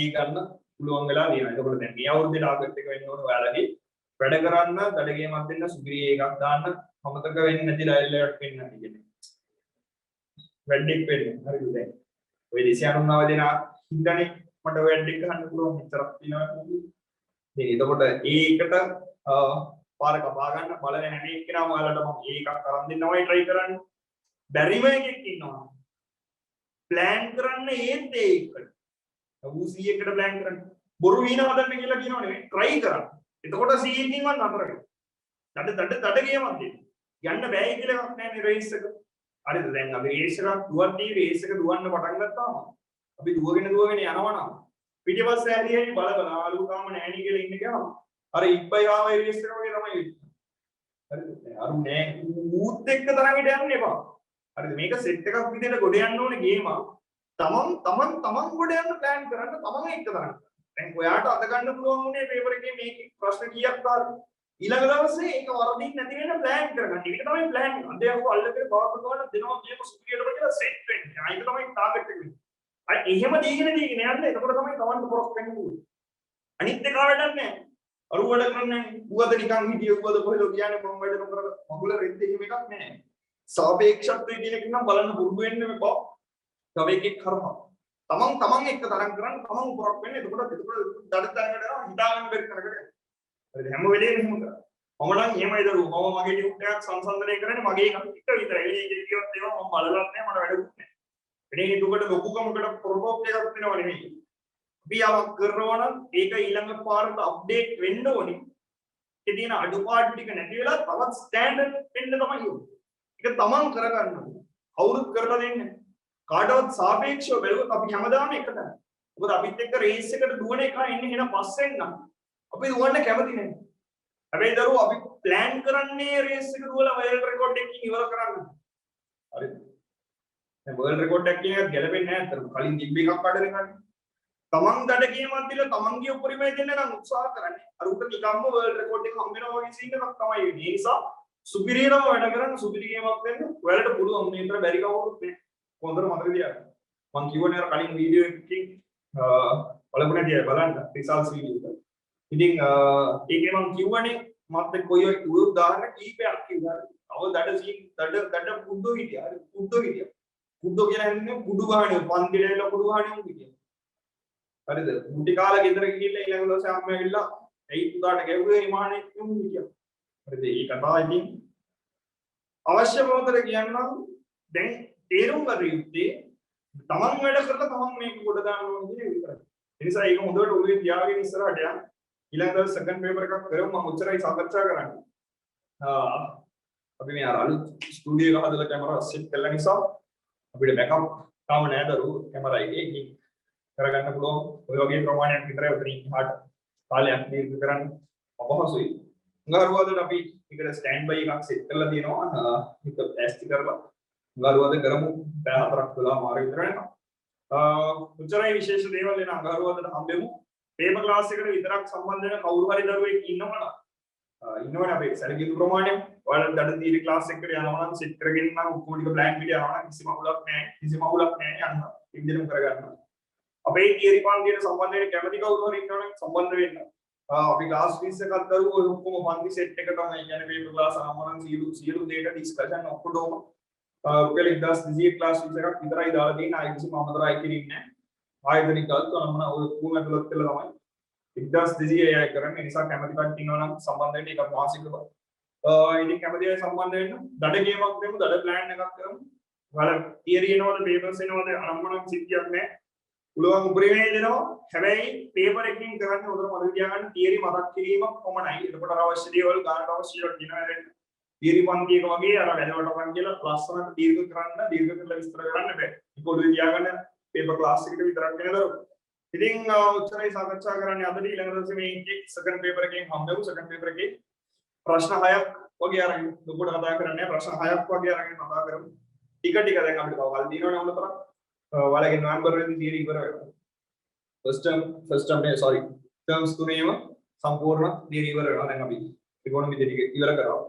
ඊ ගන්න පුළුවන් වෙලා තියෙනවා. එතකොට දැන් මේ අවුරුද්දේ ටාගට් එක වෙන්න ඕන ඔයාලගේ වැඩ කරන්න දඩ ගේමක් දෙන්න සුගිරි එකක් දාන්න අමතක වෙන්නේ නැති ලයිල් එකක් වෙන්න නැති කියන්නේ. වැඩික් වෙන්නේ. හරිද දැන්? ඔය 299 දෙනා හින්දානේ මට ඔය ඇඩ් එක ගන්න පුළුවන් මෙච්චරක් තියෙනවා. ඉතින් එතකොට ඒකට පාර කපා ගන්න බලන හැම එක්කෙනාම ඔයාලට මම ඒකක් අරන් දෙන්නවයි try කරන්න. බැරිම එකෙක් ඉන්නවා. plan කරන්න ඒත් ඒකට. ඌ 100කට plan කරන්න. බොරු වීණ හදන්න කියලා කියනව නෙවෙයි try කරන්න. එතකොට 100කින් වන් නතර කරන්න. දඩ ගේමක් දෙන්න. යන්න බෑ කියලා එකක් නැහැ නේ රේස් එක. හරිද? දැන් අපි රේස් එකක් දුවද්දී රේස් එක දුවන්න පටන් ගත්තාම අපි දුවගෙන යනවා නම් පිටිපස්සේ ඇරියයි බල ආලුකාම නෑනි කියලා ඉන්න ගියාම අර ඉබ්බයි ආවයි රේස් එක වගේ තමයි වෙන්නේ. හරිද? අරු නෑ ඌත් එක්ක තරගෙට යන්න එපා. හරිද? මේක සෙට් එකක් විදිහට ගොඩ යන්න ඕනේ ගේම. තමන් ගොඩ යන්න plan කරන්න තමන් එක්ක තරන්න. දැන් ඔයාට අද ගන්න පුළුවන් උනේ පේපර් එකේ මේකේ ප්‍රශ්න කීයක් දාන්න. ඊළඟ දවසේ ඒක වරදින් නැති වෙන plan කරගන්න. ඒක තමයි plan එක. අද යකෝ අල්ලගෙන බාර ගන්න දෙනවා කියමු සුපිරියට කියලා සෙට් වෙන්නේ. ඒක තමයි ටාගට් එක වෙන්නේ. අර එහෙම දීගෙන යන්න. එතකොට තමයි තවන්න ප්‍රොස් වෙන්න පුළුවන්. අනිත් එක වැඩක් නැහැ. අරු වැඩ කරන්නේ ඌවද නිකන් හිටිය ඌවද කොහෙද කියන්නේ මම වැඩ නොකර මගුල රෙද්ද එහෙම එකක් නැහැ. සාපේක්ෂත්වය කියන එක නම් බලන්න පුරුදු වෙන්න එපා. තව එකෙක් කරපන්. තමන් එක්ක තරම් කරන්න තමන් උපරක් වෙන්න. එතකොට දඩ තරකට යනවා හිතා ගන්න බැරි තරකට. හරිද? හැම වෙලේම එහෙම කරා. මම නම් එහෙමයි දරුවෝ. මම මගේ ටියුට් එකක් සංසන්දනය කරන්නේ මගේ එකක් එක විතරයි. එළියේ කියවත් ඒවා මම බලලත් නැහැ මට වැඩකුත් නැහැ. එනේ දුකට ලොකුකමකට ප්‍රොටෝක් එකක් වෙනව නෙමෙයි. අපි යමක් කරනවා නම් ඒක ඊළඟ පාරට අප්ඩේට් වෙන්න ඕනේ. ඒකේ තියෙන අඩුපාඩු ටික නැති වෙලා තවත් ස්ටෑන්ඩඩ් වෙන්න තමයි ඕනේ. ඒක තමන් කරගන්න ඕනේ. කවුරුත් කරලා දෙන්නේ නැහැ. කාටවත් සාපේක්ෂව බැලුවොත් අපි හැමදාම එක තමයි. මොකද අපිත් එක්ක රේස් එකට දුවන එක එන්නේ එන පස්සෙන් නම් අපි දුවන්න කැමති නැහැ. හැබැයි දරුවෝ අපි plan කරන්නේ රේස් එක දුවලා වර්ල්ඩ් රෙකෝඩ් එකකින් ඉවර කරන්න. හරිද? දැන් වර්ල්ඩ් රෙකෝඩ් එකක් කියන එක ගැලපෙන්නේ නැහැ අතට. කලින් තිබ්බ එකක් අඩ දෙකන්නේ. තමන් දඩ ගේමක් දීලා තමන්ගේ උපරිමය දෙන්න නම් උත්සාහ කරන්නේ. අර උට නිකම්ම වර්ල්ඩ් රෙකෝඩ් එක හම්බ වෙනවා වගේ සීන් එකක් තමයි වෙන්නේ. ඒ නිසා සුපිරියරව වැඩ කරන්න සුපිරි ගේමක් දෙන්න ඔයාලට පුළුවන්. මේතර බැරි කවුරුත් නැහැ. හොඳට මතක තියාගන්න. මම කියවනේ අර කලින් වීඩියෝ එකකින් බලපුණා කියලා බලන්න රිසල්ට්ස් වීඩියෝ එක. ඉතින් ඒකේ මම කියවනේ මත් කොයි උදාහරණ කීපයක් කිව්වා. තව දඩ පුඩු හිටියා. හරි පුඩු හිටියා. පුඩු කියලා කියන්නේ පුඩු ගහන්නේ පන්තිලේල පුඩු ගහන්නේ උන් හිටියා. හරිද? මුටි කාලා ගෙදර ගිහිල්ලා ඊළඟ දවසේ අම්මා ඇවිල්ලා ඇයි පුතාට ගැව්වේ හිමානේ උන් හිටියා. හරිද? ඒක තමයි ඉතින් අවශ්‍ය මොහොතේ කියන්නම් දැන් තේරුම් ගන්න යුත්තේ තමන් වැඩ කරලා තමන් මේක කොට දාන්න ඕන කියන එක විතරයි. ඒ නිසා ඒක හොඳට ඔළුවේ තියාගෙන ඉස්සරහට යන්න. ඊළඟ දවස් සෙකන්ඩ් පේපර් එකක් කරමු. මම උච්චරයි සාකච්ඡා කරන්නේ. අපි මේ අලුත් ස්ටුඩියෝ එක හදලා කැමරා සෙට් කළා නිසා අපිට බෑකප් තාම නෑ දරුවෝ කැමරා එකේ. ඒක කරගන්න පුළුවන්. ඔය වගේ ප්‍රමාණයක් විතරයි උතරින් එහාට කාලයක් දීර්ඝ කරන්න අපහසුයි. අඟහරුවාදට අපි එකට ස්ටෑන්ඩ් බයි එකක් සෙට් කරලා තියෙනවා. ඒක ටෙස්ට් කරලා අඟහරුවාද කරමු. පැය 4ක් වෙලා මාර විතර වෙනවා. උච්චරයි විශේෂ දේවල් වෙන අඟහරුවාදට හම්බෙමු. පේපර් ක්ලාස් එකට විතරක් සම්බන්ධ වෙන කවුරු හරි දරුවෙක් ඉන්නවනම් ඉන්නවනේ අපේ සැලකිලි ප්‍රමාණය ඔයාලා දඩ දීරි ක්ලාස් එකට යනවා නම් සෙට් කරගෙන නම් ඔක්කොම ටික ප්ලෑන් විදියට යනවා නම් කිසිම අවුලක් නැහැ යන්න ඉන්දියම් කරගන්න. අපේ තියරි පන්තියට සම්බන්ධ වෙන කැමති කවුරු හරි ඉන්නවනම් සම්බන්ධ වෙන්න. අපි ක්ලාස් 20 එකක් දරුවෝ ඔක්කොම පන්ති සෙට් එක තමයි කියන්නේ පේපර් ක්ලාස් ආවම සියලු දේට ඩිස්කෂන් ඔක්කොම රුපියල් 1200 ක්ලාස් 20 එකක් විතරයි දාලා තියෙන ආයෙ කිසිම අමතර අයිතියක් නැහැ. ආයතනික කල්පනා ඔය ඔක්කොම ඇතුළත් කළා තමයි 1200 අය කරන්නේ. නිසා කැමති කට්ටිය ඉන්නවා නම් සම්බන්ධ වෙන්න ඒක මාසිකව. ඉතින් කැමති අය සම්බන්ධ වෙන්න දඩ ගේමක් දෙමු දඩ ප්ලෑන් එකක් කරමු. ඔයාලා තියරි එනවද පේපර්ස් එනවද අනම්මනම් සිද්ධියක් නැහැ. පුළුවන් උපරිමය දෙනවා. හැබැයි පේපර් එකකින් කරන්නේ හොඳට මතක තියාගන්න තියරි මතක් කිරීමක් කොමනයි. එතකොට අවශ්‍ය දේවල් ගන්න අවශ්‍ය වෙනවා දෙන්න. තියරි පන්ති එක වගේ අර වැඩවලට වන් කියලා ලස්සනට දීර්ඝ කරලා විස්තර කරන්න බෑ. ඒක ඔළුවේ තියාගන්න පේපර් ක්ලාස් එකට විතරක් වෙන දරුවෝ. ඉතින් උත්තරයි සාකච්ඡා කරන්නේ අද ඊළඟ දවසේ මේ සෙකන්ඩ් පේපර් එකෙන් හම්බෙමු. සෙකන්ඩ් පේපර් එකේ ප්‍රශ්න 6ක් වගේ අරගෙන දුකට කතා කරන්නේ. ප්‍රශ්න 6ක් වගේ අරගෙන කතා කරමු. ටික ටික දැන් අපිට තව කල් දිනවනේ උන තරම්. ඔයාලගේ නොවැම්බර් වෙනි තියරි ඉවර වෙනවා. ෆස්ට් ටර්ම් නේ සෝරි. ටර්ම්ස් තුනේම සම්පූර්ණ තියරි ඉවර වෙනවා. දැන් අපි ඉකොනොමි ටික ඉවර කරා.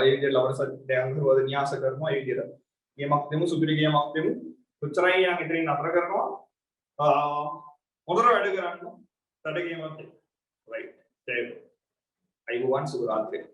ඒ විදිහට ලබන දැන් හොද න්‍යාස කරනවා. ඒ විදිහට ගේමක් දෙමු සුපිරි ගේමක් දෙමු. උච්චරයි යන් ඉතින් නතර කරනවා. හොඳට වැඩ කරන්න. රට ගේමක් රයිට්. අයිබෝවන් සුබ රාත්‍රියක්.